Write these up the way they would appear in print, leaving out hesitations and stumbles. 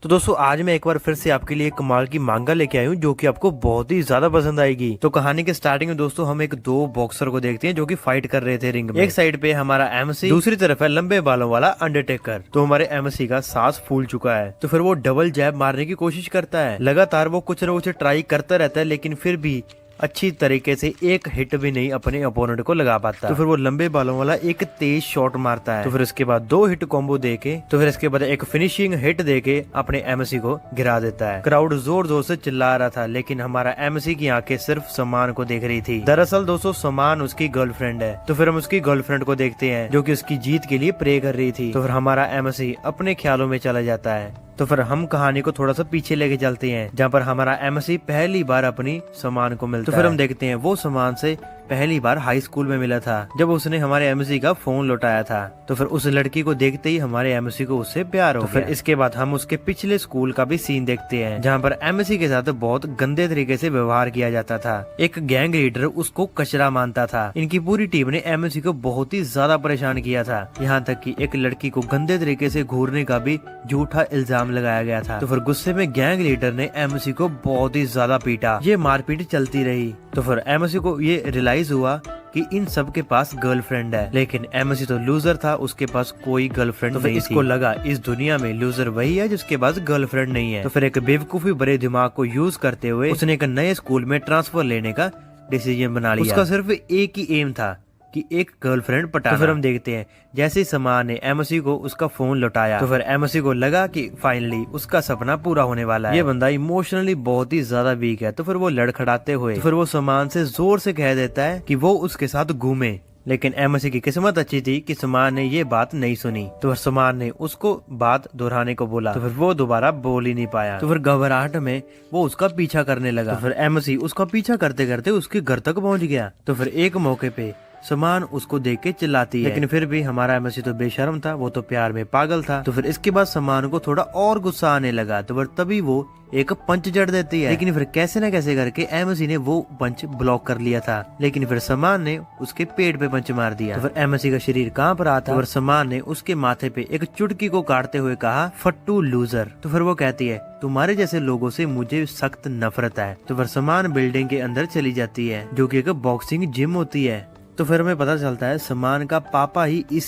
तो दोस्तों आज मैं एक बार फिर से आपके लिए एक कमाल की मांगा लेके आई हूँ जो कि आपको बहुत ही ज्यादा पसंद आएगी। तो कहानी के स्टार्टिंग में दोस्तों हम एक दो बॉक्सर को देखते हैं जो कि फाइट कर रहे थे रिंग में। एक साइड पे हमारा एमसी, दूसरी तरफ है लंबे बालों वाला अंडरटेकर। तो हमारे एमसी का सांस फूल चुका है तो फिर वो डबल जैब मारने की कोशिश करता है। लगातार वो कुछ न कुछ ट्राई करता रहता है लेकिन फिर भी अच्छी तरीके से एक हिट भी नहीं अपने अपोनेंट को लगा पाता। तो फिर वो लंबे बालों वाला एक तेज शॉट मारता है। तो फिर उसके बाद 2 हिट कॉम्बो देके तो फिर इसके बाद एक फिनिशिंग हिट देके अपने एमसी को गिरा देता है। क्राउड जोर जोर से चिल्ला रहा था लेकिन हमारा एमसी की आंखें सिर्फ समान को देख रही थी। दरअसल दोस्तों समान उसकी गर्लफ्रेंड है। तो फिर हम उसकी गर्लफ्रेंड को देखते हैं जो कि उसकी जीत के लिए प्रे कर रही थी। तो फिर हमारा एमसी अपने ख्यालों में चला जाता है। तो फिर हम कहानी को थोड़ा सा पीछे लेके चलते हैं जहाँ पर हमारा एमसी पहली बार अपनी सामान को मिलता है। तो फिर हम देखते हैं वो सामान से पहली बार हाई स्कूल में मिला था जब उसने हमारे एमसी का फोन लौटाया था। तो फिर उस लड़की को देखते ही हमारे एमसी को उससे प्यार हो गया। फिर इसके बाद हम उसके पिछले स्कूल का भी सीन देखते हैं जहाँ पर एमसी के साथ बहुत गंदे तरीके से व्यवहार किया जाता था। एक गैंग लीडर उसको कचरा मानता था। इनकी पूरी टीम ने एमसी को बहुत ही ज्यादा परेशान किया था, यहाँ तक कि एक लड़की को गंदे तरीके से घूरने का भी झूठा इल्जाम लगाया गया था। तो फिर गुस्से में गैंग लीडर ने एमसी को बहुत ही ज्यादा पीटा। ये मारपीट चलती रही। तो फिर एमसी को ये रियलाइज हुआ कि इन सब के पास गर्लफ्रेंड है लेकिन एमसी तो लूजर था, उसके पास कोई गर्लफ्रेंड नहीं थी। इसको लगा इस दुनिया में लूजर वही है जिसके पास गर्लफ्रेंड नहीं है। तो फिर एक बेवकूफी भरे दिमाग को यूज करते हुए उसने एक नए स्कूल में ट्रांसफर लेने का डिसीजन बना लिया। उसका सिर्फ एक ही एम था कि एक गर्लफ्रेंड पटाना। तो फिर हम देखते हैं जैसे ही समान ने एमसी को उसका फोन लौटाया तो फिर एमसी को लगा कि फाइनली उसका सपना पूरा होने वाला है। ये बंदा इमोशनली बहुत ही ज्यादा वीक है। तो फिर वो लड़खड़ाते हुए तो फिर वो समान से जोर से कह देता है कि वो उसके साथ घूमे। लेकिन एमसी की किस्मत अच्छी थी कि समान ने ये बात नहीं सुनी। तो फिर समान ने उसको बात दोहराने को बोला तो फिर वो दोबारा बोल ही नहीं पाया। तो फिर घबराहट में वो उसका पीछा करने लगा। तो फिर एमसी उसका पीछा करते करते उसके घर तक पहुंच गया। तो फिर एक मौके पे समान उसको देख के चिल्लाती है लेकिन फिर भी हमारा एमसी तो बेशर्म था, वो तो प्यार में पागल था। तो फिर इसके बाद समान को थोड़ा और गुस्सा आने लगा। तो फिर तभी वो एक पंच जड़ देती है लेकिन फिर कैसे न कैसे करके एमसी ने वो पंच ब्लॉक कर लिया था लेकिन फिर समान ने उसके पेट पे पंच मार दिया। तो फिर एमसी का शरीर कांप रहा था। तो फिर समान ने उसके माथे पे एक चुटकी को काटते हुए कहा, फट्टू लूजर। तो फिर वो कहती है, तुम्हारे जैसे लोगों से मुझे सख्त नफरत है। तो फिर समान बिल्डिंग के अंदर चली जाती है जो कि एक बॉक्सिंग जिम होती है। तो फिर हमें पता चलता है समान का पापा ही इस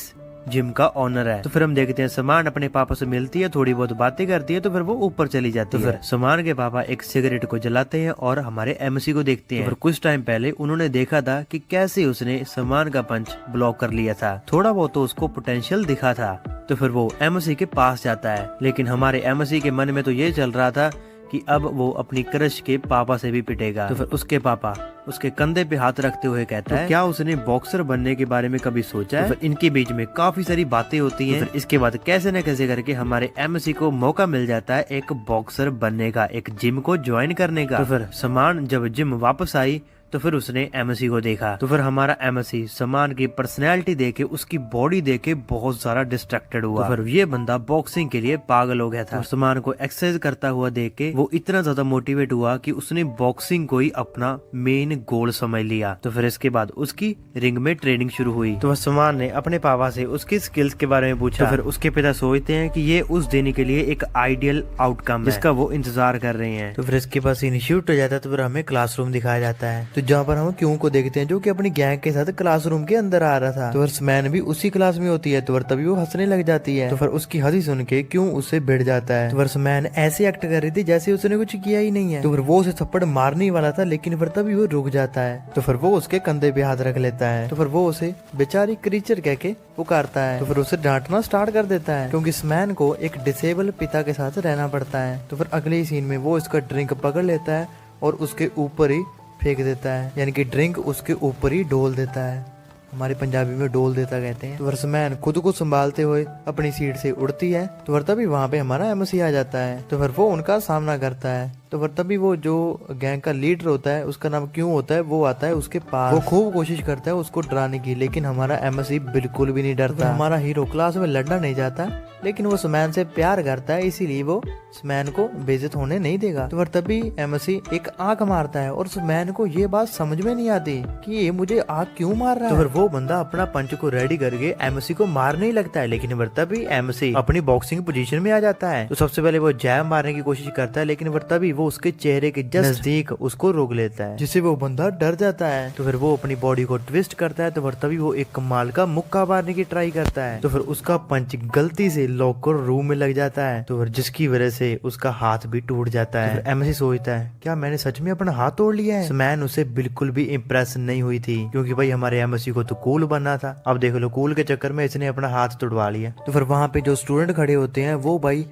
जिम का ओनर है। तो फिर हम देखते हैं समान अपने पापा से मिलती है, थोड़ी बहुत बातें करती है तो फिर वो ऊपर चली जाती है। तो फिर समान के पापा एक सिगरेट को जलाते हैं और हमारे एमसी को देखते हैं। तो फिर कुछ टाइम पहले उन्होंने देखा था कि कैसे उसने समान का पंच ब्लॉक कर लिया था। थोड़ा बहुत तो उसको पोटेंशियल दिखा था। तो फिर वो एमसी के पास जाता है लेकिन हमारे एमसी के मन में तो ये चल रहा था कि अब वो अपनी क्रश के पापा से भी पिटेगा। तो फिर उसके पापा उसके कंधे पे हाथ रखते हुए कहता है, क्या उसने बॉक्सर बनने के बारे में कभी सोचा है? तो फिर इनके बीच में काफी सारी बातें होती हैं। तो फिर इसके बाद कैसे न कैसे करके हमारे एमसी को मौका मिल जाता है एक बॉक्सर बनने का, एक जिम को ज्वाइन करने का। तो फिर समान जब जिम वापस आई तो फिर उसने एमसी को देखा। तो फिर हमारा एमसी समान की पर्सनैलिटी देखे, उसकी बॉडी देखे बहुत सारा डिस्ट्रैक्टेड हुआ। तो फिर ये बंदा बॉक्सिंग के लिए पागल हो गया था। समान को एक्सरसाइज करता हुआ देख के वो इतना ज्यादा मोटिवेट हुआ कि उसने बॉक्सिंग को ही अपना मेन गोल समझ लिया। तो फिर इसके बाद उसकी रिंग में ट्रेनिंग शुरू हुई। तो समान ने अपने पापा से उसकी स्किल्स के बारे में पूछा। तो फिर उसके पिता सोचते हैं कि ये उस दिन के लिए एक आइडियल आउटकम है जिसका वो इंतजार कर रहे हैं। तो फिर इसके पास सीन शूट हो जाता है। तो फिर हमें क्लासरूम दिखाया जाता है तो जहाँ पर हम क्यों को देखते हैं जो कि अपनी गैंग के साथ क्लासरूम के अंदर आ रहा था। तो फिर मैन भी उसी क्लास में होती है। तो फिर तभी वो हंसने लग जाती है। तो फिर उसकी हंसी सुन के क्यों उससे भिड़ जाता है। तो फिर मैन ऐसे एक्ट कर रही थी जैसे उसने कुछ किया ही नहीं है। तो फिर वो उसे थप्पड़ मारने वाला था लेकिन फिर तभी वो रुक जाता है। तो फिर वो उसके कंधे पे हाथ रख लेता है। तो फिर वो उसे बेचारी क्रीचर कह के पुकारता है। तो फिर उसे डांटना स्टार्ट कर देता है क्योंकि इस मैन को एक डिसेबल पिता के साथ रहना पड़ता है। तो फिर अगले सीन में वो इसका ड्रिंक पकड़ लेता है और उसके ऊपर ही फेंक देता है, यानी कि ड्रिंक उसके ऊपर ही डोल देता है। हमारे पंजाबी में डोल देता कहते हैं। तो वर्समैन खुद को संभालते हुए अपनी सीट से उड़ती है। तो तभी वहाँ पे हमारा एमसी आ जाता है। तो फिर वो उनका सामना करता है। तो फिर तभी वो जो गैंग का लीडर होता है, उसका नाम क्यों होता है, वो आता है उसके पास। वो खूब कोशिश करता है उसको डराने की, लेकिन हमारा एमसी बिल्कुल भी नहीं डरता। हमारा हीरो क्लास में लड़ना नहीं जाता, लेकिन वो सुमैन से प्यार करता है, इसीलिए वो सुमैन को बेइज्जत होने नहीं देगा। तो फिर तभी एमसी एक आंख मारता है और सुमैन को ये बात समझ में नहीं आती कि ये मुझे आंख क्यों मार रहा है। तो फिर वो बंदा अपना पंच को रेडी करके एमसी को मारने ही लगता है, लेकिन फिर तभी एमसी अपनी बॉक्सिंग पोजीशन में आ जाता है। तो सबसे पहले वो जैब मारने की कोशिश करता है, लेकिन फिर तभी वो उसके चेहरे के जस्ट नजदीक उसको रोक लेता है, जिससे वो बंदा डर जाता है। तो फिर वो अपनी बॉडी को ट्विस्ट करता है, तो फिर तभी वो एक कमाल का मुक्का मारने की ट्राई करता है। तो फिर उसका पंच गलती से लॉकर रूम में लग जाता है, तो फिर जिसकी वजह से उसका हाथ भी टूट जाता है। तो एमसी सोचता है क्या मैंने सच में अपना हाथ तोड़ लिया है। सुमैन उसे बिल्कुल भी इम्प्रेस नहीं हुई थी, क्योंकि भाई हमारे एमसी को तो कूल बनना था। अब देख लो कूल के चक्कर में इसने अपना हाथ तोड़वा लिया। तो फिर वहां पे जो स्टूडेंट खड़े होते हैं वो भाई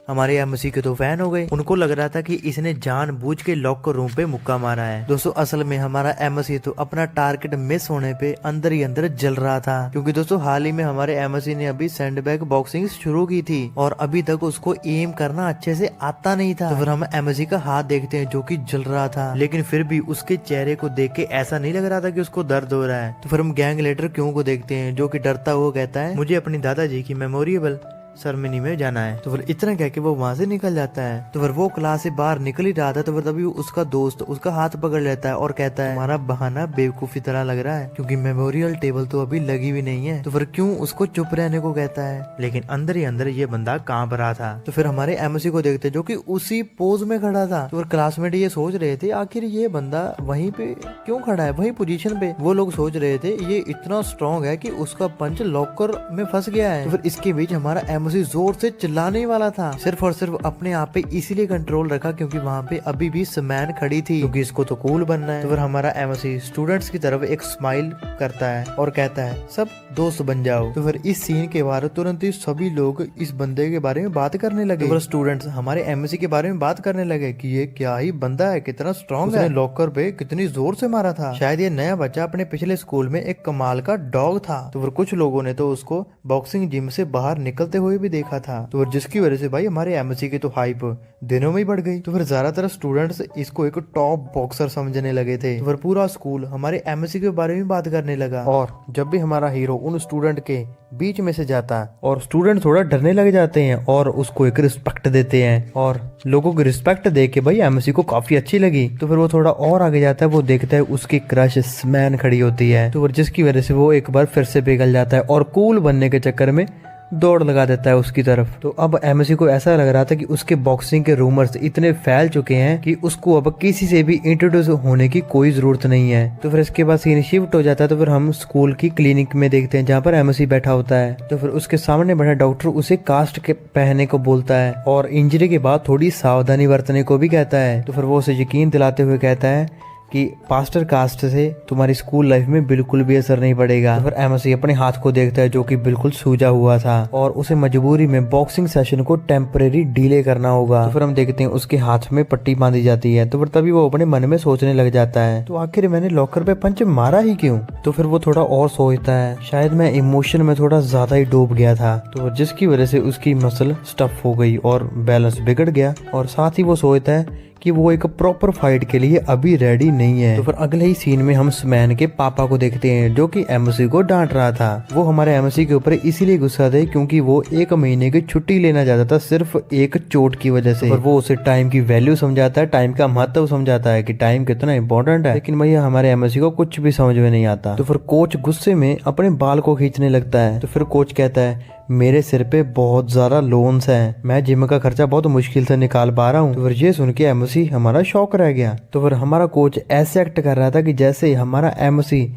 हमारे एमसी के तो फैन हो गए। उनको लग रहा था कि इसने जानबूझ के लॉकर रूम पे मुक्का मारा है। दोस्तों असल में हमारा एमसी तो अपना टारगेट मिस होने पे अंदर ही अंदर जल रहा था, क्योंकि दोस्तों हाल ही में हमारे एमसी ने अभी सैंडबैग बॉक्सिंग शुरू की थी और अभी तक उसको एम करना अच्छे से आता नहीं था। तो फिर हम एमसी का हाथ देखते हैं जो कि जल रहा था, लेकिन फिर भी उसके चेहरे को देख के ऐसा नहीं लग रहा था कि उसको दर्द हो रहा है। तो फिर हम गैंग लीडर क्यों को देखते हैं, जो कि डरता हुआ कहता है मुझे अपनी दादाजी की मेमोरेबल सेरेमनी में जाना है। तो फिर इतना कह के वो वहां से निकल जाता है। तो फिर वो क्लास से बाहर निकल ही रहा था, तो फिर तभी उसका दोस्त उसका हाथ पकड़ लेता है और कहता है तुम्हारा बहाना बेवकूफी तरह लग रहा है, क्योंकि मेमोरियल टेबल तो अभी लगी भी नहीं है। तो फिर क्यों उसको चुप रहने को कहता है, लेकिन अंदर ही अंदर ये बंदा कांप रहा था। तो फिर हमारे एमसी को देखते जो कि उसी पोज में खड़ा था। तो फिर क्लासमेट ये सोच रहे थे आखिर ये बंदा वहीं पे क्यों खड़ा है, वही पोजीशन पे। वो लोग सोच रहे थे ये इतना स्ट्रॉन्ग है कि उसका पंच लॉकर में फंस गया है। तो फिर इसके बीच हमारा एमसी जोर से चिल्लाने वाला था, सिर्फ और सिर्फ अपने आप पे इसीलिए कंट्रोल रखा क्योंकि वहाँ पे अभी भी सुमैन खड़ी थी, क्योंकि इसको तो कूल बनना है। तो फिर हमारा एमसी स्टूडेंट्स की तरफ एक स्माइल करता है और कहता है सब दोस्त बन जाओ। तो फिर इस सीन के बाद तुरंत ही सभी लोग इस बंदे के बारे में बात करने लगे। तो फिर स्टूडेंट्स हमारे एमसी के बारे में बात करने लगे कि ये क्या ही बंदा है, कितना स्ट्रॉन्ग है, लॉकर पे कितनी जोर से मारा था, शायद ये नया बच्चा अपने पिछले स्कूल में एक कमाल का डॉग था। तो फिर कुछ लोगों ने तो उसको बॉक्सिंग जिम से बाहर निकलते हुए भी देखा था। तो फिर जिसकी वजह से भाई हमारे एमसी की तो हाइप दिनों में ही बढ़ गई। तो फिर ज्यादातर स्टूडेंट्स इसको एक टॉप बॉक्सर समझने लगे थे। तो फिर पूरा स्कूल हमारे एमसी के बारे में बात करने लगा, और जब भी हमारा हीरो उन स्टूडेंट के बीच में से जाता है और स्टूडेंट थोड़ा डरने लग जाते हैं और उसको एक रिस्पेक्ट देते हैं, और लोगों की रिस्पेक्ट देख के भाई एमसी को काफी अच्छी लगी। तो फिर वो थोड़ा और आगे जाता है, वो देखता है उसकी क्रश सुमैन खड़ी होती है। तो फिर जिसकी वजह से वो एक बार फिर से पिघल जाता है और कूल बनने के चक्कर में दौड़ लगा देता है उसकी तरफ। तो अब एमसी को ऐसा लग रहा था कि उसके बॉक्सिंग के रूमर्स इतने फैल चुके हैं कि उसको अब किसी से भी इंट्रोड्यूस होने की कोई जरूरत नहीं है। तो फिर इसके बाद सीन शिफ्ट हो जाता है। तो फिर हम स्कूल की क्लिनिक में देखते हैं जहाँ पर एमसी बैठा होता है। तो फिर उसके सामने बैठा डॉक्टर उसे कास्ट के पहनने को बोलता है और इंजरी के बाद थोड़ी सावधानी बरतने को भी कहता है। तो फिर वो उसे यकीन दिलाते हुए कहता है कि पास्टर कास्ट से तुम्हारी स्कूल लाइफ में बिल्कुल भी असर नहीं पड़ेगा। तो फिर एमसी अपने हाथ को देखता है जो कि बिल्कुल सूजा हुआ था और उसे मजबूरी में बॉक्सिंग सेशन को टेम्परेरी डिले करना होगा। तो फिर हम देखते हैं उसके हाथ में पट्टी बांधी जाती है। तो फिर तभी वो अपने मन में सोचने लग जाता है तो आखिर मैंने लॉकर पे पंच मारा ही क्यों। तो फिर वो थोड़ा और सोचता है शायद मैं इमोशन में थोड़ा ज्यादा ही डूब गया था, तो जिसकी वजह से उसकी मसल स्टफ हो गई और बैलेंस बिगड़ गया, और साथ ही वो सोचता है कि वो एक प्रॉपर फाइट के लिए अभी रेडी नहीं है। तो फिर अगले ही सीन में हम सुमैन के पापा को देखते हैं जो कि एमसी को डांट रहा था। वो हमारे एमसी के ऊपर इसीलिए गुस्सा थे क्योंकि वो 1 महीने की छुट्टी लेना चाहता था सिर्फ एक चोट की वजह से। और वो उसे टाइम की वैल्यू समझाता है, टाइम का महत्व समझाता है कि टाइम कितना इंपॉर्टेंट है, लेकिन भैया हमारे एमसी को कुछ भी समझ में नहीं आता। तो फिर कोच गुस्से में अपने बाल को खींचने लगता है। तो फिर कोच कहता है मेरे सिर पे बहुत ज्यादा लोन्स हैं, मैं जिम का खर्चा बहुत मुश्किल से निकाल पा रहा हूँ। तो फिर ये सुन के एमसी हमारा शॉक रह गया। तो फिर हमारा कोच ऐसे एक्ट कर रहा था कि जैसे हमारा एमसी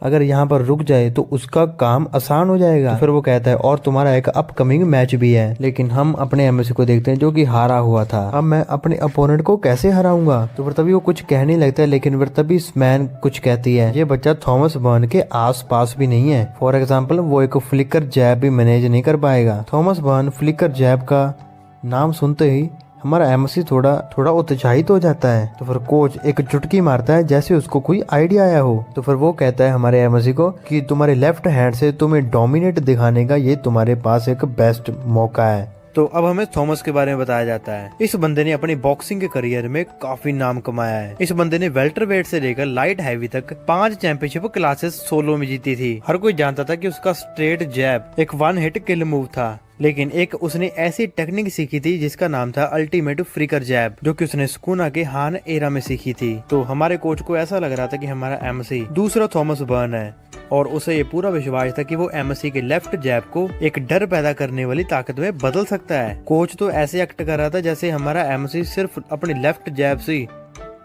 अगर यहाँ पर रुक जाए तो उसका काम आसान हो जाएगा। तो फिर वो कहता है और तुम्हारा एक अपकमिंग मैच भी है, लेकिन हम अपने एमसी को देखते हैं जो कि हारा हुआ था। अब मैं अपने अपोनेंट को कैसे हराऊंगा। तो फिर तभी वो कुछ कहने लगता है, लेकिन फिर तभी मैन कुछ कहती है ये बच्चा थॉमस बर्न के आस पास भी नहीं है। फॉर एग्जाम्पल वो एक फ्लिकर जैब भी मैनेज नहीं कर पाएगा। थॉमस बर्न फ्लिकर जैब का नाम सुनते ही हमारा एमसी थोड़ा उत्साहित हो जाता है। तो फिर कोच एक चुटकी मारता है जैसे उसको कोई आइडिया आया हो। तो फिर वो कहता है हमारे एमसी को कि तुम्हारे लेफ्ट हैंड से तुम्हें डोमिनेट दिखाने का ये तुम्हारे पास एक बेस्ट मौका है। तो अब हमें थॉमस के बारे में बताया जाता है। इस बंदे ने अपनी बॉक्सिंग के करियर में काफी नाम कमाया है। इस बंदे ने वेल्टर वेट से लेकर लाइट हैवी तक 5 चैंपियनशिप क्लासेस सोलो में जीती थी। हर कोई जानता था कि उसका स्ट्रेट जैब एक 1 हिट किल मूव था, लेकिन एक उसने ऐसी टेक्निक सीखी थी जिसका नाम था अल्टीमेट फ्रिकर जैब, जो कि उसने स्कूना के हान एरा में सीखी थी। तो हमारे कोच को ऐसा लग रहा था कि हमारा एमसी दूसरा थॉमस बर्न है, और उसे ये पूरा विश्वास था कि वो एमसी के लेफ्ट जैब को एक डर पैदा करने वाली ताकत में बदल सकता है। कोच तो ऐसे एक्ट कर रहा था जैसे हमारा एमसी सिर्फ अपनी लेफ्ट जैब से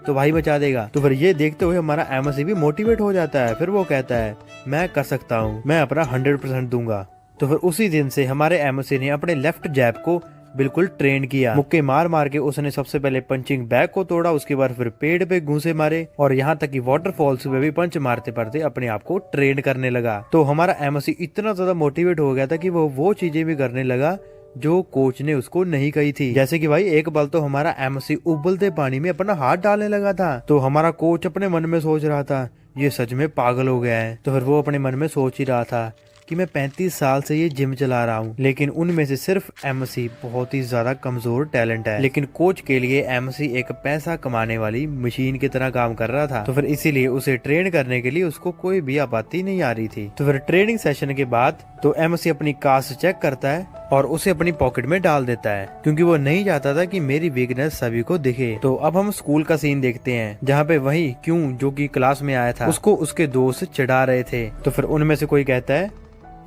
तो भाई बचा देगा। तो फिर ये देखते हुए हमारा एमसी भी मोटिवेट हो जाता है। फिर वो कहता है मैं कर सकता हूँ, मैं अपना 100% दूंगा। तो फिर उसी दिन से हमारे एमसी ने अपने लेफ्ट जैब को बिल्कुल ट्रेन किया। मुक्के मार मार के उसने सबसे पहले पंचिंग बैग को तोड़ा, उसके बाद फिर पेड़ पे घूंसे मारे, और यहाँ तक कि वाटरफॉल्स पे भी पंच मारते मारते अपने आप को ट्रेन करने लगा। तो हमारा एमसी इतना ज्यादा मोटिवेट हो गया था कि वो चीजें भी करने लगा जो कोच ने उसको नहीं कही थी। जैसे कि भाई एक बार तो हमारा एमसी उबलते पानी में अपना हाथ डालने लगा था। तो हमारा कोच अपने मन में सोच रहा था ये सच में पागल हो गया है। तो फिर वो अपने मन में सोच ही रहा था कि मैं 35 साल से ये जिम चला रहा हूँ, लेकिन उनमें से सिर्फ एमसी बहुत ही ज्यादा कमजोर टैलेंट है। लेकिन कोच के लिए एमसी एक पैसा कमाने वाली मशीन की तरह काम कर रहा था। तो फिर इसीलिए उसे ट्रेन करने के लिए उसको कोई भी आपत्ति नहीं आ रही थी। तो फिर ट्रेनिंग सेशन के बाद तो एमसी अपनी कास्ट चेक करता है और उसे अपनी पॉकेट में डाल देता है, क्योंकि वो नहीं चाहता था कि मेरी वीकनेस सभी को दिखे। तो अब हम स्कूल का सीन देखते हैं, जहाँ पे वही क्यों जो कि क्लास में आया था उसको उसके दोस्त चिढ़ा रहे थे। तो फिर उनमें से कोई कहता है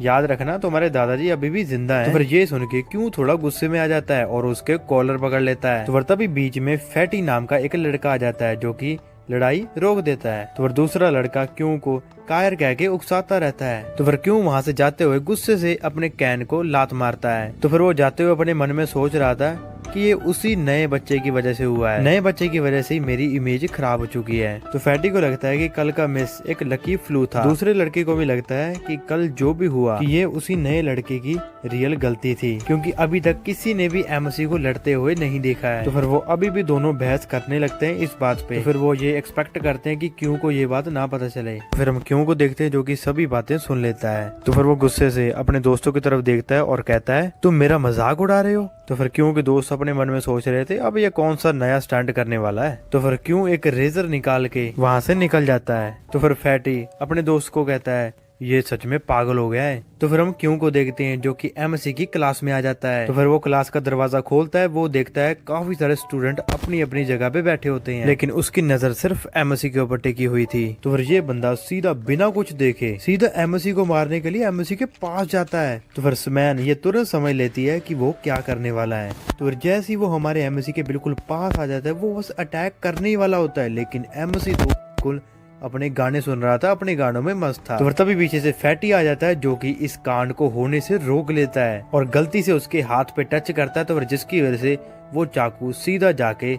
याद रखना तुम्हारे दादाजी अभी भी जिंदा हैं। तो फिर ये सुन के क्यों थोड़ा गुस्से में आ जाता है और उसके कॉलर पकड़ लेता है। तो फिर तभी बीच में फैटी नाम का एक लड़का आ जाता है जो कि लड़ाई रोक देता है। तो फिर दूसरा लड़का क्यों को कायर कह के उकसाता रहता है। तो फिर क्यों वहाँ से जाते हुए गुस्से से अपने कैन को लात मारता है। तो फिर वो जाते हुए अपने मन में सोच रहा था कि ये उसी नए बच्चे की वजह से हुआ है, नए बच्चे की वजह से ही मेरी इमेज खराब हो चुकी है। तो फैटी को लगता है कि कल का मिस एक लकी फ्लू था। दूसरे लड़के को भी लगता है कि कल जो भी हुआ कि ये उसी नए लड़के की रियल गलती थी, क्योंकि अभी तक किसी ने भी एमसी को लड़ते हुए नहीं देखा है। तो फिर वो अभी भी दोनों बहस करने लगते हैं इस बात पे। तो फिर वो ये एक्सपेक्ट करते हैं कि क्यों को ये बात ना पता चले। फिर हम क्यों को देखते हैं जो कि सभी बातें सुन लेता है। तो फिर वो गुस्से से अपने दोस्तों की तरफ देखता है और कहता है तुम मेरा मजाक उड़ा रहे हो। तो फिर क्यों के दोस्त अपने मन में सोच रहे थे अब ये कौन सा नया स्टंट करने वाला है। तो फिर क्यों एक रेजर निकाल के वहाँ से निकल जाता है। तो फिर फैटी अपने दोस्त को कहता है ये सच में पागल हो गया है। तो फिर हम क्यों को देखते हैं जो कि एमसी की क्लास में आ जाता है। तो फिर वो क्लास का दरवाजा खोलता है, वो देखता है काफी सारे स्टूडेंट अपनी अपनी जगह पे बैठे होते हैं, लेकिन उसकी नजर सिर्फ एमसी के ऊपर टिकी हुई थी। तो फिर ये बंदा सीधा बिना कुछ देखे सीधा एमसी को मारने के लिए एमसी के पास जाता है। तो फिर स्मैन ये तुरंत समझ लेती है कि वो क्या करने वाला है। तो फिर जैसे ही वो हमारे एमसी के बिल्कुल पास आ जाता है वो बस अटैक करने ही वाला होता है, लेकिन एमसी तो बिल्कुल अपने गाने सुन रहा था, अपने गानों में मस्त था। तो तभी पीछे से फैटी आ जाता है जो कि इस कांड को होने से रोक लेता है और गलती से उसके हाथ पे टच करता है। तो फिर जिसकी वजह से वो चाकू सीधा जाके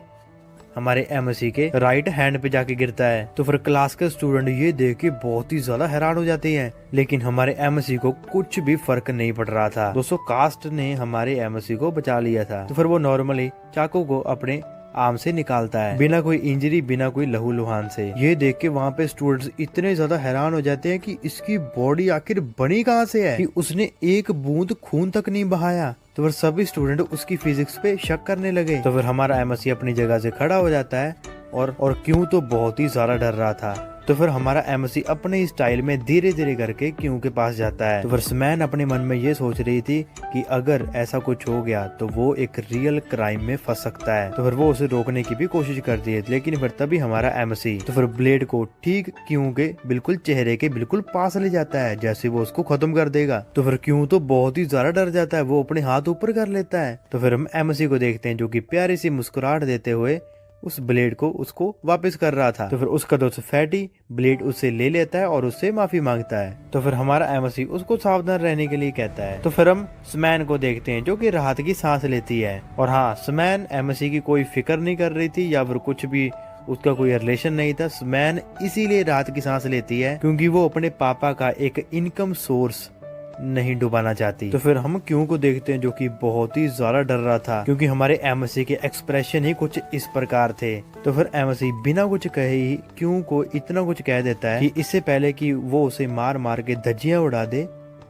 हमारे एमसी के राइट हैंड पे जाके गिरता है। तो फिर क्लास के स्टूडेंट ये देख के बहुत ही ज्यादा हैरान हो जाते हैं, लेकिन हमारे एमसी को कुछ भी फर्क नहीं पड़ रहा था। दोस्तों कास्ट ने हमारे एमसी को बचा लिया था। तो फिर वो नॉर्मली चाकू को अपने आर्म से निकालता है, बिना कोई इंजरी, बिना कोई लहू लुहान से। ये देख के वहाँ पे स्टूडेंट्स इतने ज्यादा हैरान हो जाते हैं कि इसकी बॉडी आखिर बनी कहाँ से है, कि उसने एक बूंद खून तक नहीं बहाया। तो फिर सभी स्टूडेंट उसकी फिजिक्स पे शक करने लगे। तो फिर हमारा एमसी अपनी जगह से खड़ा हो जाता है और क्यों तो बहुत ही ज्यादा डर रहा था। तो फिर हमारा एमसी अपने ही स्टाइल में धीरे धीरे करके क्यों के पास जाता है। तो फिर स्मैन अपने मन में ये सोच रही थी कि अगर ऐसा कुछ हो गया तो वो एक रियल क्राइम में फंस सकता है। तो फिर वो उसे रोकने की भी कोशिश करती है, लेकिन फिर तभी हमारा एमसी तो फिर ब्लेड को ठीक क्यों के बिल्कुल चेहरे के बिल्कुल पास ले जाता है, जैसे वो उसको खत्म कर देगा। तो फिर क्यों तो बहुत ही ज्यादा डर जाता है, वो अपने हाथ ऊपर कर लेता है। तो फिर हम एमसी को देखते हैं जो कि प्यारी सी मुस्कुराहट देते हुए उस ब्लेड को उसको वापस कर रहा था। तो फिर उसका दोस्त फैटी ब्लेड उससे ले लेता है और उससे माफी मांगता है। तो फिर हमारा एमसी उसको सावधान रहने के लिए कहता है। तो फिर हम स्मैन को देखते हैं जो कि राहत की सांस लेती है। और हाँ, स्मैन एमसी की कोई फिक्र नहीं कर रही थी या फिर कुछ भी उसका कोई रिलेशन नहीं था। स्मैन इसीलिए राहत की सांस लेती है क्योंकि वो अपने पापा का एक इनकम सोर्स नहीं डुबाना चाहती। तो फिर हम क्यों को देखते हैं जो कि बहुत ही ज्यादा डर रहा था, क्योंकि हमारे एमसी के एक्सप्रेशन ही कुछ इस प्रकार थे। तो फिर एमसी बिना कुछ कहे ही क्यों को इतना कुछ कह देता है कि इससे पहले कि वो उसे मार मार के धज्जियां उड़ा दे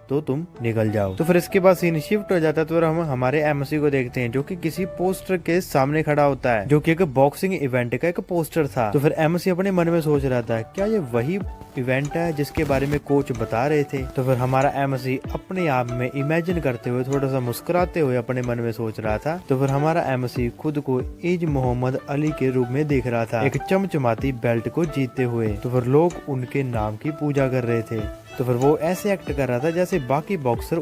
तो तुम निकल जाओ। तो फिर इसके बाद सीन शिफ्ट हो जाता है, तो फिर हम हमारे एमसी को देखते हैं जो कि किसी पोस्टर के सामने खड़ा होता है, जो कि एक बॉक्सिंग इवेंट का एक पोस्टर था। तो फिर एमसी अपने मन में सोच रहा था क्या ये वही इवेंट है जिसके बारे में कोच बता रहे थे। तो फिर हमारा एमसी अपने आप में इमेजिन करते हुए थोड़ा सा मुस्कुराते हुए अपने मन में सोच रहा था। तो फिर हमारा एमसी खुद को एज मोहम्मद अली के रूप में देख रहा था, एक चमचमाती बेल्ट को जीतते हुए। तो फिर लोग उनके नाम की पूजा कर रहे थे। तो फिर वो ऐसे एक्ट कर रहा था जैसे बाकी बॉक्सर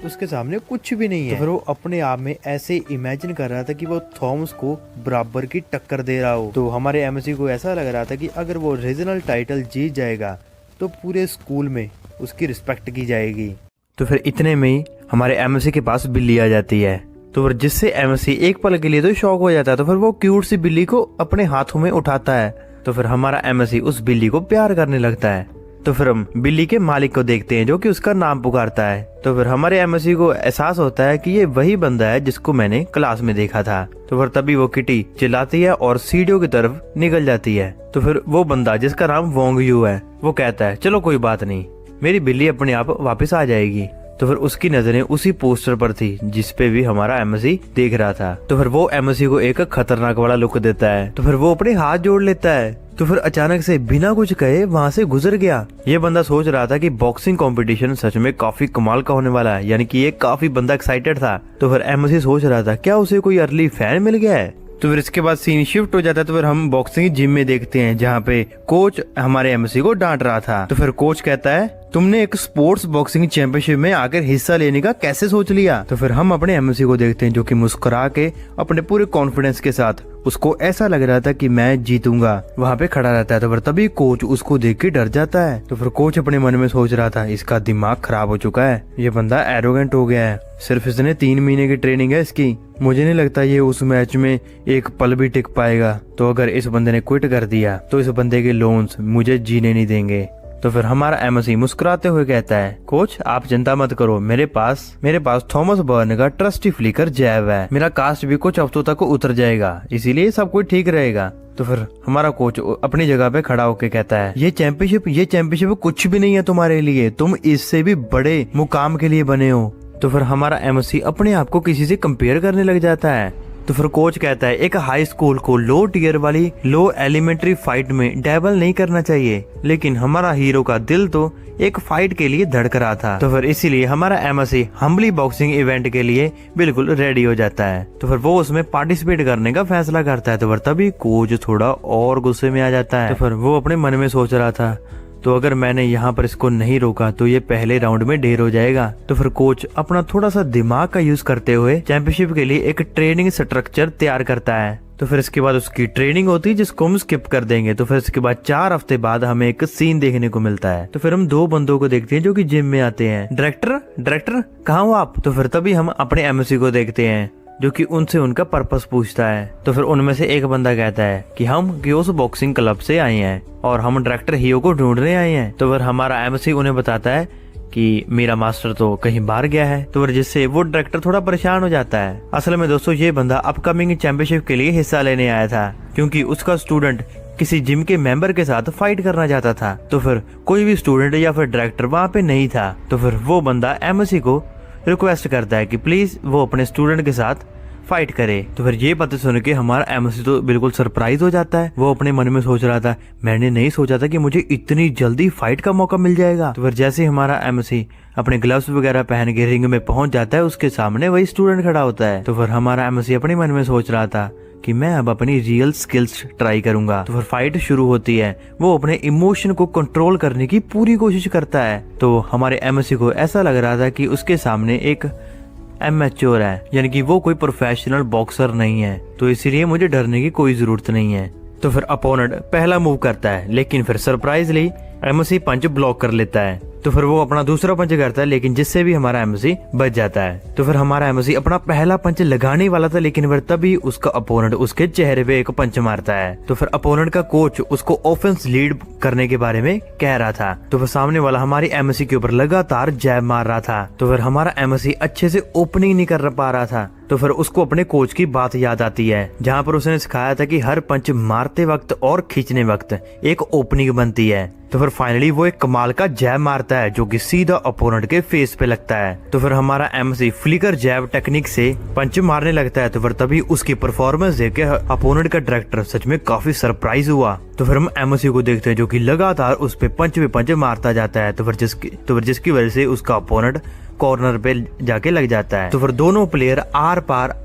उसके सामने कुछ भी नहीं है। तो फिर वो अपने आप में ऐसे इमेजिन कर रहा था कि वो थॉमस को बराबर की टक्कर दे रहा हो। तो हमारे एमसी को ऐसा लग रहा था कि अगर वो रीजनल टाइटल जीत जाएगा तो पूरे स्कूल में उसकी रिस्पेक्ट की जाएगी। तो फिर इतने में ही हमारे एमसी के पास बिल्ली आ जाती है। तो फिर जिससे एमसी एक पल के लिए तो शॉक हो जाता है। तो फिर वो क्यूट सी बिल्ली को अपने हाथों में उठाता है। तो फिर हमारा एमसी उस बिल्ली को प्यार करने लगता है। तो फिर हम बिल्ली के मालिक को देखते हैं जो कि उसका नाम पुकारता है। तो फिर हमारे एमसी को एहसास होता है कि ये वही बंदा है जिसको मैंने क्लास में देखा था। तो फिर तभी वो किटी चिल्लाती है और सीढ़ियों की तरफ निकल जाती है। तो फिर वो बंदा जिसका नाम वोंग यू है वो कहता है चलो कोई बात नहीं, मेरी बिल्ली अपने आप वापस आ जाएगी। तो फिर उसकी नजरें उसी पोस्टर पर थी जिसपे भी हमारा एमसी देख रहा था। तो फिर वो एमसी को एक खतरनाक वाला लुक देता है। तो फिर वो अपने हाथ जोड़ लेता है। तो फिर अचानक से बिना कुछ कहे वहाँ से गुजर गया। ये बंदा सोच रहा था कि बॉक्सिंग कंपटीशन सच में काफी कमाल का होने वाला है, यानी कि ये काफी बंदा एक्साइटेड था। तो फिर एमसी सोच रहा था क्या उसे कोई अर्ली फैन मिल गया है। तो फिर इसके बाद सीन शिफ्ट हो जाता है। तो फिर हम बॉक्सिंग जिम में देखते हैं जहाँ पे कोच हमारे एमसी को डांट रहा था। तो फिर कोच कहता है तुमने एक स्पोर्ट्स बॉक्सिंग चैंपियनशिप में आकर हिस्सा लेने का कैसे सोच लिया। तो फिर हम अपने एमसी को देखते हैं जो कि मुस्कुरा के अपने पूरे कॉन्फिडेंस के साथ, उसको ऐसा लग रहा था कि मैं जीतूंगा, वहाँ पे खड़ा रहता है। तो फिर तभी कोच उसको देख के डर जाता है। तो फिर कोच अपने मन में सोच रहा था इसका दिमाग खराब हो चुका है, ये बंदा एरोगेंट हो गया है, सिर्फ इसने 3 महीने की ट्रेनिंग है इसकी, मुझे नहीं लगता ये उस मैच में एक पल भी टिक पाएगा। तो अगर इस बंदे ने क्विट कर दिया तो इस बंदे के लोन्स मुझे जीने नहीं देंगे। तो फिर हमारा एमसी मुस्कुराते हुए कहता है कोच आप चिंता मत करो, मेरे पास थॉमस बर्न का ट्रस्टी फ्लिकर जैब है, मेरा कास्ट भी कुछ हफ्तों तक उतर जाएगा, इसीलिए सब कुछ ठीक रहेगा। तो फिर हमारा कोच अपनी जगह पे खड़ा होकर कहता है ये चैंपियनशिप कुछ भी नहीं है तुम्हारे लिए, तुम इससे भी बड़े मुकाम के लिए बने हो। तो फिर हमारा एमसी अपने आप को किसी से कंपेयर करने लग जाता है। तो फिर कोच कहता है एक हाई स्कूल को लो टियर वाली लो एलिमेंट्री फाइट में डैबल नहीं करना चाहिए, लेकिन हमारा हीरो का दिल तो एक फाइट के लिए धड़क रहा था। तो फिर इसीलिए हमारा एमसी हम्बली बॉक्सिंग इवेंट के लिए बिल्कुल रेडी हो जाता है। तो फिर वो उसमें पार्टिसिपेट करने का फैसला करता है। तो फिर तभी कोच थोड़ा और गुस्से में आ जाता है। तो फिर वो अपने मन में सोच रहा था तो अगर मैंने यहाँ पर इसको नहीं रोका तो ये पहले राउंड में ढेर हो जाएगा। तो फिर कोच अपना थोड़ा सा दिमाग का यूज करते हुए चैंपियनशिप के लिए एक ट्रेनिंग स्ट्रक्चर तैयार करता है। तो फिर इसके बाद उसकी ट्रेनिंग होती है जिसको हम स्किप कर देंगे। तो फिर इसके बाद 4 हफ्ते बाद हमें एक सीन देखने को मिलता है। तो फिर हम 2 बंदों को देखते हैं जो कि जिम में आते हैं। डायरेक्टर कहाँ हो आप। तो फिर तभी हम अपने एमसी को देखते हैं जो कि उनसे उनका पर्पस पूछता है। तो फिर उनमें से एक बंदा कहता है कि हम क्योस बॉक्सिंग क्लब से आए हैं और हम डायरेक्टर हीरो को ढूंढने आए हैं। तो फिर हमारा एमसी उन्हें बताता है कि मेरा मास्टर तो कहीं बाहर गया है। तो फिर जिससे वो डायरेक्टर थोड़ा परेशान हो जाता है। असल में दोस्तों ये बंदा अपकमिंग चैंपियनशिप के लिए हिस्सा लेने आया था क्योंकि उसका स्टूडेंट किसी जिम के मेंबर के साथ फाइट करना चाहता था। तो फिर कोई भी स्टूडेंट या फिर डायरेक्टर वहाँ पे नहीं था। तो फिर वो बंदा एमसी को रिक्वेस्ट करता है कि प्लीज वो अपने स्टूडेंट के साथ फाइट करे। तो फिर ये बातें सुन के हमारा एमसी तो बिल्कुल सरप्राइज हो जाता है। वो अपने मन में सोच रहा था मैंने नहीं सोचा था कि मुझे इतनी जल्दी फाइट का मौका मिल जाएगा। तो फिर जैसे हमारा एमसी अपने ग्लव्स वगैरह पहन के रिंग में पहुंच जाता है उसके सामने वही स्टूडेंट खड़ा होता है। तो फिर हमारा एमसी अपने मन में सोच रहा था कि मैं अब अपनी रियल स्किल्स ट्राई करूंगा। तो फिर फाइट शुरू होती है। वो अपने इमोशन को कंट्रोल करने की पूरी कोशिश करता है। तो हमारे एमसी को ऐसा लग रहा था कि उसके सामने एक एमेच्योर है, यानी कि वो कोई प्रोफेशनल बॉक्सर नहीं है, तो इसीलिए मुझे डरने की कोई जरूरत नहीं है। तो फिर अपोनेंट पहला मूव करता है लेकिन फिर सरप्राइजली एमसी पंच ब्लॉक कर लेता है। तो फिर वो अपना दूसरा पंच करता है लेकिन जिससे भी हमारा एमसी बच जाता है। तो फिर हमारा एमसी अपना पहला पंच लगाने वाला था लेकिन फिर तभी उसका अपोनेंट उसके चेहरे पे एक पंच मारता है। तो फिर अपोनेंट का कोच उसको ऑफेंस लीड करने के बारे में कह रहा था। तो फिर सामने वाला हमारी एमसी के ऊपर लगातार जैब मार रहा था। तो फिर हमारा एमसी अच्छे से ओपनिंग नहीं कर पा रहा था। तो फिर उसको अपने कोच की बात याद आती है जहाँ पर उसने सिखाया था कि हर पंच मारते वक्त और खींचने वक्त एक ओपनिंग बनती है। तो फिर फाइनली वो एक कमाल का जैब मारता मारता है जो कि सीधा अपोनेंट के फेस पे लगता है। तो फिर हमारा एमसी फ्लिकर जैब टेक्निक से पंच मारने लगता है। तो फिर तभी उसकी परफॉर्मेंस देख के अपोनेंट का डायरेक्टर सच में काफी सरप्राइज हुआ। तो फिर हम एमसी को देखते हैं जो कि लगातार उस पे पंच मारता जाता है। तो फिर जिसकी वजह से उसका अपोनेंट कॉर्नर पे जाके लग जाता है। तो फिर दोनों प्लेयर आर पार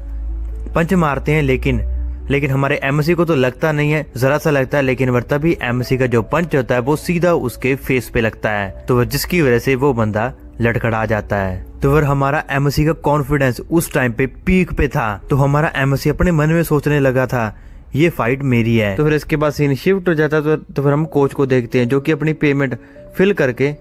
पंच मारते हैं, लेकिन हमारे एमसी को तो लगता नहीं है, जरा सा लगता है, लेकिन फिर तभी एमसी का जो पंच होता है वो सीधा उसके फेस पे लगता है। तो फिर जिसकी वजह से वो बंदा लड़खड़ा जाता है। तो फिर हमारा एमसी का कॉन्फिडेंस उस टाइम पे पीक पे था। तो हमारा एमसी अपने मन में सोचने लगा था ये फाइट मेरी है। तो फिर इसके बाद सीन शिफ्ट हो जाता है। तो फिर हम कोच को देखते हैं जो कि अपनी पेमेंट फिल करके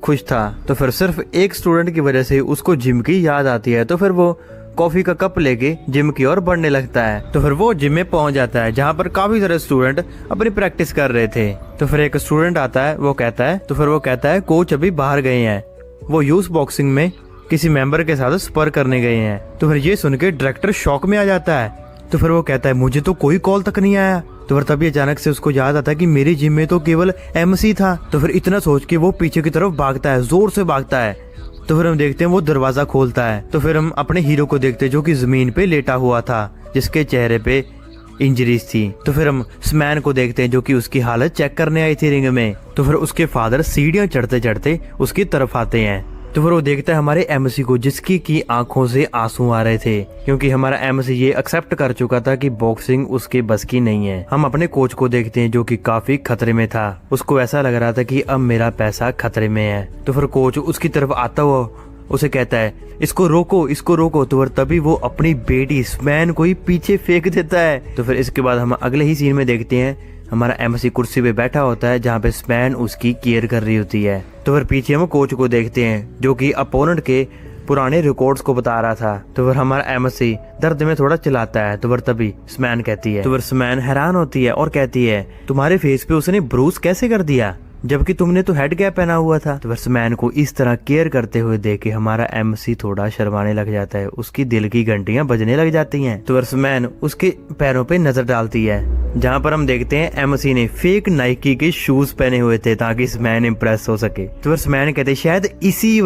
खुश था। तो फिर सिर्फ एक स्टूडेंट की वजह से उसको जिम की याद आती है। तो फिर वो कॉफी का कप लेके जिम की ओर बढ़ने लगता है। तो फिर वो जिम में पहुंच जाता है जहाँ पर काफी सारे स्टूडेंट अपनी प्रैक्टिस कर रहे थे। तो फिर एक स्टूडेंट आता है, वो कहता है कोच अभी बाहर गए हैं, वो यूथ बॉक्सिंग में किसी मेंबर के साथ स्पर करने गए हैं। तो फिर ये सुन के डायरेक्टर शॉक में आ जाता है। तो फिर वो कहता है मुझे तो कोई कॉल तक नहीं आया। तो फिर तभी अचानक से उसको याद आता है कि मेरी जिम में तो केवल एमसी था। तो फिर इतना सोच के वो पीछे की तरफ भागता है, जोर से भागता है। तो फिर हम देखते हैं वो दरवाजा खोलता है। तो फिर हम अपने हीरो को देखते हैं जो कि जमीन पे लेटा हुआ था, जिसके चेहरे पे इंजरीज थी। तो फिर हम स्मैन को देखते हैं जो कि उसकी हालत चेक करने आई थी रिंग में। तो फिर उसके फादर सीढ़ियां चढ़ते चढ़ते उसकी तरफ आते हैं। तो फिर वो देखता है हमारे एमसी को जिसकी की आंखों से आंसू आ रहे थे, क्योंकि हमारा एमसी ये एक्सेप्ट कर चुका था कि बॉक्सिंग उसके बस की नहीं है। हम अपने कोच को देखते हैं जो कि काफी खतरे में था। उसको ऐसा लग रहा था कि अब मेरा पैसा खतरे में है। तो फिर कोच उसकी तरफ आता हुआ उसे कहता है इसको रोको। तो फिर तभी वो अपनी बेटी स्मैन को ही पीछे फेंक देता है। तो फिर इसके बाद हम अगले ही सीन में देखते हैं हमारा एमसी कुर्सी पे बैठा होता है जहाँ पे स्मैन उसकी केयर कर रही होती है। तो फिर पीछे हम कोच को देखते हैं जो कि अपोनेंट के पुराने रिकॉर्ड्स को बता रहा था। तो फिर हमारा एमसी दर्द में थोड़ा चिल्लाता है। तो फिर तभी स्मैन कहती है, तो फिर स्मैन हैरान होती है और कहती है तुम्हारे फेस पे उसने ब्रूस कैसे कर दिया जबकि तुमने तो हेड कैप पहना हुआ था। तो फिर स्मैन को इस तरह केयर करते हुए देख के हमारा एमसी थोड़ा शर्माने लग जाता है, उसकी दिल की घंटियां बजने लग जाती हैं। तो फिर स्मैन उसके पैरों पे नजर डालती है जहाँ पर हम देखते हैं एमसी ने फेक नाइकी के शूज पहने हुए थे ताकि स्मैन इम्प्रेस हो सके। तो फिर स्मैन कहते शायद इसी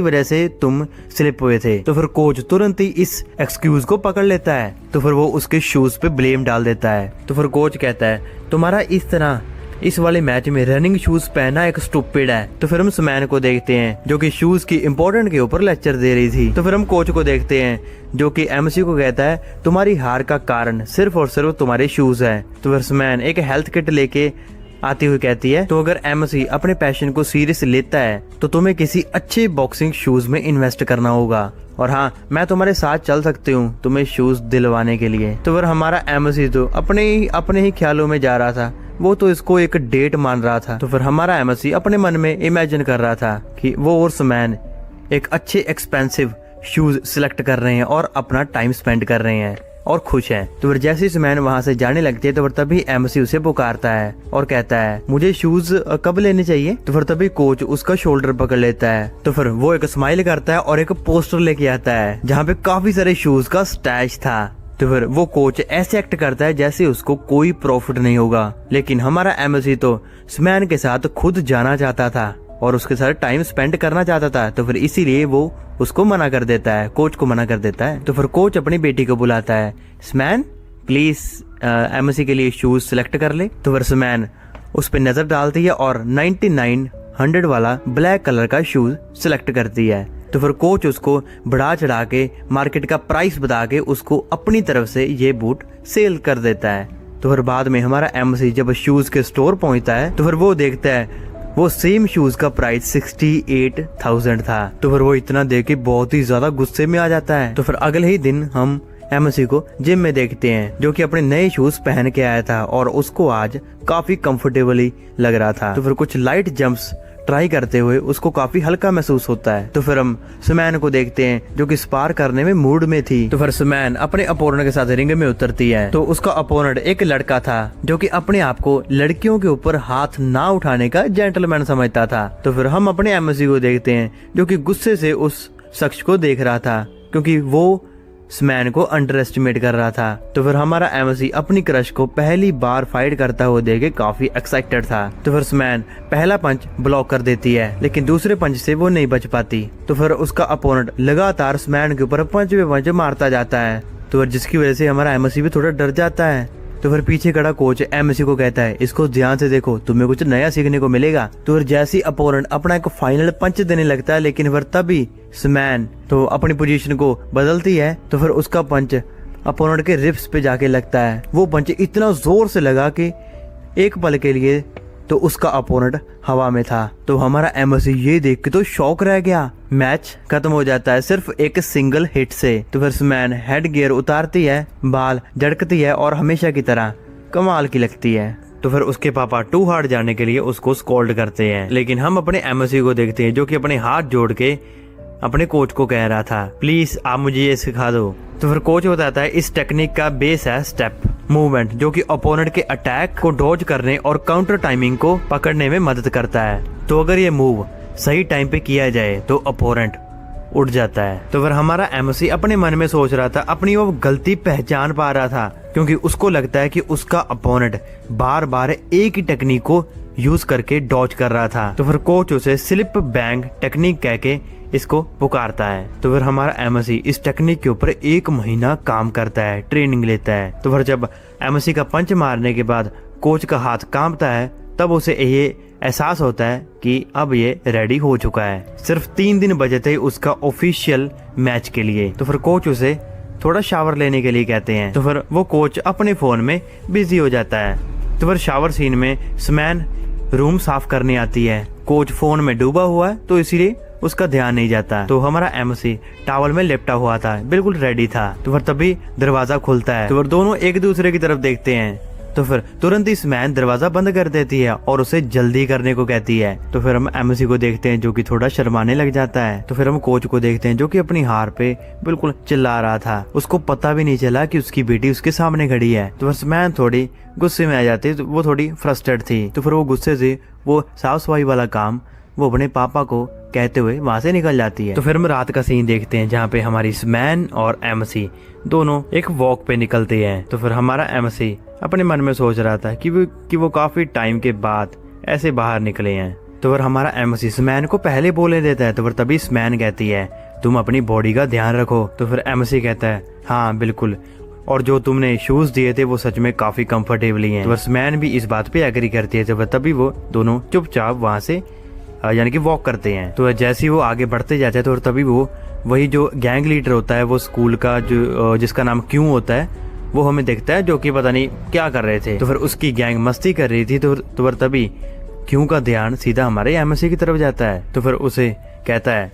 वजह से तुम स्लिप हुए थे। तो फिर कोच तुरंत ही इस एक्सक्यूज को पकड़ लेता है। तो फिर वो उसके शूज पे ब्लेम डाल देता है। तो फिर कोच कहता है तुम्हारा इस तरह इस वाले मैच में रनिंग शूज पहना एक स्टूपिड है। तो फिर हम स्मैन को देखते हैं जो कि शूज की इम्पोर्टेंट के ऊपर लेक्चर दे रही थी। तो फिर हम कोच को देखते हैं जो कि एमसी को कहता है तुम्हारी हार का कारण सिर्फ और सिर्फ तुम्हारे शूज है। तो फिर स्मैन एक हेल्थ किट लेके आती हुई कहती है तो अगर एमसी अपने पैशन को सीरियस लेता है तो तुम्हें किसी अच्छे बॉक्सिंग शूज में इन्वेस्ट करना होगा, और हाँ मैं तुम्हारे साथ चल सकती हूँ तुम्हें शूज दिलवाने के लिए। तो फिर हमारा एमसी तो अपने ही ख्यालों में जा रहा था, वो तो इसको एक डेट मान रहा था। तो फिर हमारा एमसी अपने मन में इमेजिन कर रहा था कि वो और स्मैन एक अच्छे एक्सपेंसिव शूज सिलेक्ट कर रहे हैं और अपना टाइम स्पेंड कर रहे हैं और खुश है। तो फिर जैसे स्मैन वहाँ से जाने लगती है तो फिर तभी एमसी उसे पुकारता है और कहता है मुझे शूज कब लेने चाहिए। तो फिर तभी कोच उसका शोल्डर पकड़ लेता है। तो फिर वो एक स्माइल करता है और एक पोस्टर लेके आता है जहाँ पे काफी सारे शूज का स्टैश था। तो फिर वो कोच ऐसे एक्ट करता है जैसे उसको कोई प्रॉफिट नहीं होगा, लेकिन हमारा एमसी तो स्मैन के साथ खुद जाना चाहता था और उसके साथ टाइम स्पेंड करना चाहता था। तो फिर इसीलिए वो उसको मना कर देता है, कोच को मना कर देता है। तो फिर कोच अपनी बेटी को बुलाता है, स्मैन प्लीज एमसी के लिए शूज सिलेक्ट कर ले। तो फिर स्मैन उस पर नजर डालती है और 9900 वाला ब्लैक कलर का शूज सिलेक्ट करती है। तो फिर कोच उसको बढ़ा चढ़ा के मार्केट का प्राइस बता के उसको अपनी तरफ से ये बूट सेल कर देता है। तो फिर बाद में हमारा एमसी जब शूज के स्टोर पहुंचता है तो फिर वो देखता है वो सेम शूज का प्राइस 68,000 था। तो फिर वो इतना देख के बहुत ही ज्यादा गुस्से में आ जाता है। तो फिर अगले ही दिन हम एमसी को जिम में देखते हैं जो कि अपने नए शूज पहन के आया था और उसको आज काफी कंफर्टेबली लग रहा था। तो फिर कुछ लाइट जंप्स ट्राई करते हुए उसको काफी हल्का महसूस होता है। तो फिर हम स्मैन को देखते हैं जो कि स्पार करने में मूड में थी। तो फिर स्मैन अपने अपोनेंट के साथ रिंग में उतरती है। तो उसका अपोनेंट एक लड़का था जो कि अपने आप को लड़कियों के ऊपर हाथ ना उठाने का जेंटलमैन समझता था। तो फिर हम अपने एमसी को देखते हैं जो कि गुस्से से उस शख्स को देख रहा था क्योंकि वो स्मैन को अंडर एस्टिमेट कर रहा था। तो फिर हमारा एमसी अपनी क्रश को पहली बार फाइट करता हुआ देख के काफी एक्साइटेड था। तो फिर स्मैन पहला पंच ब्लॉक कर देती है, लेकिन दूसरे पंच से वो नहीं बच पाती। तो फिर उसका अपोनेंट लगातार स्मैन के ऊपर पंच पे पंच मारता जाता है। तो फिर जिसकी वजह से हमारा एमसी भी थोड़ा डर जाता है। तो फिर पीछे खड़ा कोच एमसी को कहता है, इसको ध्यान से देखो, तुम्हें कुछ नया सीखने को मिलेगा। तो फिर जैसे अपोनेंट अपना एक फाइनल पंच देने लगता है, लेकिन फिर तभी स्मैन तो अपनी पोजीशन को बदलती है। तो फिर उसका पंच अपोनेंट के रिब्स पे जाके लगता है। वो पंच इतना जोर से लगा कि एक पल के लिए तो उसका अपोनेंट हवा में था। तो हमारा एमसी ये देख के तो शॉक रह गया। मैच खत्म हो जाता है सिर्फ एक सिंगल हिट से। तो फिर स्मैन हेड गियर उतारती है, बाल झड़कती है और हमेशा की तरह कमाल की लगती है। तो फिर उसके पापा टू हार्ड जाने के लिए उसको स्कोल्ड करते हैं, लेकिन हम अपने एमसी को देखते हैं जो कि अपने हाथ जोड़ के अपने कोच को कह रहा था, प्लीज आप मुझे ये सिखा दो। तो फिर कोच बताता है इस टेक्निक का बेस है स्टेप मूवमेंट, जो कि अपोनेंट के अटैक को डॉज करने और काउंटर टाइमिंग को पकड़ने में मदद करता है। तो अगर ये मूव सही टाइम पे किया जाए तो अपोनेंट उठ जाता है। तो फिर हमारा एमसी अपने मन में सोच रहा था, अपनी वो गलती पहचान पा रहा था, क्योंकि उसको लगता है कि उसका अपोनेंट बार बार एक ही टेक्निक को यूज करके डॉज कर रहा था। तो फिर कोच उसे स्लिप बैंग टेक्निक कह के इसको पुकारता है। तो फिर हमारा एमसी इस टेक्निक के ऊपर 1 महीना काम करता है, ट्रेनिंग लेता है। तो फिर जब एमसी का पंच मारने के बाद कोच का हाथ कांपता है, तब उसे ये एहसास होता है कि अब ये रेडी हो चुका है। सिर्फ 3 दिन बचे थे उसका ऑफिशियल मैच के लिए। तो फिर कोच उसे थोड़ा शावर लेने के लिए कहते हैं। तो फिर वो कोच अपने फोन में बिजी हो जाता है। तो फिर शावर सीन में स्मैन रूम साफ करने आती है। कोच फोन में डूबा हुआ है, तो इसीलिए उसका ध्यान नहीं जाता। तो हमारा एमसी टॉवल में लिपटा हुआ था, बिल्कुल रेडी था। तो फिर तभी दरवाजा खुलता है। तो फिर दोनों एक दूसरे की तरफ देखते हैं। तो फिर तुरंत ही स्मैन दरवाजा बंद कर देती है और उसे जल्दी करने को कहती है। तो फिर हम एमसी को देखते हैं जो कि थोड़ा शर्माने लग जाता है। तो फिर हम कोच को देखते हैं जो कि अपनी हार पे बिल्कुल चिल्ला रहा था। उसको पता भी नहीं चला कि उसकी बेटी उसके सामने खड़ी है। तो फिर स्मैन थोड़ी गुस्से में आ जाती है, तो वो थोड़ी फ्रस्ट्रेट थी। तो फिर वो गुस्से से वो साफ सफाई वाला काम वो अपने पापा को कहते हुए वहां से निकल जाती है। तो फिर हम रात का सीन देखते हैं जहाँ पे हमारी स्मैन और एमसी दोनों एक वॉक पे निकलते हैं। तो फिर हमारा एमसी अपने मन में सोच रहा था कि वो काफी टाइम के बाद ऐसे बाहर निकले हैं। तो फिर हमारा एमसी स्मैन को पहले बोलने देता है। तो फिर तभी स्मैन कहती है, तुम अपनी बॉडी का ध्यान रखो। तो फिर एमसी कहता है, हाँ बिल्कुल, और जो तुमने शूज दिए थे वो सच में काफी कंफर्टेबली हैं। तो फिर स्मैन भी इस बात पे एग्री करती है। तो फिर तभी वो दोनों चुपचाप वहां से यानी कि वॉक करते हैं। तो जैसे ही वो आगे बढ़ते जाते हैं, तो तभी वो वही जो गैंग लीडर होता है वो स्कूल का जो जिसका नाम क्यों होता है, वो हमें देखता है जो कि पता नहीं क्या कर रहे थे। तो फिर उसकी गैंग मस्ती कर रही थी। तो फिर तभी क्यों का ध्यान सीधा हमारे एमसी की तरफ जाता है। तो फिर उसे कहता है,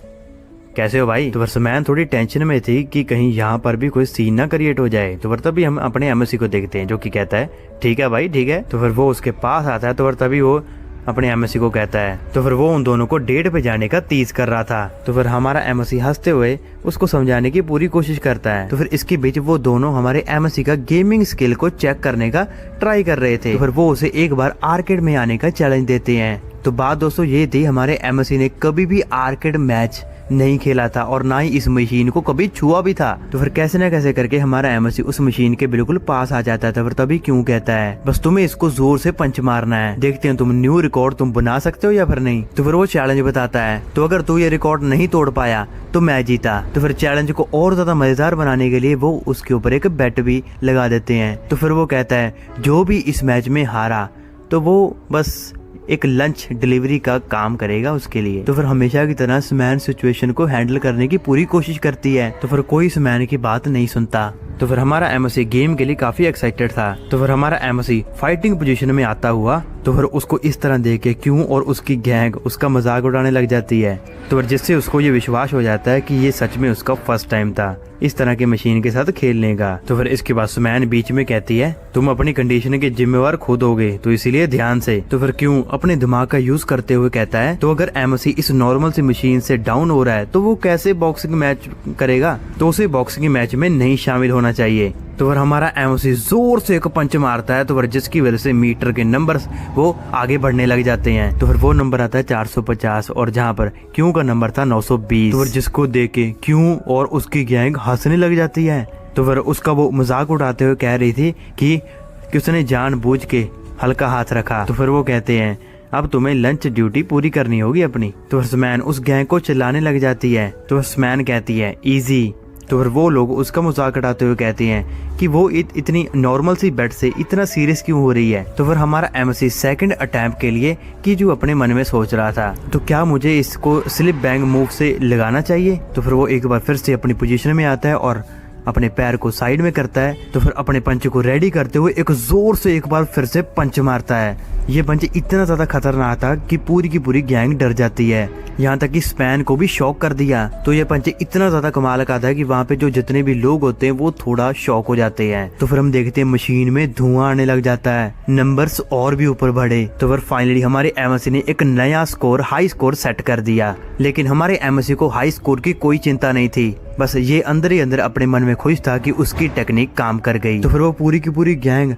कैसे हो भाई। तो फिर स्मैन थोड़ी टेंशन में थी कि कहीं यहाँ पर भी कोई सीन ना क्रिएट हो जाए। तो फिर तभी हम अपने एमसी को देखते हैं जो कि कहता है, ठीक है भाई ठीक है। तो फिर वो उसके पास आता है। तो फिर तभी वो अपने एमसी को कहता है। तो फिर वो उन दोनों को डेट पे जाने का तीज कर रहा था। तो फिर हमारा एमसी हंसते हुए उसको समझाने की पूरी कोशिश करता है। तो फिर इसके बीच वो दोनों हमारे एमसी का गेमिंग स्किल को चेक करने का ट्राई कर रहे थे। तो फिर वो उसे एक बार आर्केड में आने का चैलेंज देते हैं। तो बात दोस्तों ये थी, हमारे एमसी ने कभी भी आर्केड मैच नहीं खेला था और ना ही इस मशीन को कभी छुआ भी था। तो फिर कैसे न कैसे करके हमारा एमसी उस मशीन के बिल्कुल पास आ जाता था। फिर तभी क्यों कहता है, बस तुम्हें इसको जोर से पंच मारना है, देखते हैं तुम न्यू रिकॉर्ड तुम बना सकते हो या फिर नहीं। तो फिर वो चैलेंज बताता है, तो अगर तू ये रिकॉर्ड नहीं तोड़ पाया तो मैं जीता। तो फिर चैलेंज को और ज्यादा मजेदार बनाने के लिए वो उसके ऊपर एक बेट भी लगा देते हैं। तो फिर वो कहता है, जो भी इस मैच में हारा तो वो बस एक लंच डिलीवरी का काम करेगा उसके लिए। तो फिर हमेशा की तरह स्मैन सिचुएशन को हैंडल करने की पूरी कोशिश करती है। तो फिर कोई स्मैन की बात नहीं सुनता। तो फिर हमारा एमसी गेम के लिए काफी एक्साइटेड था। तो फिर हमारा एमसी फाइटिंग पोजीशन में आता हुआ, तो फिर उसको इस तरह देख के क्यों और उसकी गैंग उसका मजाक उड़ाने लग जाती है। तो फिर जिससे उसको ये विश्वास हो जाता है कि ये सच में उसका फर्स्ट टाइम था इस तरह की मशीन के साथ खेलने का। तो फिर इसके बाद स्मैन बीच में कहती है, तुम अपनी कंडीशन के जिम्मेवार खुद होगे, तो इसीलिए ध्यान से। तो फिर क्यों अपने दिमाग का यूज करते हुए कहता है, तो अगर एमसी इस नॉर्मल सी मशीन से डाउन हो रहा है तो वो कैसे बॉक्सिंग मैच करेगा, तो उसे बॉक्सिंग मैच में नहीं शामिल होना चाहिए। तो फिर हमारा एमसी जोर से एक पंच मारता है। तो फिर जिसकी वजह से मीटर के नंबर्स वो आगे बढ़ने लग जाते हैं। तो फिर वो नंबर आता है 450 और जहाँ पर क्यू का नंबर था 920। तो फिर जिसको देख के क्यू और उसकी गैंग हंसने लग जाती है। तो फिर उसका वो मजाक उड़ाते हुए कह रही थी कि उसने जानबूझ के हल्का हाथ रखा। तो फिर वो कहते हैं अब तुम्हें लंच ड्यूटी पूरी करनी होगी अपनी। तो स्मैन उस गैंग को चिल्लाने लग जाती है। तो स्मैन कहती है इजी। तो फिर वो लोग उसका मजाक उड़ाते हुए कहते हैं कि वो इतनी नॉर्मल सी बेट से इतना सीरियस क्यों हो रही है। तो फिर हमारा एमसी सेकंड अटेम्प्ट के लिए कि जो अपने मन में सोच रहा था तो क्या मुझे इसको स्लिप बैंग मूव से लगाना चाहिए। तो फिर वो एक बार फिर से अपनी पोजीशन में आता है और अपने पैर को साइड में करता है। तो फिर अपने पंच को रेडी करते हुए एक जोर से एक बार फिर से पंच मारता है। ये पंच इतना ज्यादा खतरनाक था कि पूरी की पूरी गैंग डर जाती है, यहाँ तक कि स्पैन को भी शॉक कर दिया। तो ये पंच इतना ज्यादा कमाल का था कि वहाँ पे जो जितने भी लोग होते हैं वो थोड़ा शॉक हो जाते हैं। तो फिर हम देखते हैं मशीन में धुआं आने लग जाता है, नंबर्स और भी ऊपर बढ़े। तो फिर फाइनली हमारे एमएससी ने एक नया स्कोर हाई स्कोर सेट कर दिया। लेकिन हमारे एमएससी को हाई स्कोर की कोई चिंता नहीं थी, बस ये अंदर ही अंदर अपने मन में खुश था कि उसकी टेक्निक काम कर गई। तो फिर वो पूरी की पूरी गैंग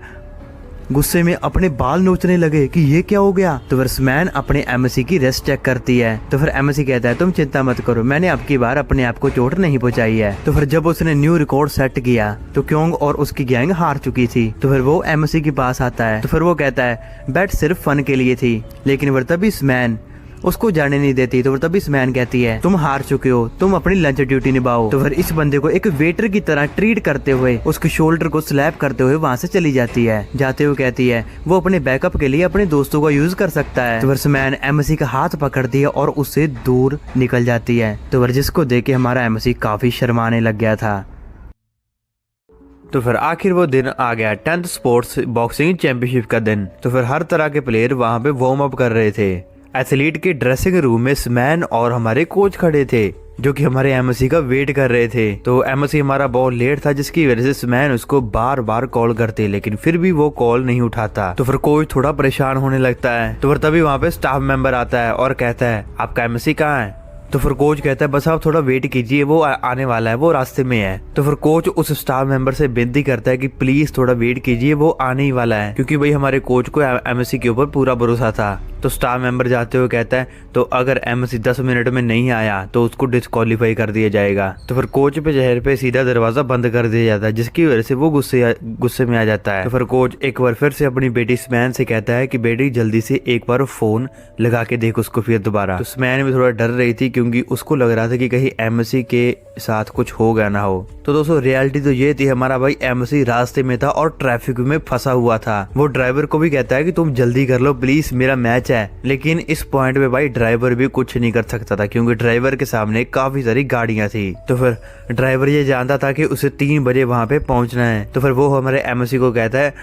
गुस्से में अपने बाल नोचने लगे कि ये क्या हो गया। तो फिर स्मैन अपने एमएससी की रेस्ट चेक करती है। तो फिर एमएससी कहता है तुम चिंता मत करो, मैंने अब की बार अपने आप को चोट नहीं पहुंचाई है। तो फिर जब उसने न्यू रिकॉर्ड सेट किया तो क्योंग और उसकी गैंग हार चुकी थी। तो फिर वो एमएससी के पास आता है। तो फिर वो कहता है बैट सिर्फ फन के लिए थी, लेकिन फिर तभी स्मैन उसको जाने नहीं देती। तो तभी स्मैन कहती है तुम हार चुके हो, तुम अपनी लंच ड्यूटी निभाओ। तो फिर इस बंदे को एक वेटर की तरह ट्रीट करते हुए उसके शोल्डर को स्लैप करते हुए वहाँ से चली जाती है। जाते हुए कहती है वो अपने बैकअप के लिए अपने दोस्तों का यूज कर सकता है। तो फिर स्मैन एमएससी का हाथ पकड़ती है और उससे दूर निकल जाती है। तो फिर जिसको देख के हमारा एमएससी काफी शर्माने लग गया था। तो फिर आखिर वो दिन आ गया, 10th स्पोर्ट्स बॉक्सिंग चैंपियनशिप का दिन। तो फिर हर तरह के प्लेयर वहाँ पे वार्म अप कर रहे थे। एथलीट के ड्रेसिंग रूम में स्मैन और हमारे कोच खड़े थे जो कि हमारे एमएससी का वेट कर रहे थे। तो एमएससी हमारा बहुत लेट था जिसकी वजह से स्मैन उसको बार बार कॉल करते, लेकिन फिर भी वो कॉल नहीं उठाता। तो फिर कोच थोड़ा परेशान होने लगता है। तो फिर तभी वहाँ पे स्टाफ मेंबर आता है और कहता है आपका एमएससी कहाँ है। तो फिर कोच कहता है बस आप थोड़ा वेट कीजिए, वो आने वाला है, वो रास्ते में है। तो फिर कोच उस स्टाफ मेंबर से विनती करता है कि प्लीज थोड़ा वेट कीजिए, वो आने ही वाला है, क्योंकि भाई हमारे कोच को एमएससी के ऊपर पूरा भरोसा था। तो स्टाफ मेंबर जाते हुए कहता है तो अगर एमएससी 10 मिनट में नहीं आया तो उसको डिस्क्वालीफाई कर दिया जाएगा। तो फिर कोच पे जहर पे सीधा दरवाजा बंद कर दिया जाता है, जिसकी वजह से वो गुस्से में आ जाता है। तो फिर कोच एक बार फिर से अपनी बेटी स्मैन से कहता है कि बेटी जल्दी से एक बार फोन लगा के देख उसको फिर दोबारा। तो स्मैन भी थोड़ा डर रही थी क्योंकि उसको लग रहा था कि कहीं एमएससी के साथ कुछ हो गया ना हो। तो दोस्तों रियलिटी तो ये थी, हमारा भाई एमएससी रास्ते में था और ट्रैफिक में फंसा हुआ था। वो ड्राइवर को भी कहता है कि तुम जल्दी कर लो प्लीज, मेरा मैच है। लेकिन इस पॉइंट पे भाई ड्राइवर भी कुछ नहीं कर सकता था क्योंकि ड्राइवर के सामने काफी सारी गाड़ियां थी। तो फिर ड्राइवर ये जानता था कि उसे 3 बजे वहां पे पहुंचना है। तो फिर वो हमारे एमएससी को कहता है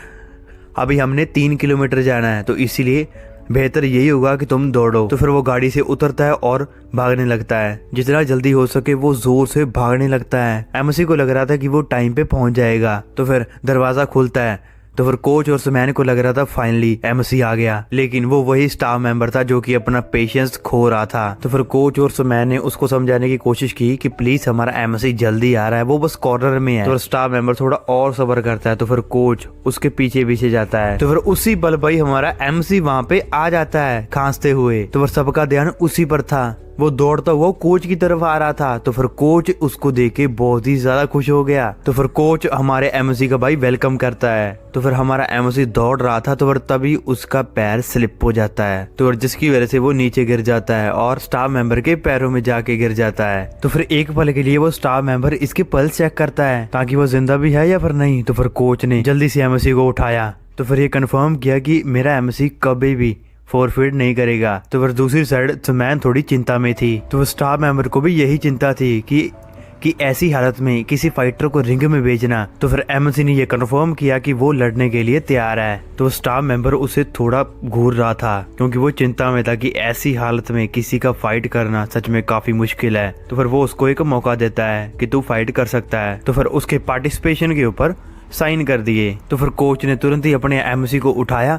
अभी हमने 3 किलोमीटर जाना है, तो इसीलिए बेहतर यही होगा कि तुम दौड़ो। तो फिर वो गाड़ी से उतरता है और भागने लगता है, जितना जल्दी हो सके वो जोर से भागने लगता है। एमएससी को लग रहा था कि वो टाइम पे पहुंच जाएगा। तो फिर दरवाजा खुलता है। तो फिर कोच और स्मैन को लग रहा था फाइनली एमएससी आ गया, लेकिन वो वही स्टाफ मेंबर था जो कि अपना पेशेंस खो रहा था। तो फिर कोच और स्मैन ने उसको समझाने की कोशिश की कि प्लीज हमारा एमएससी जल्दी आ रहा है, वो बस कॉर्नर में है। तो स्टाफ मेंबर थोड़ा और सब्र करता है। तो फिर कोच उसके पीछे पीछे जाता है। तो फिर उसी पल भाई हमारा एमएससी वहाँ पे आ जाता है खांसते हुए। तो फिर सबका ध्यान उसी पर था, वो दौड़ता हुआ कोच की तरफ आ रहा था। तो फिर कोच उसको देख के बहुत ही ज्यादा खुश हो गया। तो फिर कोच हमारे एमएससी का भाई वेलकम करता है। तो फिर हमारा एमएससी दौड़ रहा था, तो फिर तभी उसका पैर स्लिप हो जाता है। तो फिर जिसकी वजह से वो नीचे गिर जाता है और स्टाफ मेंबर के पैरों में जाके गिर जाता है। तो फिर एक पल के लिए वो स्टाफ मेंबर इसके पल्स चेक करता है ताकि वो जिंदा भी है या फिर नहीं। तो फिर कोच ने जल्दी से एमएससी को उठाया। तो फिर ये कंफर्म किया कि मेरा एमएससी कभी भी फॉरफिट नहीं करेगा। तो फिर दूसरी साइड स्मैन थोड़ी चिंता में थी। तो स्टाफ मेंबर को भी यही चिंता थी कि ऐसी हालत में किसी फाइटर को रिंग में भेजना। तो फिर एमएससी ने ये कंफर्म किया कि वो लड़ने के लिए तैयार है। तो स्टाफ मेंबर उसे थोड़ा घूर रहा था क्योंकि वो चिंता में था कि ऐसी हालत में किसी का फाइट करना सच में काफी मुश्किल है। तो फिर वो उसको एक मौका देता है कि तू फाइट कर सकता है। तो फिर उसके पार्टिसिपेशन के ऊपर साइन कर दिए। तो फिर कोच ने तुरंत ही अपने एमएससी को उठाया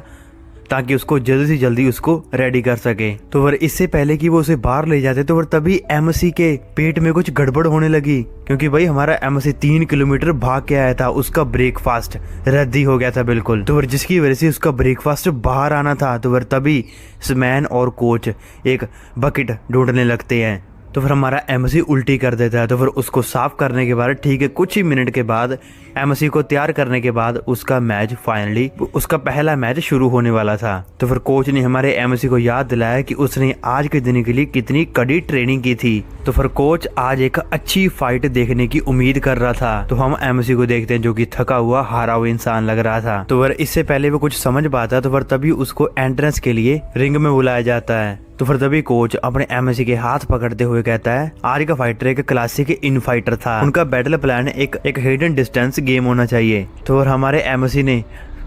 ताकि उसको जल्दी से जल्दी उसको रेडी कर सके। तो फिर इससे पहले कि वो उसे बाहर ले जाते तो फिर तभी एमसी के पेट में कुछ गड़बड़ होने लगी, क्योंकि भाई हमारा एमसी 3 किलोमीटर भाग के आया था, उसका ब्रेकफास्ट रद्दी हो गया था बिल्कुल। तो फिर जिसकी वजह से उसका ब्रेकफास्ट बाहर आना था। तो फिर तभी स्मैन और कोच एक बकेट ढूंढने लगते हैं। तो फिर हमारा एमसी उल्टी कर देता है। तो फिर उसको साफ करने के बाद ठीक है कुछ ही मिनट के बाद एमसी को तैयार करने के बाद उसका मैच फाइनली उसका पहला मैच शुरू होने वाला था। तो फिर कोच ने हमारे एमसी को याद दिलाया कि उसने आज के दिन के लिए कितनी कड़ी ट्रेनिंग की थी। तो फिर कोच आज एक अच्छी फाइट देखने की उम्मीद कर रहा था। तो हम एमसी को देखते हैं जो कि थका हुआ हारा हुआ इंसान लग रहा था। तो फिर इससे पहले वो कुछ समझ पाता तो फिर तभी उसको एंट्रेंस के लिए रिंग में बुलाया जाता है। तो फिर तभी कोच अपने एमसी के हाथ पकड़ते हुए कहता है आज का फाइटर एक क्लासिक इन फाइटर था, उनका बैटल प्लान एक हिडन डिस्टेंस गेम होना चाहिए। तो फिर हमारे एमसी ने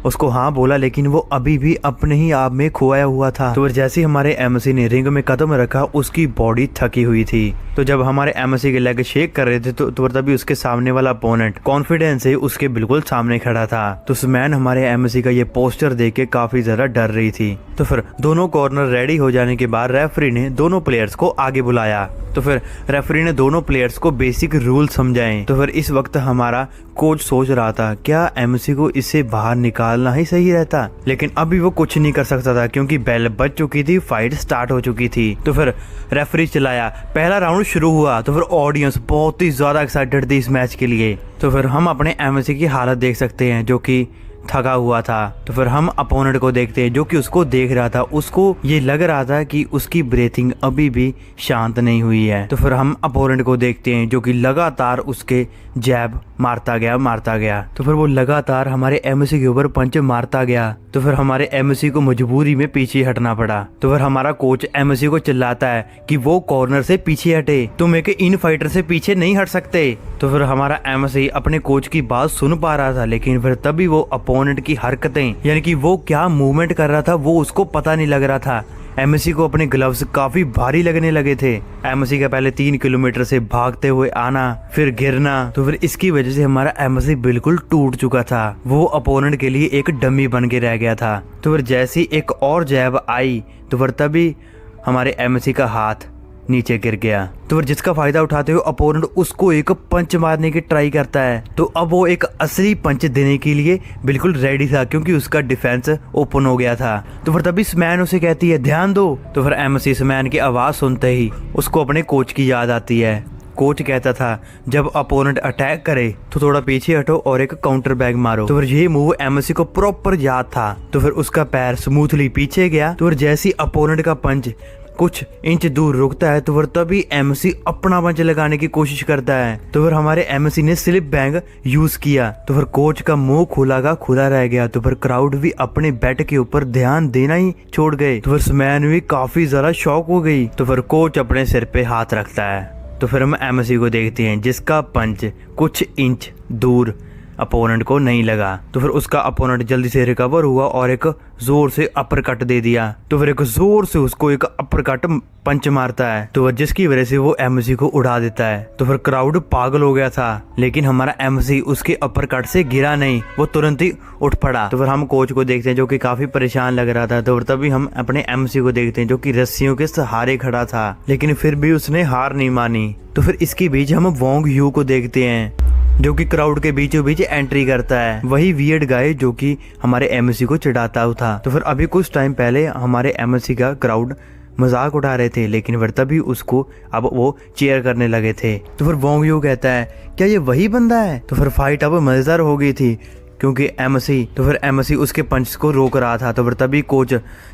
उसको हाँ बोला, लेकिन वो अभी भी अपने ही आप में खोया हुआ था। तो जैसे ही हमारे एमसी ने रिंग में कदम रखा उसकी बॉडी थकी हुई थी। तो जब हमारे एमसी के लेग शेक कर रहे थे तो तभी उसके सामने वाला अपोनेंट कॉन्फिडेंस से उसके बिल्कुल सामने खड़ा था। तो स्मैन हमारे एमसी का ये पोस्टर देख के काफी ज्यादा डर रही थी। तो फिर दोनों कॉर्नर रेडी हो जाने के बाद रेफरी ने दोनों प्लेयर्स को आगे बुलाया। तो फिर रेफरी ने दोनों प्लेयर्स को बेसिक रूल समझाए। तो फिर इस वक्त हमारा कोच सोच रहा था क्या एमसी को इससे बाहर निकालना ही सही रहता, लेकिन अभी वो कुछ नहीं कर सकता था क्योंकि बेल बज चुकी थी, फाइट स्टार्ट हो चुकी थी। तो फिर रेफरी चलाया, पहला राउंड शुरू हुआ। तो फिर ऑडियंस बहुत ही ज्यादा एक्साइटेड थी इस मैच के लिए। तो फिर हम अपने एमसी की हालत देख सकते हैं जो कि थका हुआ था। तो फिर हम अपोनेंट को देखते हैं जो कि उसको देख रहा था। उसको ये लग रहा था कि उसकी ब्रीथिंग अभी भी शांत नहीं हुई है। तो फिर हम अपोनेंट को देखते हैं जो कि लगातार उसके जैब मारता गया। तो फिर वो लगातार हमारे एमसी के ऊपर पंच मारता गया। तो फिर हमारे एमसी को मजबूरी में पीछे हटना पड़ा। तो फिर हमारा कोच एमसी को चिल्लाता है कि वो कॉर्नर से पीछे हटे, तुम एक इन फाइटर से पीछे नहीं हट सकते। तो फिर हमारा एमसी अपने कोच की बात सुन पा रहा था, लेकिन फिर तभी वो अपोनेंट की हरकतें यानी कि वो क्या मूवमेंट कर रहा था वो उसको पता नहीं लग रहा था। एमसी को अपने ग्लव्स काफी भारी लगने लगे थे। एमसी का पहले 3 किलोमीटर से भागते हुए आना फिर गिरना, तो फिर इसकी वजह से हमारा एमसी बिल्कुल टूट चुका था। वो अपोनेंट के लिए एक डमी बन के रह गया था। तो फिर जैसी एक और जैब आई तो फिर तभी हमारे एमसी का हाथ नीचे गिर गया। तो फिर जिसका फायदा उठाते हुए अपोनेंट उसको एक पंच मारने की ट्राई करता है। तो अब वो एक असली पंच देने के लिए बिल्कुल रेडी था क्योंकि उसका डिफेंस ओपन हो गया था। तो फिर तभी स्मैन उसे कहती है ध्यान दो। तो फिर एमसी स्मैन की आवाज सुनते ही उसको अपने कोच की याद आती है। कोच कहता था जब अपोनेंट अटैक करे तो थोड़ा पीछे हटो और एक काउंटर बैग मारो। तो फिर ये मूव एमसी को प्रॉपर याद था। तो फिर उसका पैर स्मूथली पीछे गया। तो फिर जैसी अपोनेंट का पंच कुछ इंच दूर रुकता है तो फिर तभी एमसी अपना पंच लगाने की कोशिश करता है। तो फिर हमारे एमसी ने स्लिप बैंग यूज किया। तो फिर कोच का मुंह खुला रह गया। तो फिर क्राउड भी अपने बैट के ऊपर ध्यान देना ही छोड़ गए। तो फिर स्मैन भी काफी ज्यादा शॉक हो गई। तो फिर कोच अपने सिर पे हाथ रखता है। तो फिर हम एमसी को देखते हैं जिसका पंच कुछ इंच दूर अपोनेंट को नहीं लगा। तो फिर उसका अपोनेंट जल्दी से रिकवर हुआ और एक जोर से अपर कट दे दिया। तो फिर एक जोर से उसको एक अपर कट पंच मारता है तो जिसकी वजह से वो एमसी को उड़ा देता है। तो फिर क्राउड पागल हो गया था, लेकिन हमारा एमसी उसके अपर कट से गिरा नहीं, वो तुरंत ही उठ पड़ा। तो फिर हम कोच को देखते हैं जो कि काफी परेशान लग रहा था। तो फिर तभी हम अपने एमसी को देखते हैं जो कि रस्सियों के सहारे खड़ा था, लेकिन फिर भी उसने हार नहीं मानी। तो फिर इसके बीच हम वोंग यू को देखते हैं जो कि क्राउड के बीचों बीच एंट्री करता है, वही वियर्ड गाय जो कि हमारे एमसी को चिढ़ाता था। तो फिर अभी कुछ टाइम पहले हमारे एमसी का क्राउड मजाक उठा रहे थे, लेकिन फिर तभी उसको अब वो चीयर करने लगे थे। तो फिर वोंग यू कहता है क्या ये वही बंदा है। तो फिर फाइट अब मजेदार हो गई थी क्योंकि एमसी उसके पंच को रोक रहा था। तो फिर तभी कोच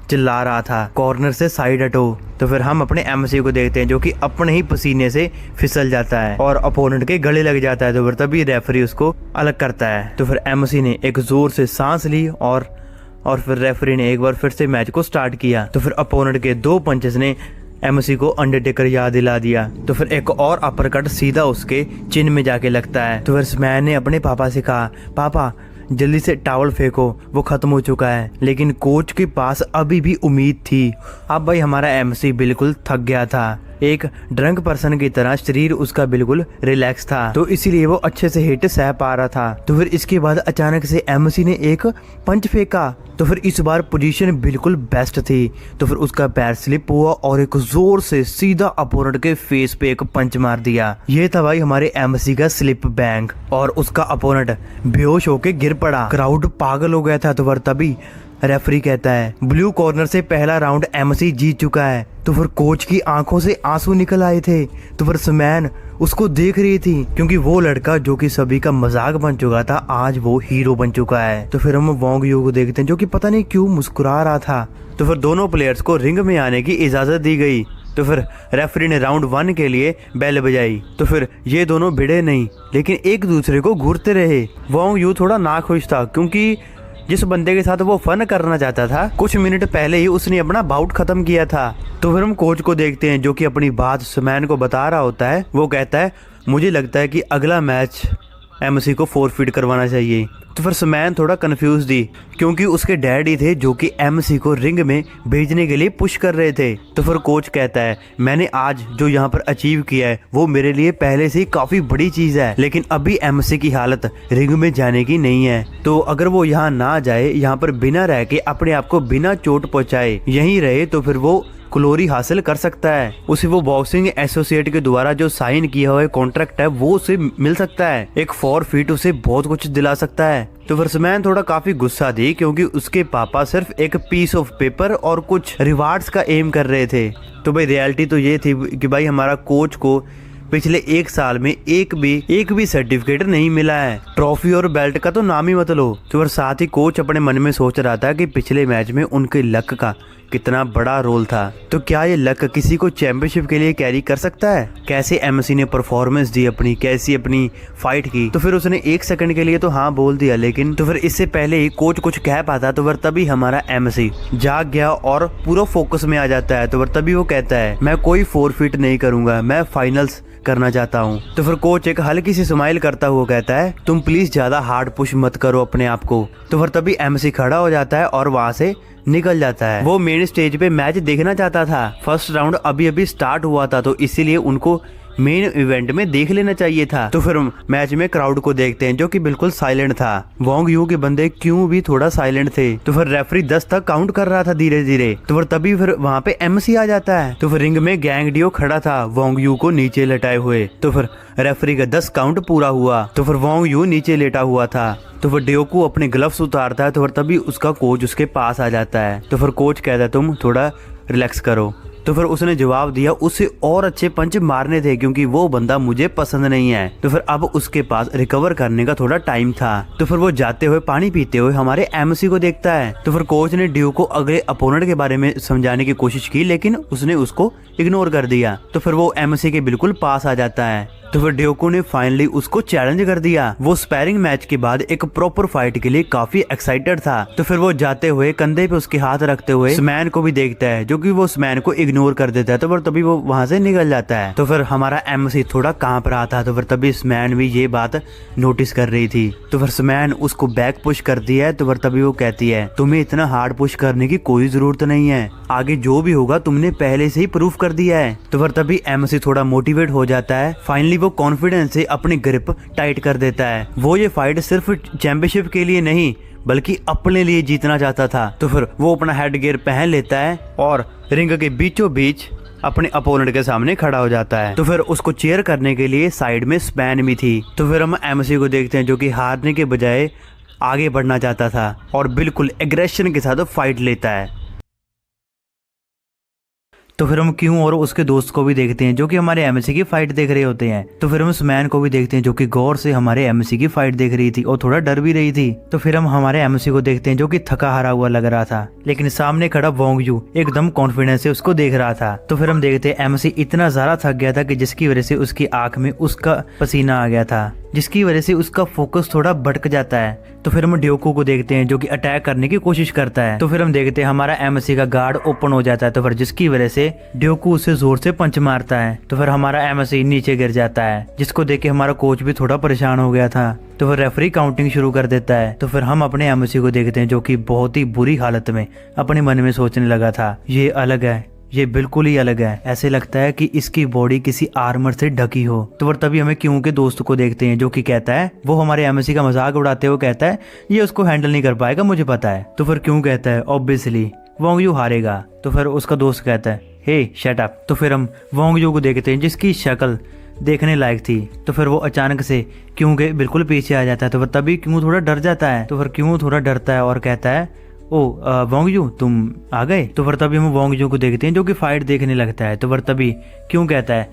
चिल्ला रहा था कॉर्नर से साइड हटो। तो फिर हम अपने एमसी को देखते हैं जो कि अपने ही पसीने से फिसल जाता है और अपोनेंट के गले लग जाता है। तो फिर तभी रेफरी उसको अलग करता है। तो फिर एमसी ने एक जोर से सांस ली और फिर रेफरी ने एक बार फिर से मैच को स्टार्ट किया। तो फिर अपोनेंट के 2 पंचेस ने एमसी को अंडरटेकर याद दिला दिया। तो फिर एक और अपरकट सीधा उसके चिन में जाके लगता है। तो फिर स्मैन ने अपने पापा से कहा पापा जल्दी से टॉवल फेंको, वो खत्म हो चुका है। लेकिन कोच के पास अभी भी उम्मीद थी। अब भाई हमारा एमसी बिल्कुल थक गया था, एक ड्रंक पर्सन की तरह शरीर उसका बिल्कुल रिलैक्स था, तो इसीलिए वो अच्छे से हिट सह पा रहा था। तो फिर इसके बाद अचानक से एमसी ने एक पंच फेंका, तो फिर इस बार पोजीशन बिल्कुल बेस्ट थी। तो फिर उसका पैर स्लिप हुआ और एक जोर से सीधा अपोनेंट के फेस पे एक पंच मार दिया। ये था भाई हमारे एमसी का स्लिप बैंग, और उसका अपोनेंट बेहोश होके गिर पड़ा। क्राउड पागल हो गया था। तो फिर तभी रेफरी कहता है ब्लू कॉर्नर से पहला राउंड एमसी जीत चुका है। तो फिर कोच की आंखों से आंसू निकल आए थे। तो फिर समैन उसको देख रही थी, क्योंकि वो लड़का जो कि सभी का मजाक बन चुका था आज वो हीरो बन चुका है। तो फिर हम वोंग यू को देखते हैं जो कि पता नहीं क्यों मुस्कुरा रहा था। तो फिर दोनों प्लेयर्स को रिंग में आने की इजाजत दी गई। तो फिर रेफरी ने राउंड 1 के लिए बेल बजाई। तो फिर ये दोनों भिड़े नहीं, लेकिन एक दूसरे को घूरते रहे। वोंग यू थोड़ा नाखुश था, क्योंकि जिस बंदे के साथ वो फन करना चाहता था कुछ मिनट पहले ही उसने अपना बाउट खत्म किया था। तो फिर हम कोच को देखते हैं जो कि अपनी बात समैन को बता रहा होता है। वो कहता है मुझे लगता है कि अगला मैच एमसी को फोरफिट करवाना चाहिए। तो फिर समैन थोड़ा कंफ्यूज थी, क्योंकि उसके डैडी थे जो कि एमसी को रिंग में भेजने के लिए पुश कर रहे थे। तो फिर कोच कहता है मैंने आज जो यहाँ पर अचीव किया है वो मेरे लिए पहले से ही काफी बड़ी चीज है, लेकिन अभी एमसी की हालत रिंग में जाने की नहीं है। तो अगर वो यहाँ ना जाए, यहाँ पर बिना रह के अपने आप को बिना चोट पहुंचाए यहीं रहे, तो फिर वो ग्लोरी हासिल कर सकता है। उसे वो बॉक्सिंग एसोसिएट के द्वारा जो साइन किया हुआ कॉन्ट्रैक्ट है वो उसे मिल सकता है। एक फोरफिट उसे बहुत कुछ दिला सकता है। तो फिर समैन थोड़ा काफी गुस्सा थी, क्योंकि उसके पापा सिर्फ एक पीस ऑफ पेपर और कुछ रिवार्ड्स का एम कर रहे थे। तो भाई रियलिटी तो ये थी कि भाई हमारा कोच को पिछले 1 साल में एक भी सर्टिफिकेट नहीं मिला है। ट्रॉफी और बेल्ट का तो नाम ही मत लो। तो फिर साथ ही कोच अपने मन में सोच रहा था कि पिछले मैच में उनके लक का कितना बड़ा रोल था। तो क्या ये लक किसी को चैंपियनशिप के लिए कैरी कर सकता है? कैसे एमसी ने परफॉर्मेंस दी अपनी, कैसी अपनी फाइट की। तो फिर उसने 1 सेकंड के लिए तो हाँ बोल दिया, लेकिन तो फिर इससे पहले ही कोच कुछ कह पाता तो फिर तभी हमारा एमसी जाग गया और पूरा फोकस में आ जाता है। तो फिर तभी वो कहता है मैं कोई फोरफिट नहीं करूंगा, मैं फाइनल्स करना चाहता हूँ। तो फिर कोच एक हल्की सी स्माइल करता हुआ कहता है तुम प्लीज ज्यादा हार्ड पुश मत करो अपने आप को। तो फिर तभी एमसी खड़ा हो जाता है और वहाँ से निकल जाता है। वो मेन स्टेज पे मैच देखना चाहता था। फर्स्ट राउंड अभी अभी स्टार्ट हुआ था, तो इसीलिए उनको मेन इवेंट में देख लेना चाहिए था। तो फिर मैच में क्राउड को देखते हैं जो कि बिल्कुल साइलेंट था। वोंग यू के बंदे क्यों भी थोड़ा साइलेंट थे। तो फिर रेफरी 10 तक काउंट कर रहा था धीरे धीरे। तो फिर तभी फिर वहाँ पे एमसी आ जाता है। तो फिर रिंग में गैंग डियो खड़ा था वोंग यू को नीचे लटाए हुए। तो फिर रेफरी का 10 काउंट पूरा हुआ। तो फिर वोंग यू नीचे लेटा हुआ था। तो फिर डियोकू अपने ग्लव्स उतारता है। तो फिर तभी उसका कोच उसके पास आ जाता है। तो फिर कोच कहता है तुम थोड़ा रिलैक्स करो। तो फिर उसने जवाब दिया उसे और अच्छे पंच मारने थे, क्योंकि वो बंदा मुझे पसंद नहीं है। तो फिर अब उसके पास रिकवर करने का थोड़ा टाइम था। तो फिर वो जाते हुए पानी पीते हुए हमारे एमसी को देखता है। तो फिर कोच ने ड्यू को अगले अपोनेंट के बारे में समझाने की कोशिश की, लेकिन उसने उसको इग्नोर कर दिया। तो फिर वो एमसी के बिल्कुल पास आ जाता है। तो फिर ड्योको ने फाइनली उसको चैलेंज कर दिया। वो स्पैरिंग मैच के बाद एक प्रॉपर फाइट के लिए काफी एक्साइटेड था। तो फिर वो जाते हुए कंधे पे उसके हाथ रखते हुए स्मैन को भी देखता है, जो कि वो स्मैन को इग्नोर कर देता है। तो फिर तभी वो वहां से निकल जाता है। तो फिर हमारा एमसी थोड़ा कांप रहा था। तो फिर तभी स्मैन भी ये बात नोटिस कर रही थी। तो फिर स्मैन उसको बैक पुश करती है। तो फिर तभी वो कहती है तुम्हें इतना हार्ड पुश करने की कोई जरूरत नहीं है, आगे जो भी होगा तुमने पहले से ही प्रूफ कर दिया है। तो फिर तभी एमसी थोड़ा मोटिवेट हो जाता है। फाइनली वो कॉन्फिडेंस से अपनी ग्रिप टाइट कर देता है। वो ये फाइट सिर्फ चैंपियनशिप के लिए नहीं बल्कि अपने लिए जीतना चाहता था। तो फिर वो अपना हेड गियर पहन लेता है और रिंग के बीचों बीच अपने अपोनेंट के सामने खड़ा हो जाता है। तो फिर उसको चेयर करने के लिए साइड में स्पैन भी थी। तो फिर हम एमसी को देखते हैं जो कि हारने के बजाय आगे बढ़ना चाहता था और बिल्कुल एग्रेशन के साथ फाइट लेता है। तो फिर हम क्यों और उसके दोस्त को भी देखते हैं जो कि हमारे एमसी की फाइट देख रहे होते हैं। तो फिर हम स्मैन को भी देखते हैं जो कि गौर से हमारे एमसी की फाइट देख रही थी और थोड़ा डर भी रही थी। तो फिर हम हमारे एमसी को देखते हैं जो कि थका हारा हुआ लग रहा था, लेकिन सामने खड़ा वोंग यू एकदम कॉन्फिडेंस से उसको देख रहा था। तो फिर हम देखते हैं एमसी इतना ज्यादा थक गया था कि जिसकी वजह से उसकी आंख में उसका पसीना आ गया था, जिसकी वजह से उसका फोकस थोड़ा भटक जाता है। तो फिर हम ड्योको को देखते हैं जो कि अटैक करने की कोशिश करता है। तो फिर हम देखते हैं हमारा एमसी का गार्ड ओपन हो जाता है। तो फिर जिसकी वजह से ड्योको उसे जोर से पंच मारता है। तो फिर हमारा एमसी नीचे गिर जाता है, जिसको देख के हमारा कोच भी थोड़ा परेशान हो गया था। तो फिर रेफरी काउंटिंग शुरू कर देता है। तो फिर हम अपने एमसी को देखते हैं जो कि बहुत ही बुरी हालत में अपने मन में सोचने लगा था ये अलग है, ये बिल्कुल ही अलग है, ऐसे लगता है कि इसकी बॉडी किसी आर्मर से ढकी हो। तो फिर तभी हमें क्यों के दोस्त को देखते हैं जो कि कहता है, वो हमारे एमएससी का मजाक उड़ाते हुए कहता है ये उसको हैंडल नहीं कर पाएगा, मुझे पता है। तो फिर क्यों कहता है ऑब्वियसली वोंग यू हारेगा। तो फिर उसका दोस्त कहता है हे शट अप। तो फिर हम वोंग यू को देखते हैं जिसकी शक्ल देखने लायक थी। तो फिर वो अचानक से क्यों के बिल्कुल पीछे आ जाता है। तो फिर तभी क्यों थोड़ा डर जाता है। तो फिर क्यों थोड़ा डरता है और कहता है ओ वोंग यू तुम आ गए। तो फिर तभी हम वोंग यू को देखते हैं जो कि फाइट देखने लगता है। तो फिर तभी क्यों कहता है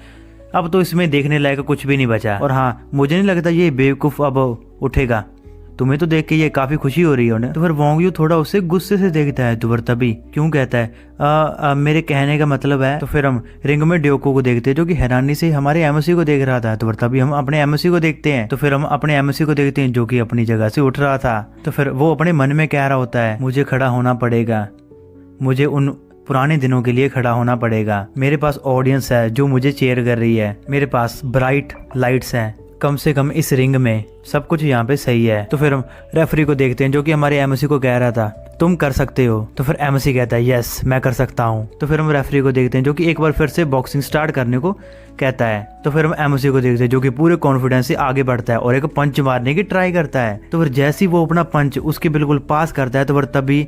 अब तो इसमें देखने लायक कुछ भी नहीं बचा, और हाँ मुझे नहीं लगता ये बेवकूफ अब उठेगा, तुम्हें तो देख के ये काफी खुशी हो रही है उन्हें। तो फिर वोंग यू थोड़ा उससे गुस्से से देखता है। तो फिर तभी क्यों कहता है मेरे कहने का मतलब है। तो फिर हम रिंग में ड्योको को देखते हैं जो कि हैरानी से हमारे एमएससी को देख रहा था। तो फिर तभी हम अपने एमएससी को देखते हैं। तो फिर हम अपने एमएससी को देखते हैं जो कि अपनी जगह से उठ रहा था। तो फिर वो अपने मन में कह रहा होता है मुझे खड़ा होना पड़ेगा, मुझे उन पुराने दिनों के लिए खड़ा होना पड़ेगा, मेरे पास ऑडियंस है जो मुझे चेयर कर रही है, मेरे पास ब्राइट लाइट्स हैं, कम से कम इस रिंग में सब कुछ यहाँ पे सही है। तो फिर हम रेफरी को देखते हैं जो कि हमारे एमएससी को कह रहा था तुम कर सकते हो। तो फिर एमएससी कहता है यस मैं कर सकता हूँ। तो फिर हम रेफरी को देखते हैं जो कि एक बार फिर से बॉक्सिंग स्टार्ट करने को कहता है। तो फिर हम एमएससी को देखते हैं जो कि पूरे कॉन्फिडेंस से आगे बढ़ता है और एक पंच मारने की ट्राई करता है। तो फिर जैसे ही वो अपना पंच उसके बिल्कुल पास करता है तो फिर तभी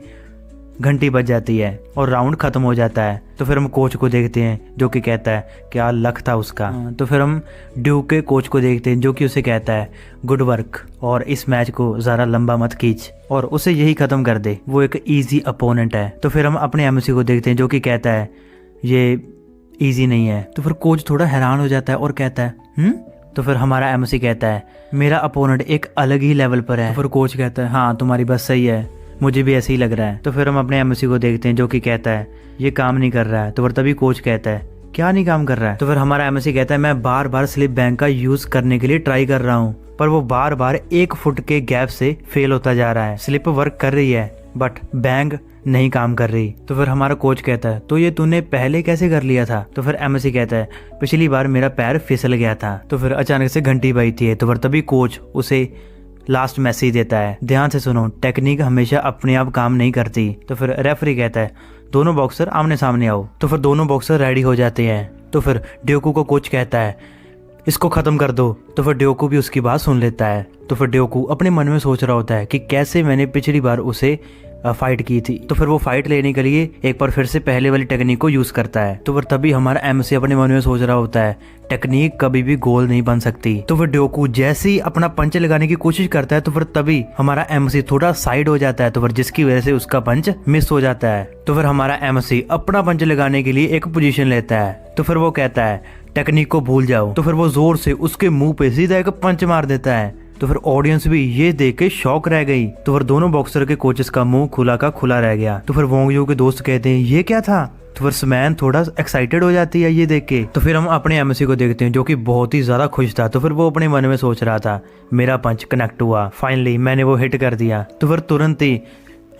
घंटी बज जाती है और राउंड खत्म हो जाता है। तो फिर हम कोच को देखते हैं जो कि कहता है क्या लक था उसका। तो फिर हम ड्यूक के कोच को देखते हैं जो कि उसे कहता है गुड वर्क और इस मैच को ज़्यादा लंबा मत खींच और उसे यही खत्म कर दे, वो एक ईजी अपोनेंट है। तो फिर हम अपने एमएससी को देखते हैं जो कि कहता है ये ईजी नहीं है। तो फिर कोच थोड़ा हैरान हो जाता है और कहता है तो फिर हमारा एमएससी कहता है मेरा अपोनेंट एक अलग ही लेवल पर है। तो फिर कोच कहता है हाँ तुम्हारी बात सही है, मुझे भी ऐसे ही लग रहा है। तो फिर हम अपने एमएससी को देखते हैं जो कि कहता है ये काम नहीं कर रहा है। तो फिर तभी कोच कहता है क्या नहीं काम कर रहा है। तो फिर हमारा एमएससी कहता है मैं बार बार स्लिप बैंक का यूज करने के लिए ट्राई कर रहा हूँ पर वो बार बार 1 फुट के गैप से फेल होता जा रहा है। स्लिप वर्क कर रही है बट बैंग नहीं काम कर रही। तो फिर हमारा कोच कहता है तो ये तूने पहले कैसे कर लिया था। तो फिर एमएससी कहता है पिछली बार मेरा पैर फिसल गया था। तो फिर अचानक से घंटी बजती है। तो फिर तभी कोच उसे लास्ट मैसेज देता है ध्यान से सुनो, टेक्निक हमेशा अपने आप काम नहीं करती। तो फिर रेफरी कहता है दोनों बॉक्सर आमने सामने आओ। तो फिर दोनों बॉक्सर रेडी हो जाते हैं। तो फिर ड्योको को कोच कहता है इसको खत्म कर दो। तो फिर ड्योको भी उसकी बात सुन लेता है। तो फिर ड्योको अपने मन में सोच रहा होता है कि कैसे मैंने पिछली बार उसे फाइट की थी। तो फिर वो फाइट लेने के लिए एक बार फिर से पहले वाली टेक्निक को यूज करता है। तो फिर तभी हमारा एमएससी अपने मन में सोच रहा होता है टेक्निक कभी भी गोल नहीं बन सकती। तो फिर ड्योको जैसे ही अपना पंच लगाने की कोशिश करता है तो फिर तभी हमारा एमएससी थोड़ा साइड हो जाता है। तो फिर जिसकी वजह से उसका पंच मिस हो जाता है। तो फिर हमारा एमएससी अपना पंच लगाने के लिए एक पोजीशन लेता है। तो फिर वो कहता है टेक्निक को भूल जाओ। तो फिर वो जोर से उसके मुंह पे सीधा एक पंच मार देता है। तो फिर ऑडियंस भी ये देख के शॉक रह गई। तो फिर दोनों बॉक्सर के कोचेस का मुंह खुला का खुला रह गया। तो फिर वोंग यू के दोस्त कहते हैं ये क्या था। तो फिर स्मैन थोड़ा एक्साइटेड हो जाती है ये देख के। तो फिर हम अपने एमएससी को देखते हैं जो कि बहुत ही ज्यादा खुश था। तो फिर वो अपने मन में सोच रहा था मेरा पंच कनेक्ट हुआ, फाइनली मैंने वो हिट कर दिया। तो फिर तुरंत ही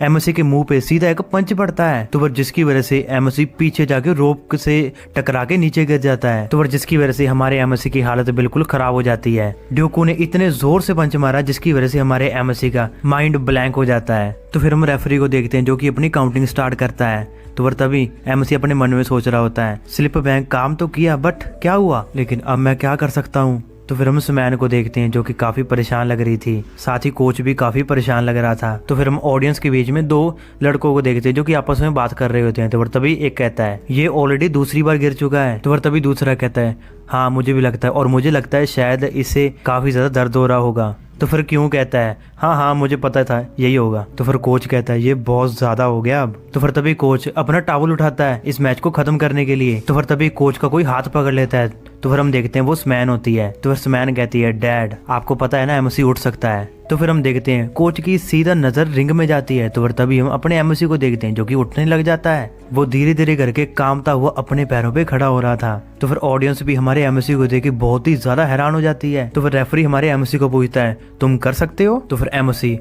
एमएससी के मुंह पे सीधा एक पंच पड़ता है। तो फिर जिसकी वजह से एमएससी पीछे जाके रोप से टकरा के नीचे गिर जाता है। तो फिर जिसकी वजह से हमारे एमएससी की हालत बिल्कुल खराब हो जाती है। ड्योको ने इतने जोर से पंच मारा जिसकी वजह से हमारे एमएससी का माइंड ब्लैंक हो जाता है। तो फिर हम रेफरी को देखते हैं जो कि अपनी काउंटिंग स्टार्ट करता है। तो फिर तभी एमएससी अपने मन में सोच रहा होता है स्लिप बैंक काम तो किया बट क्या हुआ, लेकिन अब मैं क्या कर सकता हूँ। तो फिर हम स्मैन को देखते हैं जो कि काफी परेशान लग रही थी, साथ ही कोच भी काफी परेशान लग रहा था। तो फिर हम ऑडियंस के बीच में 2 लड़कों को देखते हैं जो कि आपस में बात कर रहे होते हैं। तो फिर तभी एक कहता है ये ऑलरेडी दूसरी बार गिर चुका है। तो फिर तभी दूसरा कहता है हाँ मुझे भी लगता है और मुझे लगता है शायद इसे काफी ज्यादा दर्द हो रहा होगा। तो फिर क्यों कहता है हाँ मुझे पता था यही होगा। तो फिर कोच कहता है ये बहुत ज्यादा हो गया अब। तो फिर तभी कोच अपना टॉवल उठाता है इस मैच को खत्म करने के लिए। तो फिर तभी कोच का कोई हाथ पकड़ लेता है। तो फिर हम देखते हैं वो स्मैन होती है। तो फिर स्मैन कहती है डैड आपको पता है ना एमएससी उठ सकता है। तो फिर हम देखते हैं कोच की सीधा नजर रिंग में जाती है। तो फिर तभी हम अपने एमएससी को देखते हैं जो कि उठने लग जाता है। वो धीरे धीरे करके कांपता हुआ अपने पैरों पे खड़ा हो रहा था। तो फिर ऑडियंस भी हमारे एमएससी को देख के बहुत ही ज्यादा हैरान हो जाती है। तो फिर रेफरी हमारे एमएससी को पूछता है तुम कर सकते हो। तो फिर एमएससी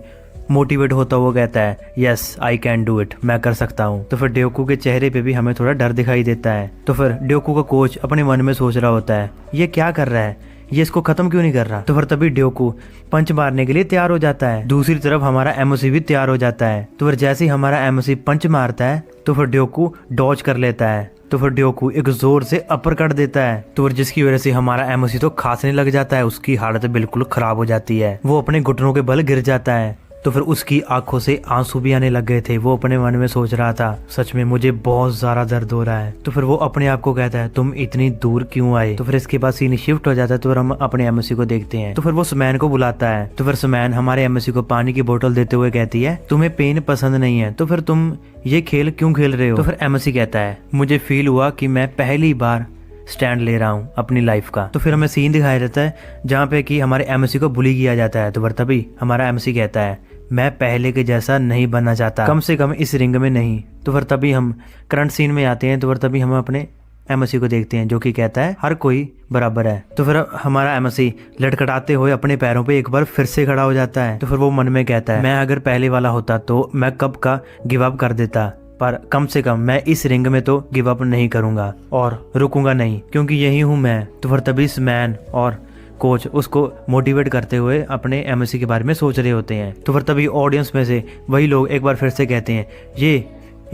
मोटिवेट होता हुआ कहता है yes I can do it, मैं कर सकता हूँ। तो फिर ड्योको के चेहरे पे भी हमें थोड़ा डर दिखाई देता है। तो फिर ड्योको का कोच अपने मन में सोच रहा होता है ये क्या कर रहा है, ये इसको खत्म क्यों नहीं कर रहा। तो फिर तभी ड्योको पंच मारने के लिए तैयार हो जाता है। दूसरी तरफ हमारा एमएससी भी तैयार हो जाता है। तो फिर जैसे ही हमारा एमएससी पंच मारता है तो फिर ड्योको डॉज कर लेता है तो फिर ड्योकू एक जोर से अपर कट देता है, तो फिर जिसकी वजह से हमारा एमओसी तो खांसने लग जाता है, उसकी हालत बिल्कुल खराब हो जाती है, वो अपने घुटनों के बल गिर जाता है। तो फिर उसकी आंखों से आंसू भी आने लग गए थे। वो अपने मन में सोच रहा था सच में मुझे बहुत ज्यादा दर्द हो रहा है। तो फिर वो अपने आप को कहता है तुम इतनी दूर क्यों आए। तो फिर इसके बाद सीन शिफ्ट हो जाता है, तो फिर हम अपने एमओसी को देखते हैं। तो फिर वो सुमैन को बुलाता है, तो फिर सुमैन हमारे एमओसी को पानी की बोतल देते हुए कहती है तुम्हें पेन पसंद नहीं है तो फिर तुम ये खेल क्यों खेल रहे हो। तो फिर एमओसी कहता है मुझे फील हुआ कि मैं पहली बार स्टैंड ले रहा हूँ अपनी लाइफ का। तो फिर हमें सीन दिखाया जाता है जहाँ पे कि हमारे एमओसी को बुली किया जाता है। तो फिर तभी हमारा एमओसी कहता है मैं पहले के जैसा नहीं बनना चाहता, कम से कम इस रिंग में नहीं। तो फिर तभी हम करंट सीन में आते हैं। तो फिर तभी हम अपने एमओसी को देखते हैं जो कि कहता है हर कोई बराबर है। तो फिर हमारा एमओसी लटखटाते हुए अपने पैरों पे एक बार फिर से खड़ा हो जाता है। तो फिर वो मन में कहता है मैं अगर पहले वाला होता तो मैं कब का गिव अप कर देता, पर कम से कम मैं इस रिंग में तो गिव अप नहीं करूंगा और रुकूंगा नहीं, क्योंकि यही हूं मैं। तो फिर तभी मैन और कोच उसको मोटिवेट करते हुए अपने एमओसी के बारे में सोच रहे होते हैं। तो फिर तभी ऑडियंस में से वही लोग एक बार फिर से कहते हैं ये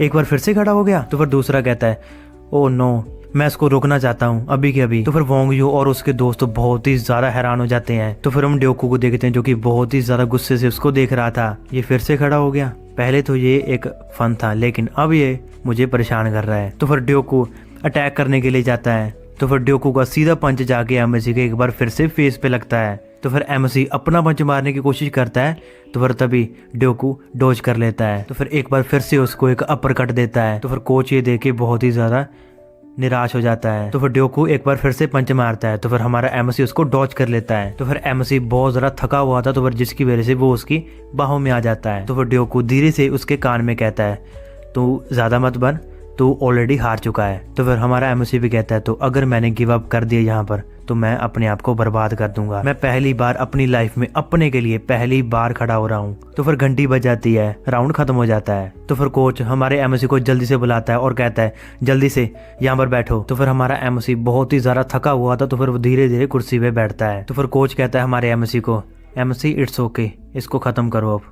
एक बार फिर से खड़ा हो गया। तो फिर दूसरा कहता है ओ नो मैं इसको रोकना चाहता हूँ अभी के अभी। तो फिर वोंग यू और उसके दोस्त तो बहुत ही ज्यादा हैरान हो जाते हैं। तो फिर हम ड्योकू को देखते हैं जो कि बहुत ही ज्यादा गुस्से से उसको देख रहा था, ये फिर से खड़ा हो गया, पहले तो ये एक फन था लेकिन अब ये मुझे परेशान कर रहा है। तो फिर ड्योकू अटैक करने के लिए जाता है। तो फिर ड्योकू का सीधा पंच जाके एमओसी के एक बार फिर से फेस पे लगता है। तो फिर एमओसी अपना पंच मारने की कोशिश करता है, तो फिर तभी ड्योकू डॉज कर लेता है। तो फिर एक बार फिर से उसको एक अपर कट देता है। तो फिर कोच ये देख के बहुत ही ज्यादा निराश हो जाता है। तो फिर ड्योकू एक बार फिर से पंच मारता है, तो फिर हमारा एमओसी उसको डॉज कर लेता है। तो फिर एमओसी बहुत ज्यादा थका हुआ था, तो फिर जिसकी वजह से वो उसकी बाहों में आ जाता है। तो फिर ड्योकू धीरे से उसके कान में कहता है तू ज्यादा मत बन, तू ऑलरेडी हार चुका है। तो फिर हमारा एमओसी भी कहता है तो अगर मैंने गिव अप कर दिया यहाँ पर तो मैं अपने आप को बर्बाद कर दूंगा, मैं पहली बार अपनी लाइफ में अपने के लिए पहली बार खड़ा हो रहा हूँ। तो फिर घंटी बज जाती है, राउंड खत्म हो जाता है। तो फिर कोच हमारे एमओसी को जल्दी से बुलाता है और कहता है जल्दी से यहाँ पर बैठो। तो फिर हमारा एमओसी बहुत ही ज्यादा थका हुआ था, तो फिर वो धीरे धीरे कुर्सी पे बैठता है। तो फिर कोच कहता है हमारे एमओसी को एमओसी इट्स ओके, इसको खत्म करो, अब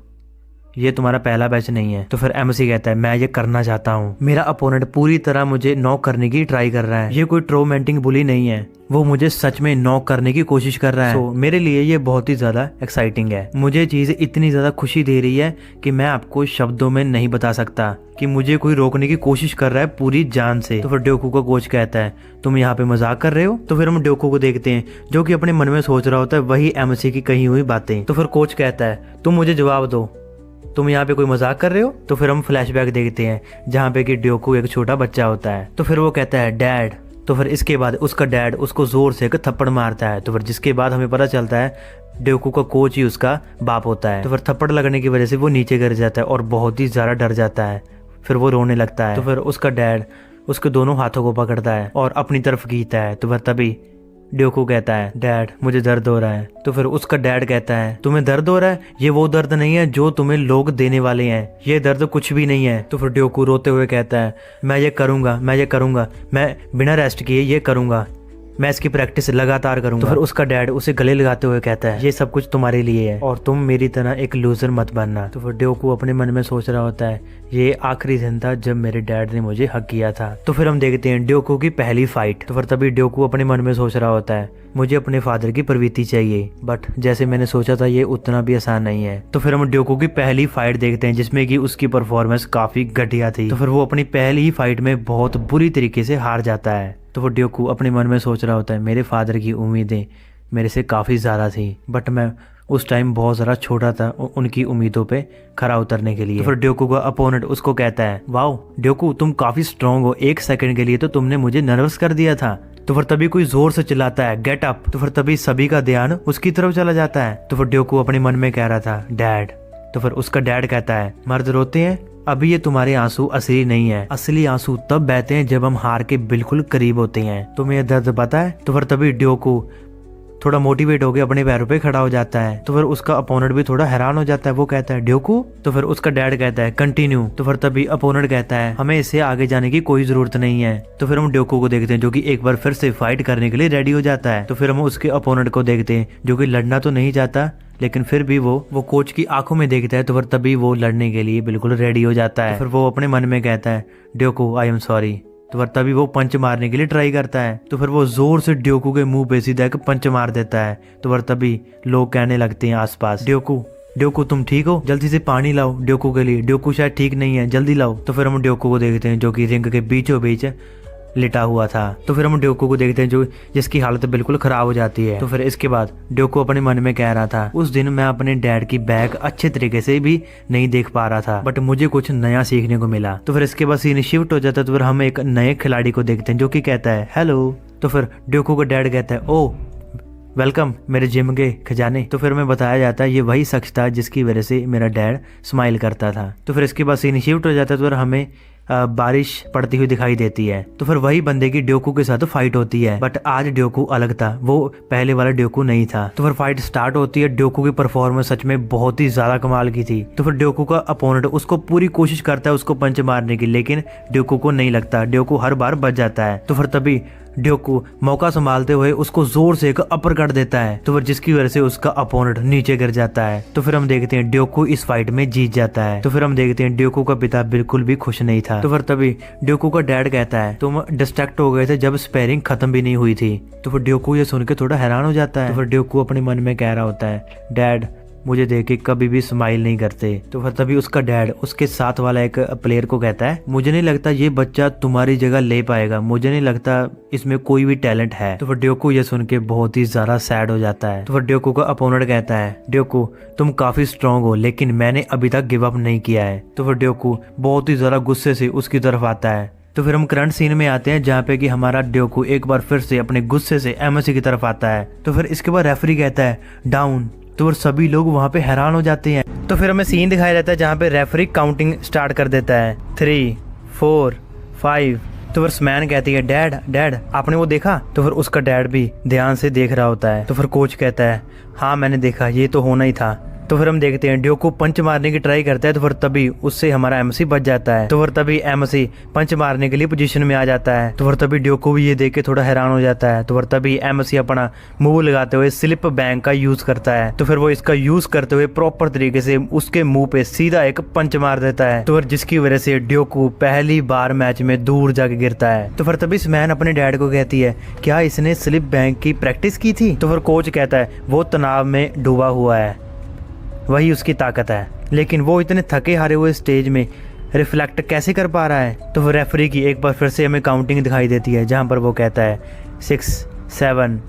ये तुम्हारा पहला बैच नहीं है। तो फिर एमओसी कहता है मैं ये करना चाहता हूँ, मेरा अपोनेंट पूरी तरह मुझे नॉक करने की ट्राई कर रहा है, ये कोई ट्रोमेंटिंग बुली नहीं है, वो मुझे सच में नॉक करने की कोशिश कर रहा है। मेरे लिए ये बहुत ही ज्यादा एक्साइटिंग है, मुझे चीज इतनी ज्यादा खुशी दे रही है कि मैं आपको शब्दों में नहीं बता सकता कि मुझे कोई रोकने की कोशिश कर रहा है पूरी जान से। तो फिर ड्योकू का कोच कहता है तुम यहाँ पे मजाक कर रहे हो। तो फिर हम ड्योकू को देखते हैं जो कि अपने मन में सोच रहा होता है वही एमओसी की कही हुई बातें। तो फिर कोच कहता है तुम मुझे जवाब दो, तुम यहाँ पे कोई मजाक कर रहे हो। तो फिर हम फ्लैशबैक देखते हैं जहाँ पे कि ड्योकू एक छोटा बच्चा होता है। तो फिर वो कहता है डैड। तो फिर इसके बाद उसका डैड उसको जोर से एक थप्पड़ मारता है। तो फिर जिसके बाद हमें पता चलता है ड्योकू का कोच ही उसका बाप होता है। तो फिर थप्पड़ लगने की वजह से वो नीचे गिर जाता है और बहुत ही ज्यादा डर जाता है, फिर वो रोने लगता है। तो फिर उसका डैड उसके दोनों हाथों को पकड़ता है और अपनी तरफ खींचता है। तो फिर तभी ड्योकू कहता है डैड मुझे दर्द हो रहा है। तो फिर उसका डैड कहता है तुम्हें दर्द हो रहा है, ये वो दर्द नहीं है जो तुम्हें लोग देने वाले हैं, ये दर्द कुछ भी नहीं है। तो फिर ड्योकू रोते हुए कहता है मैं ये करूंगा, मैं ये करूंगा, मैं बिना रेस्ट किए ये करूंगा, मैं इसकी प्रैक्टिस लगातार करूंगा। तो फिर उसका डैड उसे गले लगाते हुए कहता है ये सब कुछ तुम्हारे लिए है और तुम मेरी तरह एक लूजर मत बनना। तो फिर ड्योकू अपने मन में सोच रहा होता है ये आखिरी दिन था जब मेरे डैड ने मुझे हक किया था। तो फिर हम देखते हैं ड्योकू की पहली फाइट। तो फिर तभी ड्योकू अपने मन में सोच रहा होता है मुझे अपने फादर की प्रवृत्ति चाहिए, बट जैसे मैंने सोचा था ये उतना भी आसान नहीं है। तो फिर हम ड्योकू की पहली फाइट देखते हैं जिसमें कि उसकी परफॉर्मेंस काफी घटिया थी। तो फिर वो अपनी पहली ही फाइट में बहुत बुरी तरीके से हार जाता है। तो वो ड्योकू अपने मन में सोच रहा होता है मेरे फादर की उम्मीदें मेरे से काफ़ी ज़्यादा थी, बट मैं उस टाइम बहुत ज़्यादा छोटा था उनकी उम्मीदों पे खरा उतरने के लिए। तो फिर ड्योकू का अपोनेंट उसको कहता है वाओ ड्योकू तुम काफ़ी स्ट्रांग हो, एक सेकंड के लिए तो तुमने मुझे नर्वस कर दिया था। तो फिर तभी कोई जोर से चिल्लाता है गेट अप। तो फिर तभी सभी का ध्यान उसकी तरफ चला जाता है। तो फिर ड्योकू अपने मन में कह रहा था डैड। तो फिर उसका डैड कहता है मर्द रोते हैं, अभी ये तुम्हारे आंसू असली नहीं है, असली आंसू तब बहते हैं जब हम हार के बिल्कुल करीब होते हैं, तुम्हें ये दर्द पता है। तो फिर तभी ड्योकू थोड़ा मोटिवेट होकर अपने पैरों पे खड़ा हो जाता है। तो फिर उसका अपोनेंट भी थोड़ा हैरान हो जाता है, वो कहता है ड्योकू। तो फिर उसका डैड कहता है कंटिन्यू। तो फिर तभी अपोनेंट कहता है हमें इससे आगे जाने की कोई जरूरत नहीं है। तो फिर हम ड्योकू को देखते हैं जो कि एक बार फिर से फाइट करने के लिए रेडी हो जाता है। तो फिर हम उसके अपोनेंट को देखते हैं जो कि लड़ना तो नहीं चाहता लेकिन फिर भी वो कोच की आंखों में देखता है। तो फिर तभी वो लड़ने के लिए बिल्कुल रेडी हो जाता है। तो फिर वो अपने मन में कहता है ड्योकू आई एम सॉरी। तो फिर तभी वो पंच मारने के लिए ट्राई करता है। तो फिर वो जोर से ड्योकू के मुंह पे सीधा एक पंच मार देता है। तो फिर तभी लोग कहने लगते हैं आसपास, ड्योकू तुम ठीक हो, जल्दी से पानी लाओ ड्योकू के लिए, ड्योकू शायद ठीक नहीं है, जल्दी लाओ। तो फिर हम ड्योकू को देखते हैं जो कि रिंग के बीचों बीच लिटा हुआ था। तो फिर हम ड्योकू को देखते हैं जो जिसकी हालत बिल्कुल खराब हो जाती है। तो फिर इसके बाद ड्योकू अपने मन में कह रहा था, उस दिन मैं अपने डैड की बैग अच्छे तरीके से भी नहीं देख पा रहा था, बट मुझे कुछ नया सीखने को मिला। तो फिर इसके बाद सीन शिफ्ट हो जाता है। तो फिर हम एक नए खिलाड़ी को देखते हैं जो कि कहता है हेलो। तो फिर ड्योकू का डैड कहता है ओ वेलकम मेरे जिम के खजाने। तो फिर हमें बताया जाता है ये वही शख्स था जिसकी वजह से मेरा डैड स्माइल करता था। तो फिर इसके बाद सीन शिफ्ट हो जाता है। तो फिर हमें बारिश पड़ती हुई दिखाई देती है। तो फिर वही बंदे की ड्योकू के साथ फाइट होती है, बट आज ड्योकू अलग था, वो पहले वाला ड्योकू नहीं था। तो फिर फाइट स्टार्ट होती है। ड्योकू की परफॉर्मेंस सच में बहुत ही ज्यादा कमाल की थी। तो फिर ड्योकू का अपोनेंट उसको पूरी कोशिश करता है उसको पंच मारने की, लेकिन ड्योकू को नहीं लगता, ड्योकू हर बार बच जाता है। तो फिर तभी ड्योकू मौका संभालते हुए उसको जोर से एक अपर कट देता है। तो फिर जिसकी वजह से उसका अपोनेंट नीचे गिर जाता है। तो फिर हम देखते हैं ड्योकू इस फाइट में जीत जाता है। तो फिर हम देखते हैं ड्योकू का पिता बिल्कुल भी खुश नहीं था। तो फिर तभी ड्योकू का डैड कहता है तुम डिस्ट्रैक्ट हो गए थे जब स्पेयरिंग खत्म भी नहीं हुई थी। तो फिर ड्योकू ये सुन के थोड़ा हैरान हो जाता है। तो फिर ड्योकू अपने मन में कह रहा होता है डैड मुझे देख के कभी भी स्माइल नहीं करते। तो फिर तभी उसका डैड उसके साथ वाला एक प्लेयर को कहता है मुझे नहीं लगता ये बच्चा तुम्हारी जगह ले पाएगा, मुझे नहीं लगता इसमें कोई भी टैलेंट है। तो फिर ड्योकू ये सुन के बहुत ही ज्यादा सैड हो जाता है। तो फिर ड्योकू का अपोनेंट कहता है ड्योकू तुम काफी स्ट्रांग हो लेकिन मैंने अभी तक गिव अप नहीं किया है। तो फिर ड्योकू बहुत ही ज्यादा गुस्से से उसकी तरफ आता है। तो फिर हम करंट सीन में आते हैं जहाँ पे कि हमारा ड्योकू एक बार फिर से अपने गुस्से से एमएससी की तरफ आता है। तो फिर इसके बाद रेफरी कहता है डाउन। तो फिर सभी लोग वहाँ पे हैरान हो जाते हैं। तो फिर हमें सीन दिखाया जाता है जहाँ पे रेफरी काउंटिंग स्टार्ट कर देता है 3, 4, 5। तो फिर स्मैन कहती है डैड आपने वो देखा। तो फिर उसका डैड भी ध्यान से देख रहा होता है। तो फिर कोच कहता है हाँ मैंने देखा, ये तो होना ही था। तो फिर हम देखते हैं ड्योकू पंच मारने की ट्राई करता है। तो फिर तभी उससे हमारा एमसी बच जाता है। तो फिर तभी एमसी पंच मारने के लिए पोजीशन में आ जाता है। तो फिर तभी ड्योकू भी ये देख के थोड़ा हैरान हो जाता है। तो फिर तभी एमसी अपना मूव लगाते हुए स्लिप बैंक का यूज करता है। तो फिर वो इसका यूज करते हुए प्रॉपर तरीके से उसके मुंह पे सीधा एक पंच मार देता है। तो फिर जिसकी वजह से ड्योकू पहली बार मैच में दूर जाके गिरता है। तो फिर तभी स्मैन अपने डैड को कहती है क्या इसने स्लिप बैंक की प्रैक्टिस की थी। तो फिर कोच कहता है वो तनाव में डूबा हुआ है, वही उसकी ताकत है, लेकिन वो इतने थके हारे हुए स्टेज में रिफ्लेक्ट कैसे कर पा रहा है। तो फिर रेफरी की एक बार फिर से हमें काउंटिंग दिखाई देती है जहां पर वो कहता है 6, 7,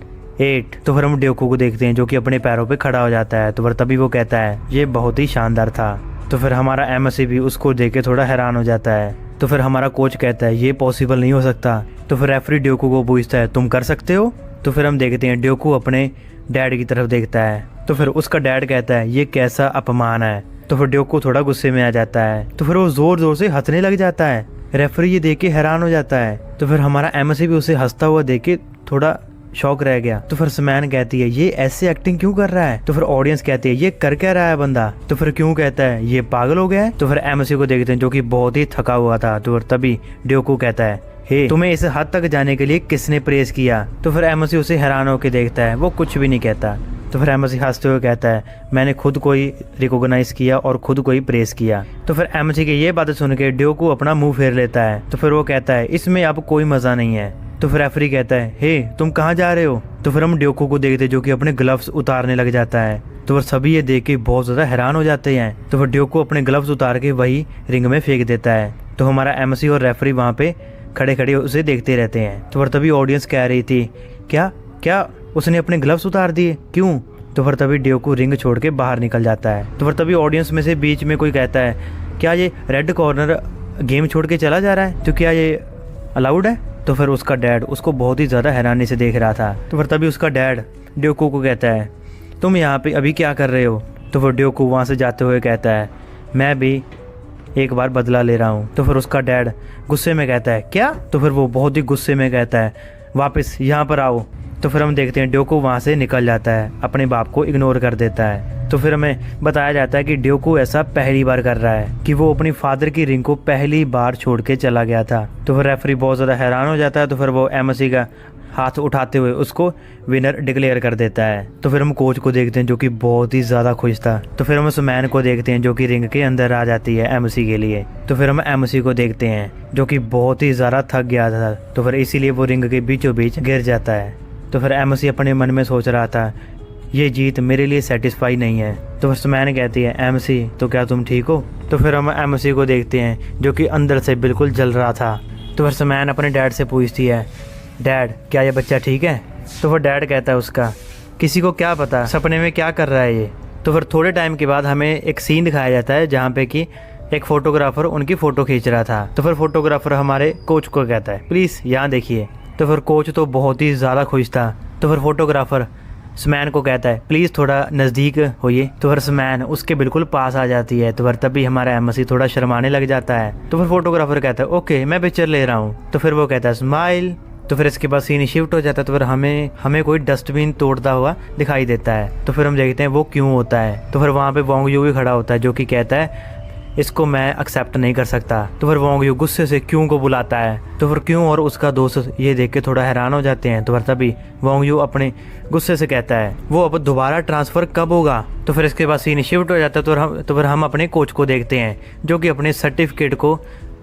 8। तो फिर हम ड्योकू को देखते हैं जो कि अपने पैरों पे खड़ा हो जाता है। तो फिर तभी वो कहता है ये बहुत ही शानदार था। तो फिर हमारा एमएससी भी उसको देख के थोड़ा हैरान हो जाता है। तो फिर हमारा कोच कहता है ये पॉसिबल नहीं हो सकता। तो फिर रेफरी ड्योकू को पूछता है तुम कर सकते हो। तो फिर हम देखते हैं ड्योकू अपने डैड की तरफ देखता है। तो फिर उसका डैड कहता है ये कैसा अपमान है। तो फिर ड्योकू थोड़ा गुस्से में आ जाता है। तो फिर वो जोर जोर से हंसने लग जाता है। रेफरी ये देख के हैरान हो जाता है। तो फिर हमारा एमएससी भी उसे हंसता हुआ देख के थोड़ा शौक रह गया। तो फिर स्मैन कहती है ये ऐसे एक्टिंग क्यों कर रहा है। तो फिर ऑडियंस कहती है ये कर क्या रहा है बंदा। तो फिर क्यों कहता है ये पागल हो गया है। तो फिर एमएससी को देखते हैं जो कि बहुत ही थका हुआ था। तो फिर तभी ड्योकू कहता है हे तुम्हें इस हद तक जाने के लिए किसने प्रेस किया। तो फिर एमएससी उसे हैरान होकर देखता है, वो कुछ भी नहीं कहता। तो फिर एमएससी हंसते हुए कहता है मैंने खुद को ही रिकॉग्नाइज किया और खुद को ही प्रेस किया। तो फिर एमएससी की ये बातें सुन के ड्योकू अपना मुंह फेर लेता है। तो फिर वो कहता है इसमें अब कोई मजा नहीं है। तो फिर रेफरी कहता है हे तुम कहाँ जा रहे हो। तो फिर हम ड्योकू को देखते जो कि अपने ग्लव्स उतारने लग जाता है। तो फिर सभी ये देख के बहुत ज्यादा हैरान हो जाते हैं। तो फिर ड्योकू अपने ग्लव्स उतार के वही रिंग में फेंक देता है। तो हमारा एमएससी और रेफरी वहाँ पे खड़े खड़े उसे देखते रहते हैं। तो फिर तभी ऑडियंस कह रही थी क्या उसने अपने ग्लव्स उतार दिए, क्यों। तो फिर तभी ड्योकू रिंग छोड़ के बाहर निकल जाता है। तो फिर तभी ऑडियंस में से बीच में कोई कहता है क्या ये रेड कॉर्नर गेम छोड़ के चला जा रहा है, तो क्या ये अलाउड है। तो फिर उसका डैड उसको बहुत ही ज़्यादा हैरानी से देख रहा था। तो फिर तभी उसका डैड ड्योकू को कहता है तुम यहाँ पे अभी क्या कर रहे हो। तो फिर ड्योकू वहाँ से जाते हुए कहता है मैं भी एक बार बदला ले रहा हूँ। तो फिर उसका डैड गुस्से में कहता है क्या। तो फिर वो बहुत ही गुस्से में कहता है वापस यहाँ पर आओ। तो फिर हम देखते हैं ड्योकू वहाँ से निकल जाता है, अपने बाप को इग्नोर कर देता है। तो तो फिर हमें बताया जाता है कि ड्योकू ऐसा पहली बार कर रहा है कि वो अपनी फादर की रिंग को पहली बार छोड़ के चला गया था। तो फिर रेफरी बहुत ज़्यादा हैरान हो जाता है। तो फिर वो एमएससी का हाथ उठाते हुए उसको विनर डिक्लेयर कर देता है। तो फिर हम कोच को देखते हैं जो कि बहुत ही ज़्यादा खुश था। तो फिर हम सुमैन को देखते हैं जो कि रिंग के अंदर आ जाती है एमएससी के लिए। तो फिर हम एमएससी को देखते हैं जो कि बहुत ही ज़्यादा थक गया था। तो फिर इसीलिए वो रिंग के बीचों बीच गिर जाता है। तो फिर एमएससी अपने मन में सोच रहा था ये जीत मेरे लिए सेटिस्फाई नहीं है। तो फिर सुमैन कहती है एमएससी तो क्या तुम ठीक हो? तो फिर हम एमएससी को देखते हैं जो कि अंदर से बिल्कुल जल रहा था। तो फिर सुमैन अपने डैड से पूछती है डैड क्या ये बच्चा ठीक है? तो फिर डैड कहता है उसका किसी को क्या पता सपने में क्या कर रहा है ये। तो फिर थोड़े टाइम के बाद हमें एक सीन दिखाया जाता है जहाँ पे कि एक फोटोग्राफर उनकी फ़ोटो खींच रहा था। तो फिर फोटोग्राफर हमारे कोच को कहता है प्लीज़ यहाँ देखिए। तो फिर कोच तो बहुत ही ज़्यादा खुश था। तो फिर फोटोग्राफर सुमैन को कहता है प्लीज़ थोड़ा नज़दीक होइए। तो फिर सुमैन उसके बिल्कुल पास आ जाती है। तो फिर तभी हमारा एमएससी थोड़ा शर्माने लग जाता है। तो फिर फोटोग्राफर कहता है ओके मैं पिक्चर ले रहा हूँ। तो फिर वो कहता है स्माइल। तो फिर इसके बाद सीन शिफ्ट हो जाता है। तो फिर हमें कोई डस्टबिन तोड़ता हुआ दिखाई देता है। तो फिर हम देखते हैं वो क्यों होता है। तो फिर वहाँ पे वोंग यू भी खड़ा होता है जो कि कहता है इसको मैं एक्सेप्ट नहीं कर सकता। तो फिर वोंग यू गुस्से से क्यों को बुलाता है। तो फिर क्यों और उसका दोस्त ये देख के थोड़ा हैरान हो जाते हैं। तो फिर तभी वोंग यू अपने गुस्से से कहता है वो अब दोबारा ट्रांसफ़र कब होगा। तो फिर इसके बाद सीन शिफ्ट हो जाता है। तो फिर हम अपने कोच को देखते हैं जो कि अपने सर्टिफिकेट को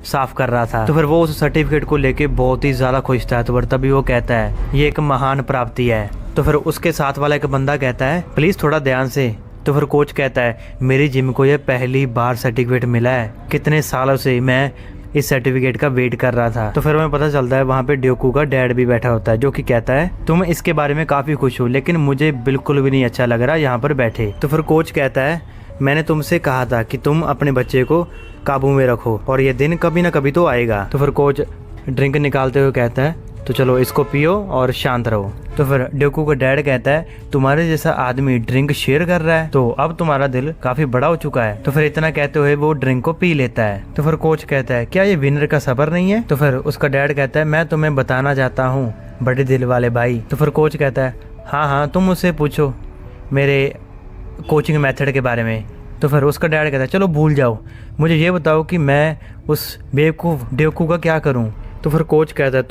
साफ कर रहा था। तो फिर वो उस सर्टिफिकेट को लेके बहुत ही ज़्यादा खुश था। तो फिर तभी वो कहता है ये एक महान प्राप्ति है। तो फिर उसके साथ वाला एक बंदा कहता है प्लीज़ थोड़ा ध्यान से। तो फिर कोच कहता है मेरी जिम को ये पहली बार सर्टिफिकेट मिला है, कितने सालों से मैं इस सर्टिफिकेट का वेट कर रहा था। तो फिर हमें पता चलता है वहाँ पे ड्योकू का डैड भी बैठा होता है जो कि कहता है तुम इसके बारे में काफ़ी खुश हो लेकिन मुझे बिल्कुल भी नहीं अच्छा लग रहा यहाँ पर बैठे। तो फिर कोच कहता है मैंने तुमसे कहा था कि तुम अपने बच्चे को काबू में रखो और ये दिन कभी ना कभी तो आएगा। तो फिर कोच ड्रिंक निकालते हुए कहता है तो चलो इसको पियो और शांत रहो। तो फिर ड्योकू का डैड कहता है तुम्हारे जैसा आदमी ड्रिंक शेयर कर रहा है तो अब तुम्हारा दिल काफी बड़ा हो चुका है। तो फिर इतना कहते हुए वो ड्रिंक को पी लेता है। तो फिर कोच कहता है क्या ये विनर का सबर नहीं है? तो फिर उसका डैड कहता है मैं तुम्हें बताना चाहता हूँ बड़े दिल वाले भाई। तो फिर कोच कहता है हाँ तुम मुझसे पूछो मेरे कोचिंग मेथड के बारे में। तो फिर उसका डैड कहता है चलो भूल जाओ, मुझे ये बताओ कि मैं उस बेवकूफ़ ड्योकू का क्या करूं। तो फिर कोच कहता है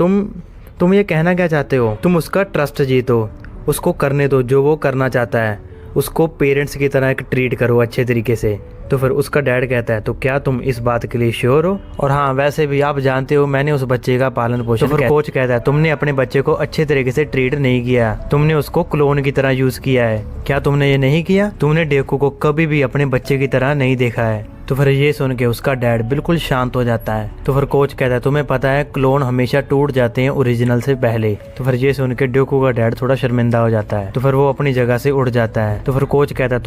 तुम ये कहना क्या चाहते हो? तुम उसका ट्रस्ट जीतो, उसको करने दो जो वो करना चाहता है, उसको पेरेंट्स की तरह एक ट्रीट करो अच्छे तरीके से। तो फिर उसका डैड कहता है तो क्या तुम इस बात के लिए श्योर हो? और हाँ वैसे भी आप जानते हो मैंने उस बच्चे का पालन पोषण। तो फिर कोच कहता है तुमने अपने बच्चे को अच्छे तरीके से ट्रीट नहीं किया, तुमने उसको क्लोन की तरह यूज किया है। क्या तुमने ये नहीं किया? तुमने ड्योकू को कभी भी अपने बच्चे की तरह नहीं देखा है। तो फिर ये सुन के उसका डैड बिल्कुल शांत हो जाता है। तो फिर कोच कहता है तुम्हें पता है क्लोन हमेशा टूट जाते हैं ओरिजिनल से पहले। तो फिर ये सुन के ड्योकू का डैड थोड़ा शर्मिंदा हो जाता है। तो फिर वो अपनी जगह से उठ जाता है। तो फिर कोच कहता है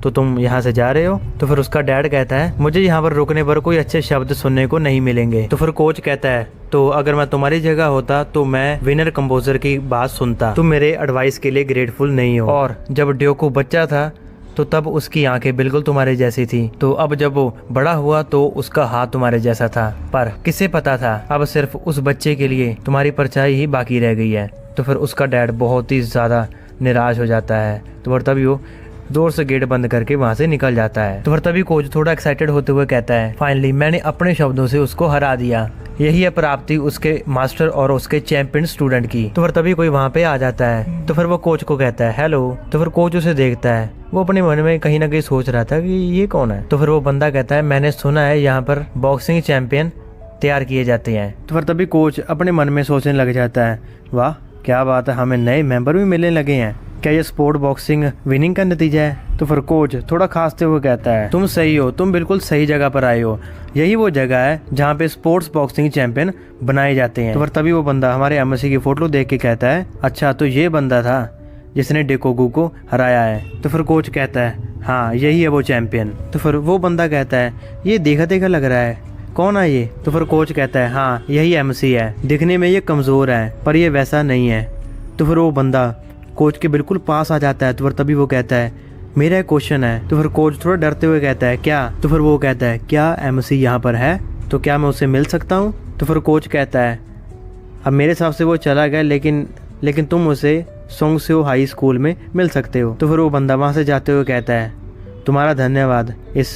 तो तुम यहाँ से जा रहे हो? तो फिर उसका डैड कहता है मुझे यहाँ पर रुकने पर कोई अच्छे शब्द सुनने को नहीं मिलेंगे। तो फिर कोच कहता है तो अगर मैं तुम्हारी जगह होता तो मैं विनर कंपोजर की बात सुनता, तुम मेरे एडवाइस के लिए ग्रेटफुल नहीं हो। और जब ड्योकू बच्चा था तो तब उसकी आंखें बिल्कुल तुम्हारे जैसी थी, तो अब जब वो बड़ा हुआ तो उसका हाथ तुम्हारे जैसा था, पर किसे पता था अब सिर्फ उस बच्चे के लिए तुम्हारी परछाई ही बाकी रह गई है। तो फिर उसका डैड बहुत ही ज़्यादा निराश हो जाता है। तो फिर तभी वो जोर से गेट बंद करके वहाँ से निकल जाता है। तो फिर तभी कोच थोड़ा एक्साइटेड होते हुए कहता है फाइनली मैंने अपने शब्दों से उसको हरा दिया, यही है प्राप्ति उसके मास्टर और उसके चैंपियन स्टूडेंट की। तो फिर तभी कोई वहाँ पे आ जाता है। तो फिर वो कोच को कहता है हेलो। तो फिर कोच उसे देखता है, वो अपने मन में कहीं ना कहीं सोच रहा था कि ये कौन है। तो फिर वो बंदा कहता है मैंने सुना है यहाँ पर बॉक्सिंग चैंपियन तैयार किए जाते हैं। तो फिर तभी कोच अपने मन में सोचने लग जाता है वाह क्या बात है, हमें नए मेंबर भी मिलने लगे हैं, क्या ये स्पोर्ट बॉक्सिंग विनिंग का नतीजा है? तो फिर कोच थोड़ा खांसते हुए कहता है तुम सही हो, तुम बिल्कुल सही जगह पर आए हो, यही वो जगह है जहाँ पे स्पोर्ट्स बॉक्सिंग चैंपियन बनाए जाते हैं। तो फिर तभी वो बंदा हमारे एमएससी की फोटो देख के कहता है अच्छा तो ये बंदा था जिसने ड्योकू को हराया है। तो फिर कोच कहता है हाँ यही है वो चैंपियन। तो फिर वो बंदा कहता है ये देखा देखा लग रहा है, कौन है ये? तो फिर कोच कहता है हाँ यही एमएससी है, दिखने में ये कमज़ोर है पर ये वैसा नहीं है। तो फिर वो बंदा कोच के बिल्कुल पास आ जाता है। तो फिर तभी वो कहता है मेरा एक क्वेश्चन है। तो फिर कोच थोड़ा डरते हुए कहता है क्या? तो फिर वो कहता है क्या एमएससी यहाँ पर है, तो क्या मैं उससे मिल सकता हूँ? तो फिर कोच कहता है अब मेरे हिसाब से वो चला गया, लेकिन तुम उसे सोंगसेओ हाई स्कूल में मिल सकते हो। तो फिर वो बंदा वहाँ से जाते हुए कहता है तुम्हारा धन्यवाद इस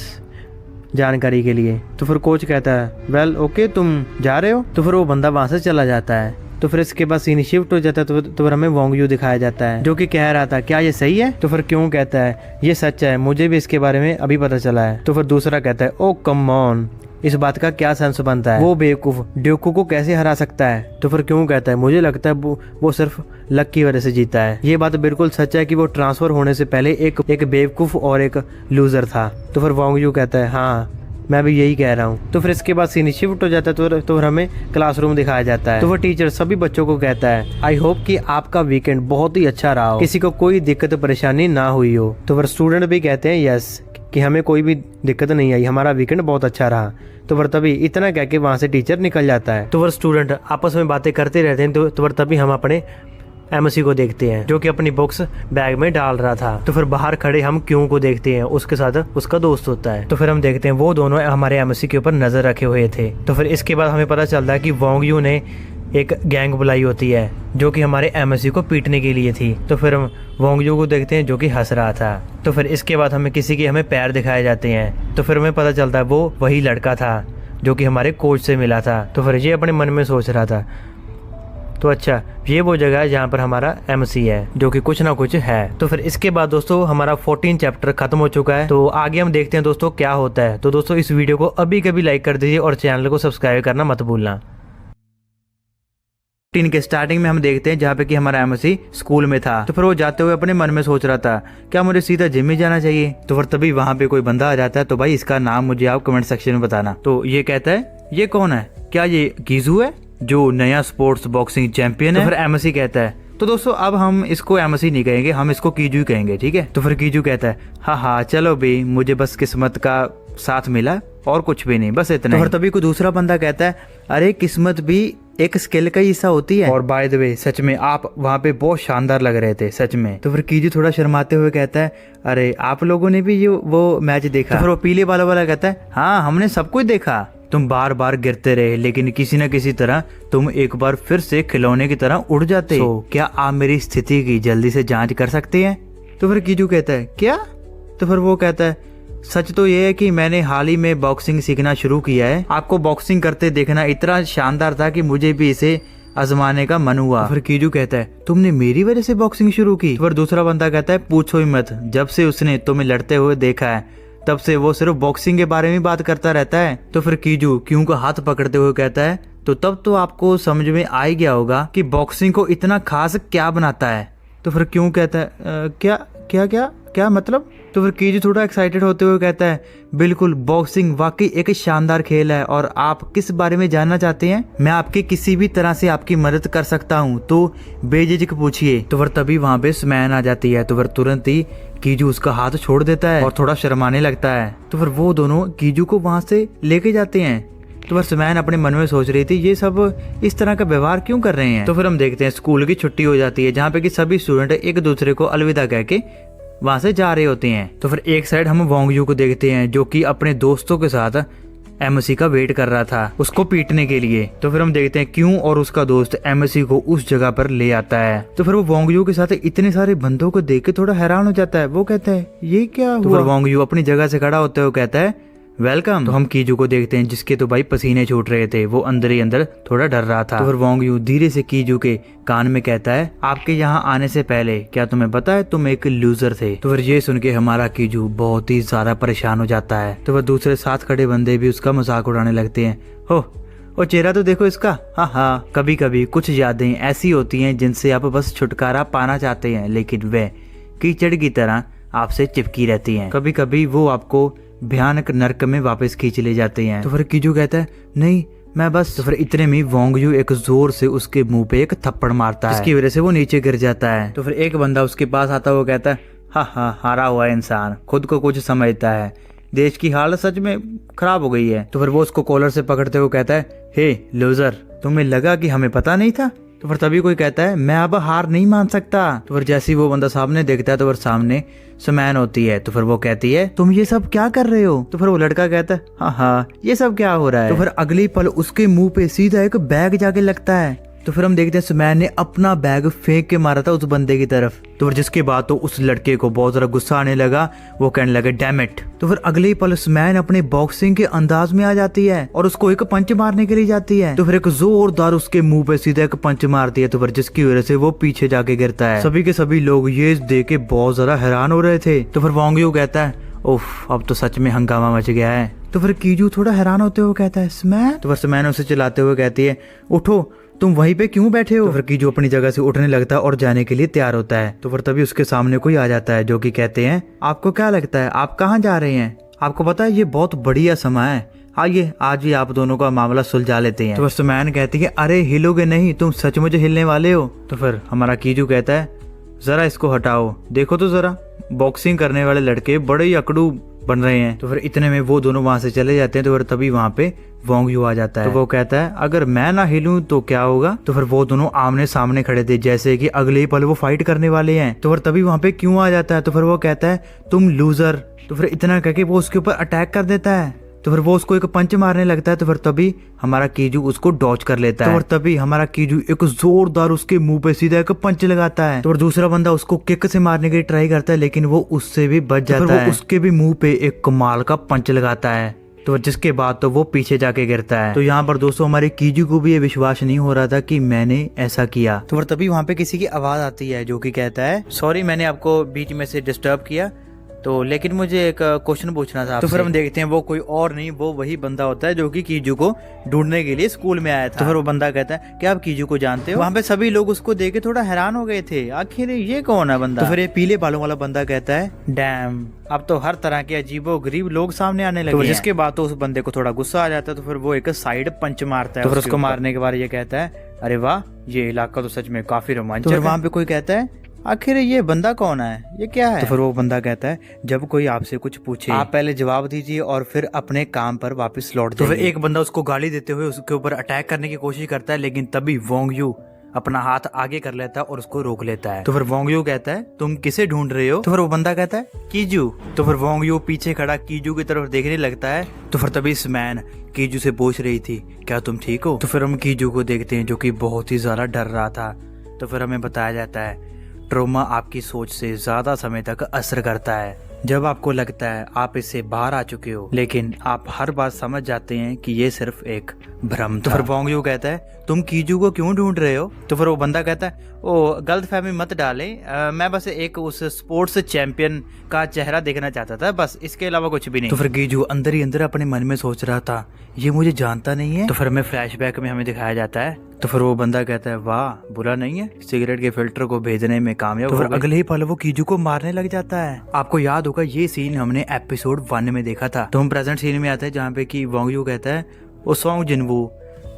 जानकारी के लिए। तो फिर कोच कहता है वेल ओके तुम जा रहे हो। तो फिर वो बंदा वहां से चला जाता है। तो फिर इसके बाद सीन शिफ्ट हो जाता है। तो फिर हमें वोंग यू दिखाया जाता है जो कि कह रहा था क्या ये सही है। तो फिर क्यों कहता है ये सच है, मुझे भी इसके बारे में अभी पता चला है। तो फिर दूसरा कहता है ओ कम ऑन, इस बात का क्या सेंस बनता है, वो बेवकूफ ड्यूकू को कैसे हरा सकता है। तो फिर क्यों कहता है मुझे लगता है वो सिर्फ लक की वजह से जीता है। ये बात बिल्कुल सच है कि वो ट्रांसफर होने से पहले एक बेवकूफ और एक लूजर था। तो फिर वोंग यू कहता है हाँ मैं भी यही कह रहा हूँ। तो फिर इसके बाद सीन शिफ्ट हो जाता है। तो फिर हमें क्लासरूम दिखाया जाता है। तो वो टीचर सभी बच्चों को कहता है आई होप कि आपका वीकेंड बहुत ही अच्छा रहा हो, किसी को कोई दिक्कत परेशानी ना हुई हो। तो फिर स्टूडेंट भी कहते हैं यस कि हमें कोई भी दिक्कत नहीं आई, हमारा वीकेंड बहुत अच्छा रहा। तो फिर तभी इतना कह के वहाँ से टीचर निकल जाता है। तो फिर स्टूडेंट आपस में बातें करते रहते हैं। तो फिर तभी हम अपने एमसी को देखते हैं जो कि अपनी बुक्स बैग में डाल रहा था। तो फिर बाहर खड़े हम क्यों को देखते हैं, उसके साथ उसका दोस्त होता है। तो फिर हम देखते हैं वो दोनों हमारे एमसी के ऊपर नजर रखे हुए थे। तो फिर इसके बाद हमें पता चलता है कि वोंग यू ने एक गैंग बुलाई होती है जो कि हमारे एमएससी को पीटने के लिए थी। तो फिर हम वोंग यू को देखते हैं जो कि हंस रहा था। तो फिर इसके बाद हमें किसी के पैर दिखाए जाते हैं। तो फिर हमें पता चलता है वो वही लड़का था जो कि हमारे कोच से मिला था। तो फिर ये अपने मन में सोच रहा था तो अच्छा ये वो जगह है जहाँ पर हमारा एमसी है जो कि कुछ ना कुछ है। तो फिर इसके बाद दोस्तों हमारा 14 चैप्टर खत्म हो चुका है। तो आगे हम देखते हैं दोस्तों क्या होता है। तो दोस्तों इस वीडियो को अभी कभी लाइक कर दीजिए और चैनल को सब्सक्राइब करना मत भूलना। 14 के स्टार्टिंग में हम देखते हैं जहाँ पे कि हमारा एमसी स्कूल में था। तो फिर वो जाते हुए अपने मन में सोच रहा था क्या मुझे सीधा जिम में जाना चाहिए। तो फिर तभी वहाँ पे कोई बंदा आ जाता है। तो भाई इसका नाम मुझे आप कमेंट सेक्शन में बताना। तो ये कहता है ये कौन है, क्या ये कीजू है जो नया स्पोर्ट्स बॉक्सिंग चैंपियन है। तो फिर एमसी कहता है तो दोस्तों अब हम इसको एमसी नहीं कहेंगे, हम इसको कीजू ही कहेंगे, ठीक है। तो फिर कीजू कहता है हाँ चलो भाई मुझे बस किस्मत का साथ मिला और कुछ भी नहीं, बस इतना। तो फिर तभी कोई दूसरा बंदा कहता है अरे किस्मत भी एक स्किल का हिस्सा होती है, और बाय द वे सच में आप वहाँ पे बहुत शानदार लग रहे थे सच में। तो फिर कीजू थोड़ा शर्माते हुए कहता है अरे आप लोगों ने भी वो मैच देखा। तो फिर वो पीले वाला कहता है हाँ हमने सब कुछ देखा, तुम बार बार गिरते रहे लेकिन किसी न किसी तरह तुम एक बार फिर से खिलौने की तरह उड़ जाते। तो क्या आप मेरी स्थिति की जल्दी से जांच कर सकते हैं। तो फिर कीजू कहता है क्या। तो फिर वो कहता है सच तो ये है कि मैंने हाल ही में बॉक्सिंग सीखना शुरू किया है, आपको बॉक्सिंग करते देखना इतना शानदार था कि मुझे भी इसे आजमाने का मन हुआ। फिर कीजू कहता है तुमने मेरी वजह से बॉक्सिंग शुरू की। फिर दूसरा बंदा कहता है पूछो ही मत, जब से उसने तुम्हें लड़ते हुए देखा है तब से वो सिर्फ बॉक्सिंग के बारे में बात करता रहता है। तो फिर कीजू क्यों का हाथ पकड़ते हुए कहता है तो तब तो आपको समझ में आ ही गया होगा कि बॉक्सिंग को इतना खास क्या बनाता है। तो फिर क्यों कहता है क्या क्या क्या क्या मतलब। तो फिर कीजू थोड़ा एक्साइटेड होते हुए कहता है बिल्कुल बॉक्सिंग वाकई एक शानदार खेल है, और आप किस बारे में जानना चाहते हैं, मैं आपके किसी भी तरह से आपकी मदद कर सकता हूँ, तो बेझिझक पूछिए। तो फिर तभी वहाँ पे स्मैन आ जाती है। तो फिर तुरंत ही कीजू उसका हाथ छोड़ देता है और थोड़ा शर्माने लगता है। तो फिर वो दोनों कीजू को वहाँ से लेके जाते हैं। तो फिर स्मैन अपने मन में सोच रही थी ये सब इस तरह का व्यवहार क्यों कर रहे हैं। तो फिर हम देखते हैं स्कूल की छुट्टी हो जाती है जहाँ पे कि सभी स्टूडेंट एक दूसरे को अलविदा कह के वहां से जा रहे होते हैं। तो फिर एक साइड हम वोंग यू को देखते हैं जो कि अपने दोस्तों के साथ एमसी का वेट कर रहा था उसको पीटने के लिए। तो फिर हम देखते हैं क्यों और उसका दोस्त एमसी को उस जगह पर ले आता है। तो फिर वो वोंग यू के साथ इतने सारे बंदों को देख के थोड़ा हैरान हो जाता है। वो कहता है ये क्या हुआ। तो फिर वोंग यू अपनी जगह से खड़ा होते हुए कहता है वेलकम। तो हम कीजू को देखते हैं जिसके तो भाई पसीने छूट रहे थे, वो अंदर ही अंदर थोड़ा डर रहा था। तो फिर वोंग यू धीरे से कीजू के कान में कहता है आपके यहाँ आने से पहले क्या तुम्हें पता है तुम एक लूजर थे। तो फिर ये सुन के हमारा कीजू बहुत ही ज्यादा परेशान हो जाता है। तो फिर दूसरे साथ खड़े बंदे भी उसका मजाक उड़ाने लगते हैं और चेहरा तो देखो इसका। हाँ कभी कभी कुछ यादें ऐसी होती हैं जिनसे आप बस छुटकारा पाना चाहते हैं, लेकिन वे कीचड़ की तरह आपसे चिपकी रहती हैं। कभी कभी वो आपको भयानक नरक में वापस खींच ले जाते हैं। तो फिर कीजू कहता है नहीं मैं बस। तो फिर इतने में वोंग यू एक जोर से उसके मुंह पे एक थप्पड़ मारता है जिसकी वजह से वो नीचे गिर जाता है। तो फिर एक बंदा उसके पास आता हुआ कहता है हाँ हारा हुआ इंसान खुद को कुछ समझता है, देश की हालत सच में खराब हो गई है। तो फिर वो उसको कॉलर से पकड़ते हुए कहता है हे लूजर, तुम्हें लगा कि हमें पता नहीं था। तो फिर तभी कोई कहता है मैं अब हार नहीं मान सकता। तो फिर जैसे ही वो बंदा सामने देखता है तो फिर सामने स्मैन होती है। तो फिर वो कहती है तुम ये सब क्या कर रहे हो। तो फिर वो लड़का कहता है हाँ ये सब क्या हो रहा है। तो फिर अगली पल उसके मुंह पे सीधा एक बैग जाके लगता है तो फिर हम देखते हैं स्मैन ने अपना बैग फेंक के मारा था उस बंदे की तरफ। तो फिर जिसके बाद तो उस लड़के को बहुत ज़्यादा गुस्सा आने लगा, वो कहने लगा डैम इट। तो फिर अगले ही पल स्मैन अपने बॉक्सिंग के अंदाज में आ जाती है और उसको एक पंच मारने के लिए जाती है। तो फिर एक जोरदार उसके मुंह पे सीधा एक पंच मारती है, तो फिर जिसकी वजह से वो पीछे जाके गिरता है। सभी के सभी लोग ये देख के बहुत ज्यादा हैरान हो रहे थे। तो फिर वोंग यू कहता है उफ, अब तो सच में हंगामा मच गया है। तो फिर कीजू थोड़ा हैरान होते हुए कहता है स्मैन। तो फिर स्मैन उसे चिल्लाते हुए कहती है उठो, तुम वहीं पे क्यों बैठे हो। तो फिर कीजू अपनी जगह से उठने लगता है और जाने के लिए तैयार होता है। तो फिर तभी उसके सामने कोई आ जाता है जो कि कहते हैं आपको क्या लगता है आप कहाँ जा रहे हैं, आपको पता है ये बहुत बढ़िया समय है, आइए आज ही आप दोनों का मामला सुलझा लेते हैं। तो फिर स्मैन कहती है अरे हिलोगे नहीं, तुम सचमुच हिलने वाले हो। तो फिर हमारा कीजू कहता है जरा इसको हटाओ, देखो तो जरा बॉक्सिंग करने वाले लड़के बड़े ही अकड़ू बन रहे हैं। तो फिर इतने में वो दोनों वहां से चले जाते हैं। तो फिर तभी वहां पे वोंग यू आ जाता है। तो वो कहता है अगर मैं ना हिलूं तो क्या होगा। तो फिर वो दोनों आमने सामने खड़े थे जैसे कि अगले ही पल वो फाइट करने वाले हैं। तो फिर तभी वहां पे क्यों आ जाता है। तो फिर वो कहता है तुम लूजर। तो फिर इतना कहके वो उसके ऊपर अटैक कर देता है। तो फिर वो उसको एक पंच मारने लगता है। तो फिर तभी हमारा कीजू उसको डॉच कर लेता है। तो फिर तभी हमारा कीजू एक जोरदार उसके मुंह पे सीधा एक पंच लगाता है। तो फिर दूसरा बंदा उसको किक से मारने के लिए ट्राई करता है लेकिन वो उससे भी बच जाता है। उसके भी मुंह पे एक कमाल का पंच लगाता है। तो जिसके बाद तो वो पीछे जाके गिरता है। तो यहाँ पर दोस्तों हमारे कीजू को भी ये विश्वास नहीं हो रहा था कि मैंने ऐसा किया। तो फिर तभी वहाँ पे किसी की आवाज आती है जो कि कहता है सॉरी मैंने आपको बीच में से डिस्टर्ब किया, तो लेकिन मुझे एक क्वेश्चन पूछना था। तो फिर हम देखते हैं वो कोई और नहीं, वो वही बंदा होता है जो कि कीजू को ढूंढने के लिए स्कूल में आया था। तो फिर वो बंदा कहता है क्या आप कीजू को जानते हो। वहाँ पे सभी लोग उसको देख के थोड़ा हैरान हो गए थे, आखिर ये कौन है बंदा। तो फिर ये पीले बालों वाला बंदा कहता है डैम, अब तो हर तरह के अजीबो गरीब लोग सामने आने लगे। तो जिसके बाद तो उस बंदे को थोड़ा गुस्सा आ जाता है। तो फिर वो एक साइड पंच मारता है। तो फिर उसको मारने के बाद ये कहता है अरे वाह ये इलाका तो सच में काफी रोमांचक है। वहाँ पे कोई कहता है आखिर ये बंदा कौन है, ये क्या है। तो फिर वो बंदा कहता है जब कोई आपसे कुछ पूछे आप पहले जवाब दीजिए और फिर अपने काम पर वापस लौट जाइए। तो फिर एक बंदा उसको गाली देते हुए उसके ऊपर अटैक करने की कोशिश करता है लेकिन तभी वोंग यू अपना हाथ आगे कर लेता है और उसको रोक लेता है। तो फिर वोंग यू कहता है तुम किसे ढूंढ रहे हो। तो फिर वो बंदा कहता है कीजू। तो फिर वोंग यू पीछे खड़ा कीजू की तरफ देखने लगता है। तो फिर तभी स्मैन कीजू से पूछ रही थी क्या तुम ठीक हो। तो फिर हम कीजू को देखते हैं जो कि बहुत ही ज्यादा डर रहा था। तो फिर हमें बताया जाता है ट्रॉमा आपकी सोच से ज्यादा समय तक असर करता है। जब आपको लगता है आप इससे बाहर आ चुके हो लेकिन आप हर बात समझ जाते हैं कि ये सिर्फ एक भ्रम था। तो फिर वोंग यू कहता है तुम कीजू को क्यों ढूंढ रहे हो। तो फिर वो बंदा कहता है ओ गलतफहमी मत डाले, मैं बस एक उस स्पोर्ट्स चैंपियन का चेहरा देखना चाहता था, बस इसके अलावा कुछ भी नहीं। तो फिर कीजू अंदर ही अंदर अपने मन में सोच रहा था ये मुझे जानता नहीं है। तो फिर हमें फ्लैशबैक में हमें दिखाया जाता है। तो फिर वो बंदा कहता है वाह बुरा नहीं है, सिगरेट के फिल्टर को भेजने में कामयाब। तो फिर अगले ही पल वो कीजू को मारने लग जाता है। आपको याद होगा ये सीन हमने एपिसोड 1 में देखा था। तो हम प्रेजेंट सीन में आते हैं जहाँ पे कि वोंग यू कहता है ओ सॉन्ग जिनवू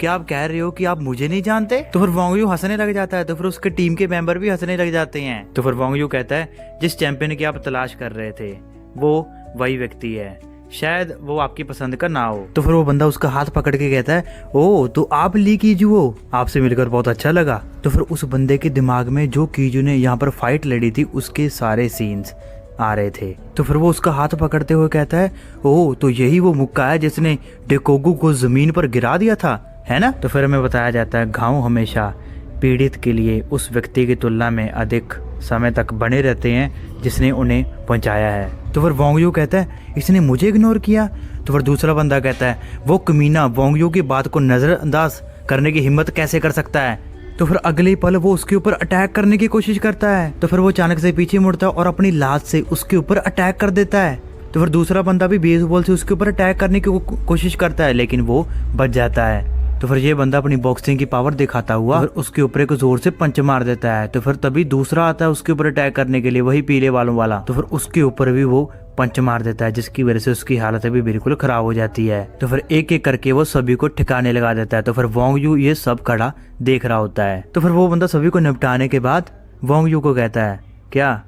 क्या आप कह रहे हो कि आप मुझे नहीं जानते। तो फिर वोंग यू हंसने लग जाता है। तो फिर उसके टीम के मेंबर भी हंसने लग जाते हैं। तो फिर वोंग यू कहता है जिस चैंपियन की आप तलाश कर रहे थे वो वही व्यक्ति है, शायद वो आपकी पसंद का ना हो। तो फिर वो बंदा उसका हाथ पकड़ के कहता है ओ तो आप ली कीजू हो, आपसे मिलकर बहुत अच्छा लगा। तो फिर उस बंदे के दिमाग में जो कीजू ने यहाँ पर फाइट लड़ी थी उसके सारे सीन्स आ रहे थे। तो फिर वो उसका हाथ पकड़ते हुए कहता है ओ तो यही वो मुक्का है जिसने डेकोगु को जमीन पर गिरा दिया था, है ना। तो फिर हमें बताया जाता है घाव हमेशा पीड़ित के लिए उस व्यक्ति की तुलना में अधिक समय तक बने रहते हैं जिसने उन्हें पहुंचाया है। तो फिर वोंग यू कहता है इसने मुझे इग्नोर किया। तो फिर दूसरा बंदा कहता है वो कमीना वोंग यू की बात को नजरअंदाज करने की हिम्मत कैसे कर सकता है। तो फिर अगले पल वो उसके ऊपर अटैक करने की कोशिश करता है। तो फिर वो अचानक से पीछे मुड़ता है और अपनी लात से उसके ऊपर अटैक कर देता है। तो फिर दूसरा बंदा भी बेसबॉल से उसके ऊपर अटैक करने की कोशिश करता है लेकिन वो बच जाता है। तो फिर ये बंदा अपनी बॉक्सिंग की पावर दिखाता हुआ फिर उसके ऊपर एक जोर से पंच मार देता है। तो फिर तभी दूसरा आता है उसके ऊपर अटैक करने के लिए, वही पीले बालों वाला। तो फिर उसके ऊपर भी वो पंच मार देता है जिसकी वजह से उसकी हालत भी बिल्कुल खराब हो जाती है। तो फिर एक एक करके वो सभी को ठिकाने लगा देता है। तो फिर वोंग यू ये सब खड़ा देख रहा होता है। तो फिर वो बंदा सभी को निपटाने के बाद वोंग यू को कहता है क्या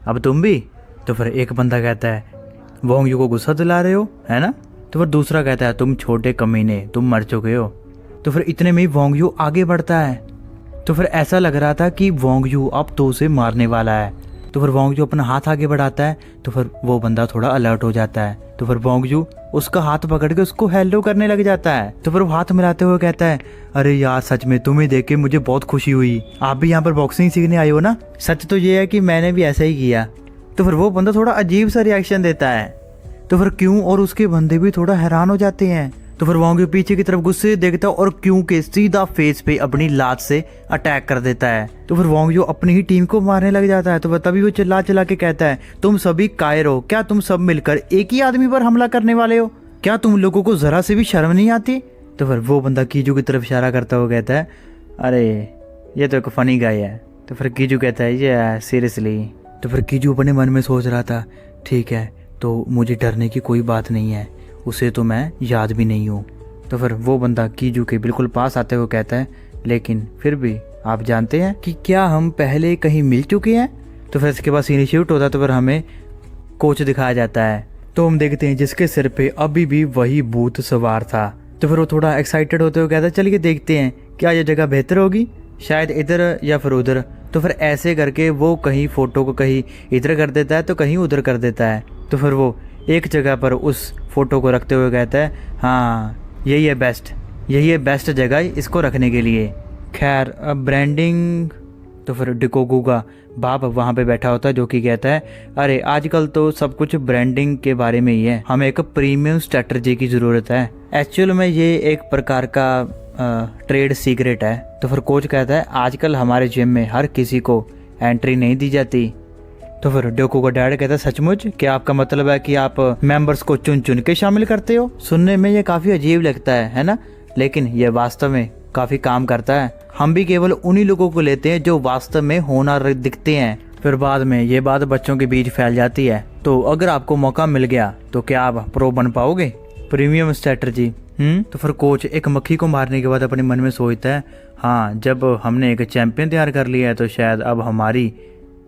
अब तुम भी। तो फिर एक बंदा कहता है वोंग यू को गुस्सा दिला रहे हो, है ना। तो फिर दूसरा कहता है तुम छोटे कमीने, तुम मर चुके हो। तो फिर इतने में ही वोंग यू आगे बढ़ता है। तो फिर ऐसा लग रहा था कि वोंग यू अब तो उसे मारने वाला है तो फिर वोंगजू अपना हाथ आगे बढ़ाता है तो फिर वो बंदा थोड़ा अलर्ट हो जाता है। तो फिर वोंगजू उसका हाथ पकड़ के उसको हेलो करने लग जाता है। तो फिर वो हाथ मिलाते हुए कहता है, अरे यार सच में तुम्हें देख के मुझे बहुत खुशी हुई, आप भी यहाँ पर बॉक्सिंग सीखने आए हो ना? सच तो ये है कि मैंने भी ऐसा ही किया। तो फिर वो बंदा थोड़ा अजीब सा रिएक्शन देता है। तो फिर क्यों और उसके बंदे भी थोड़ा हैरान हो जाते हैं। तो फिर वोंगजू पीछे की तरफ गुस्से से देखता है और क्यों के सीधा फेस पे अपनी लात से अटैक कर देता है। तो फिर वोंगजू अपनी ही टीम को मारने लग जाता है। तो तभी वो चिल्ला चिल्ला के कहता है, तुम सभी कायर हो क्या? तुम सब मिलकर एक ही आदमी पर हमला करने वाले हो? क्या तुम लोगों को जरा से भी शर्म नहीं आती? तो फिर वो बंदा कीजू की तरफ इशारा करता हुआ कहता है, अरे ये तो एक फनी गाय है। तो फिर कीजू कहता है, ये सीरियसली। तो फिर कीजू अपने मन में सोच रहा था, ठीक है तो मुझे डरने की कोई बात नहीं है, उसे तो मैं याद भी नहीं हूँ। तो फिर वो बंदा कीजू के बिल्कुल पास आते हुए कहता है, लेकिन फिर भी आप जानते हैं कि क्या हम पहले कहीं मिल चुके हैं? तो फिर इसके बाद सीन शूट होता है। तो फिर हमें कोच दिखाया जाता है। तो हम देखते हैं जिसके सिर पे अभी भी वही भूत सवार था। तो फिर वो थोड़ा एक्साइटेड होते हुए कहता है, चलिए देखते हैं क्या ये जगह बेहतर होगी, शायद इधर या फिर उधर। तो फिर ऐसे करके वो कहीं फोटो को कहीं इधर कर देता है तो कहीं उधर कर देता है। तो फिर वो एक जगह पर उस फोटो को रखते हुए कहता है, हाँ यही है बेस्ट जगह इसको रखने के लिए। खैर अब ब्रांडिंग। तो फिर डिकोगू का बाप वहाँ पे बैठा होता है जो कि कहता है, अरे आजकल तो सब कुछ ब्रांडिंग के बारे में ही है, हमें एक प्रीमियम स्ट्रेटजी की ज़रूरत है। एक्चुअल में ये एक प्रकार का ट्रेड सीक्रेट है। तो फिर कोच कहता है, आजकल हमारे जिम में हर किसी को एंट्री नहीं दी जाती। तो फिर डोकू का डैड कहता है, सचमुच? क्या आपका मतलब है कि आप मेंबर्स को चुन चुन के शामिल करते हो? सुनने में ये काफ़ी अजीब लगता है ना? लेकिन ये वास्तव में काफ़ी काम करता है। हम भी केवल उन्हीं लोगों को लेते हैं जो वास्तव में होनहार दिखते हैं। फिर बाद में ये बात बच्चों के बीच फैल जाती है। तो अगर आपको मौका मिल गया तो क्या आप प्रो बन पाओगे? Premium strategy. तो फिर कोच एक मक्खी को मारने के बाद अपने मन में सोचता है, हाँ जब हमने एक चैंपियन तैयार कर लिया है तो शायद अब हमारी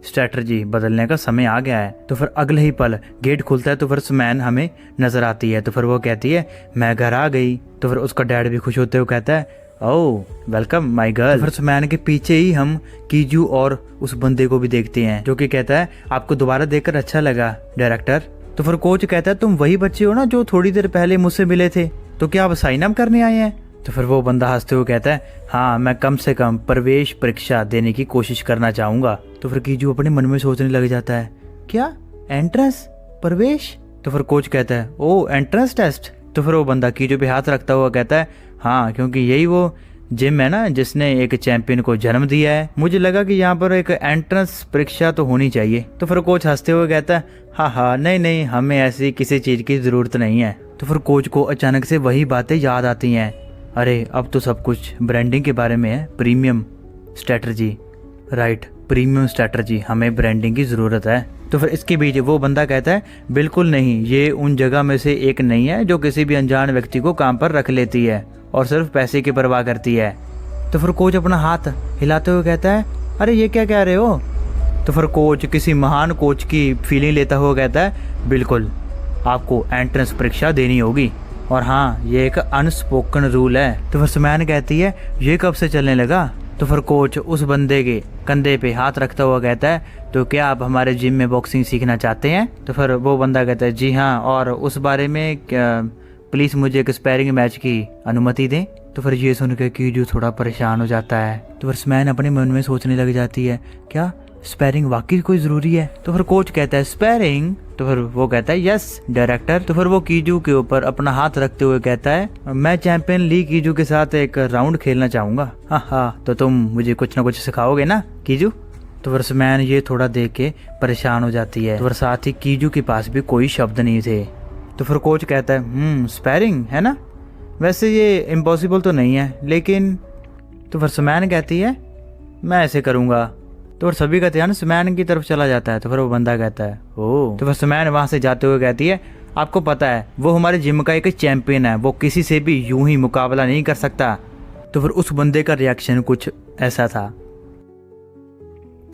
स्ट्रेटजी बदलने का समय आ गया है। तो फिर अगले ही पल गेट खुलता है। तो फिर स्मैन हमें नजर आती है। तो फिर वो कहती है, मैं घर आ गई। तो फिर उसका डैड भी खुश होते हुए कहता है, ओह वेलकम माय गर्ल। तो फिर स्मैन के पीछे ही हम कीजू और उस बंदे को भी देखते हैं जो कि कहता है, आपको दोबारा देखकर अच्छा लगा डायरेक्टर। तो फिर कोच कहता है, तुम वही बच्चे हो ना जो थोड़ी देर पहले मुझसे मिले थे, तो क्या आप साइन अप करने आए हैं? तो फिर वो बंदा हंसते हुए कहता है, हाँ मैं कम से कम प्रवेश परीक्षा देने की कोशिश करना चाहूंगा। तो फिर कीजू अपने मन में सोचने लग जाता है, क्या एंट्रेंस प्रवेश? तो फिर कोच कहता है, ओ एंट्रेंस टेस्ट। तो फिर वो बंदा कीजू पे हाथ रखता हुआ कहता है, हाँ क्योंकि यही वो जिम है ना जिसने एक चैंपियन को जन्म दिया है, मुझे लगा कि यहाँ पर एक एंट्रेंस परीक्षा तो होनी चाहिए। तो फिर कोच हंसते हुए कहता है, हाँ नहीं हमें ऐसी किसी चीज की जरूरत नहीं है। तो फिर कोच को अचानक से वही बातें याद आती हैं, अरे अब तो सब कुछ ब्रांडिंग के बारे में है, premium strategy. Right, premium strategy, हमें ब्रांडिंग की ज़रूरत है। तो फिर इसके बीच वो बंदा कहता है, बिल्कुल नहीं, ये उन जगह में से एक नहीं है जो किसी भी अनजान व्यक्ति को काम पर रख लेती है और सिर्फ पैसे की परवाह करती है। तो फिर कोच अपना हाथ हिलाते हुए कहता है, अरे ये क्या कह रहे हो? तो फिर कोच किसी महान कोच की फीलिंग लेता हुआ कहता है, बिल्कुल आपको एंट्रेंस परीक्षा देनी होगी, और हाँ ये एक अनस्पोकन रूल है। तो फिर सुमैन कहती है, ये कब से चलने लगा? तो फिर कोच उस बंदे के कंधे पे हाथ रखता हुआ कहता है, तो क्या आप हमारे जिम में बॉक्सिंग सीखना चाहते हैं? तो फिर वो बंदा कहता है, जी हाँ, और उस बारे में प्लीज़ मुझे एक स्पैरिंग मैच की अनुमति दें। तो फिर ये सुन के कीजू थोड़ा परेशान हो जाता है। तो फिर स्मैन अपने मन में सोचने लग जाती है, क्या स्पैरिंग वाकई कोई ज़रूरी है? तो फिर कोच कहता है, स्पैरिंग? तो फिर वो कहता है, यस डायरेक्टर। तो फिर वो कीजू के ऊपर अपना हाथ रखते हुए कहता है, मैं चैंपियन ली कीजू के साथ एक राउंड खेलना चाहूँगा। हाँ, तो तुम मुझे कुछ ना कुछ सिखाओगे ना कीजू? तो फिर स्मैन ये थोड़ा देख के परेशान हो जाती है। तो फिर साथ ही कीजू के पास भी कोई शब्द नहीं थे। तो फिर कोच कहता है, स्पैरिंग है ना, वैसे ये इम्पॉसिबल तो नहीं है, लेकिन। तो फिर स्मैन कहती है, मैं ऐसे करूँगा। तो फिर सभी का ध्यान स्मैन की तरफ चला जाता है। तो फिर वो बंदा कहता है, ओह। तो फिर स्मैन वहाँ से जाते हुए कहती है, आपको पता है वो हमारे जिम का एक चैंपियन है, वो किसी से भी यूं ही मुकाबला नहीं कर सकता। तो फिर उस बंदे का रिएक्शन कुछ ऐसा था।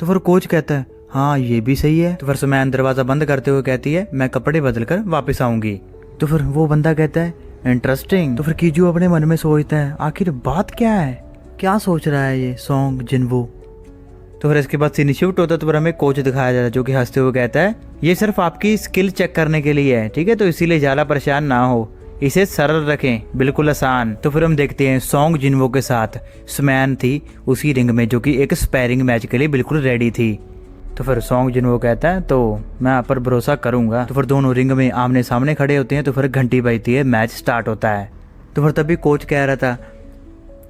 तो फिर कोच कहता है, हाँ ये भी सही है। तो फिर स्मैन दरवाजा बंद करते हुए कहती है, मैं कपड़े बदल कर वापस आऊंगी। तो फिर वो बंदा कहता है, इंटरेस्टिंग। तो फिर कीजू अपने मन में सोचता है, आखिर बात क्या है, क्या सोच रहा है ये सॉन्ग जिन्वो? तो फिर इसके बाद सीन शिफ्ट होता है, तो फिर हमें कोच दिखाया जाता है जो कि हंसते हुए कहता है ये सिर्फ आपकी स्किल चेक करने के लिए है, ठीक है, तो इसीलिए ज़्यादा परेशान ना हो, इसे सरल रखें, बिल्कुल आसान। तो फिर हम देखते हैं सोंग जिनवो के साथ स्मैन थी उसी रिंग में जो कि एक स्पैरिंग मैच के लिए बिल्कुल रेडी थी। तो फिर सोंग जिनवो कहता है तो मैं आप पर भरोसा करूंगा। तो फिर दोनों रिंग में आमने सामने खड़े होते हैं। तो फिर घंटी बजती है, मैच स्टार्ट होता है। तो फिर तभी कोच कह रहा था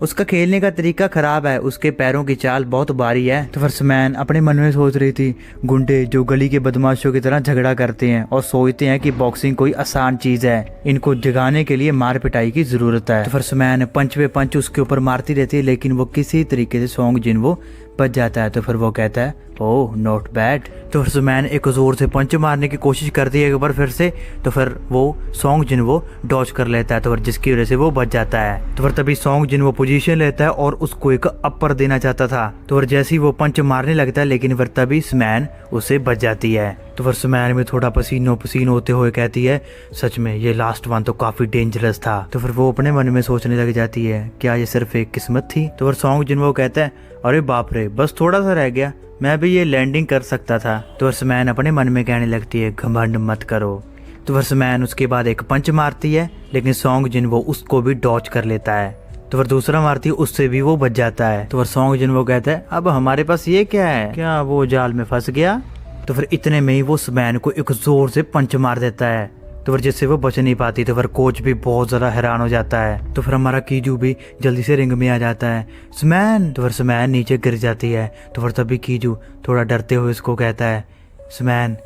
उसका खेलने का तरीका खराब है, उसके पैरों की चाल बहुत भारी है। तो फिर स्मैन अपने मन में सोच रही थी गुंडे जो गली के बदमाशों की तरह झगड़ा करते हैं और सोचते हैं कि बॉक्सिंग कोई आसान चीज है, इनको जगाने के लिए मार पिटाई की जरूरत है। तो फिर स्मैन पंच पे पंच उसके ऊपर मारती रहती है, लेकिन वो किसी तरीके से सोंग जिनवो बच जाता है। तो फिर वो कहता है ओह नॉट बैड। तो फिर सुमैन एक जोर से पंच मारने की कोशिश करती है एक बार फिर से। तो फिर वो सोंग जिनवो डॉज कर लेता है, तो फिर जिसकी वजह से वो बच जाता है। तो फिर तभी सोंग जिनवो पोजीशन लेता है और उसको एक अपर देना चाहता था। तो फिर जैसे ही वो पंच मारने लगता है, लेकिन फिर तभी सुमैन उसे बच जाती है। तो फिर सुमैन में थोड़ा पसीनो पसीन होते हुए कहती है सच में ये लास्ट वन तो काफी डेंजरस था। तो फिर वो अपने मन में सोचने लग जाती है क्या ये सिर्फ एक किस्मत थी। तो फिर सोंग जिनवो कहता है अरे बाप रे, बस थोड़ा सा रह गया, मैं भी ये लैंडिंग कर सकता था। तो वर्समैन अपने मन में कहने लगती है घमंड मत करो। तो वर्समैन उसके बाद एक पंच मारती है, लेकिन सोंग जिनवो उसको भी डॉच कर लेता है। तो फिर दूसरा मारती है, उससे भी वो बच जाता है। तो फिर सोंग जिनवो कहता है अब हमारे पास ये क्या है, क्या वो जाल में फंस गया। तो फिर इतने में ही वो स्मैन को एक जोर से पंच मार देता है, तो फिर जिससे वो बच नहीं पाती। तो फिर कोच भी बहुत ज्यादा हैरान हो जाता है। तो फिर हमारा कीजू भी जल्दी से रिंग में आ जाता है स्मैन। तो फिर स्मैन नीचे गिर जाती है। तो फिर तभी कीजू थोड़ा डरते हुए इसको कहता है स्मैन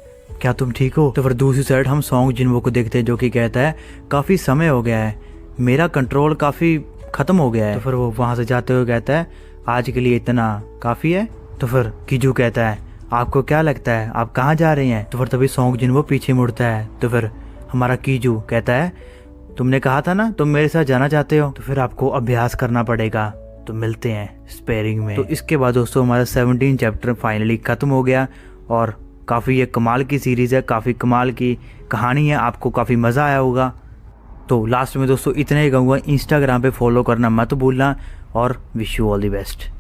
क्या तुम ठीक हो। तो फिर दूसरी साइड हम सोंग जिनवो को देखते हैं जो कि कहता है काफी समय हो गया है, मेरा कंट्रोल काफी खत्म हो गया है। तो फिर वो वहां से जाते हुए कहता है आज के लिए इतना काफी है। तो फिर कीजू कहता है आपको क्या लगता है आप कहाँ जा रहे हैं। तो फिर तभी सोंग जिनवो पीछे मुड़ता है। तो फिर हमारा कीजू कहता है तुमने कहा था ना तुम मेरे साथ जाना चाहते हो, तो फिर आपको अभ्यास करना पड़ेगा, तो मिलते हैं स्पेयरिंग में। तो इसके बाद दोस्तों हमारा 17 चैप्टर फाइनली खत्म हो गया और काफ़ी ये कमाल की सीरीज़ है, काफ़ी कमाल की कहानी है, आपको काफ़ी मज़ा आया होगा। तो लास्ट में दोस्तों इतना ही कहूँगा, इंस्टाग्राम पे फॉलो करना मत भूलना और wish you all the best.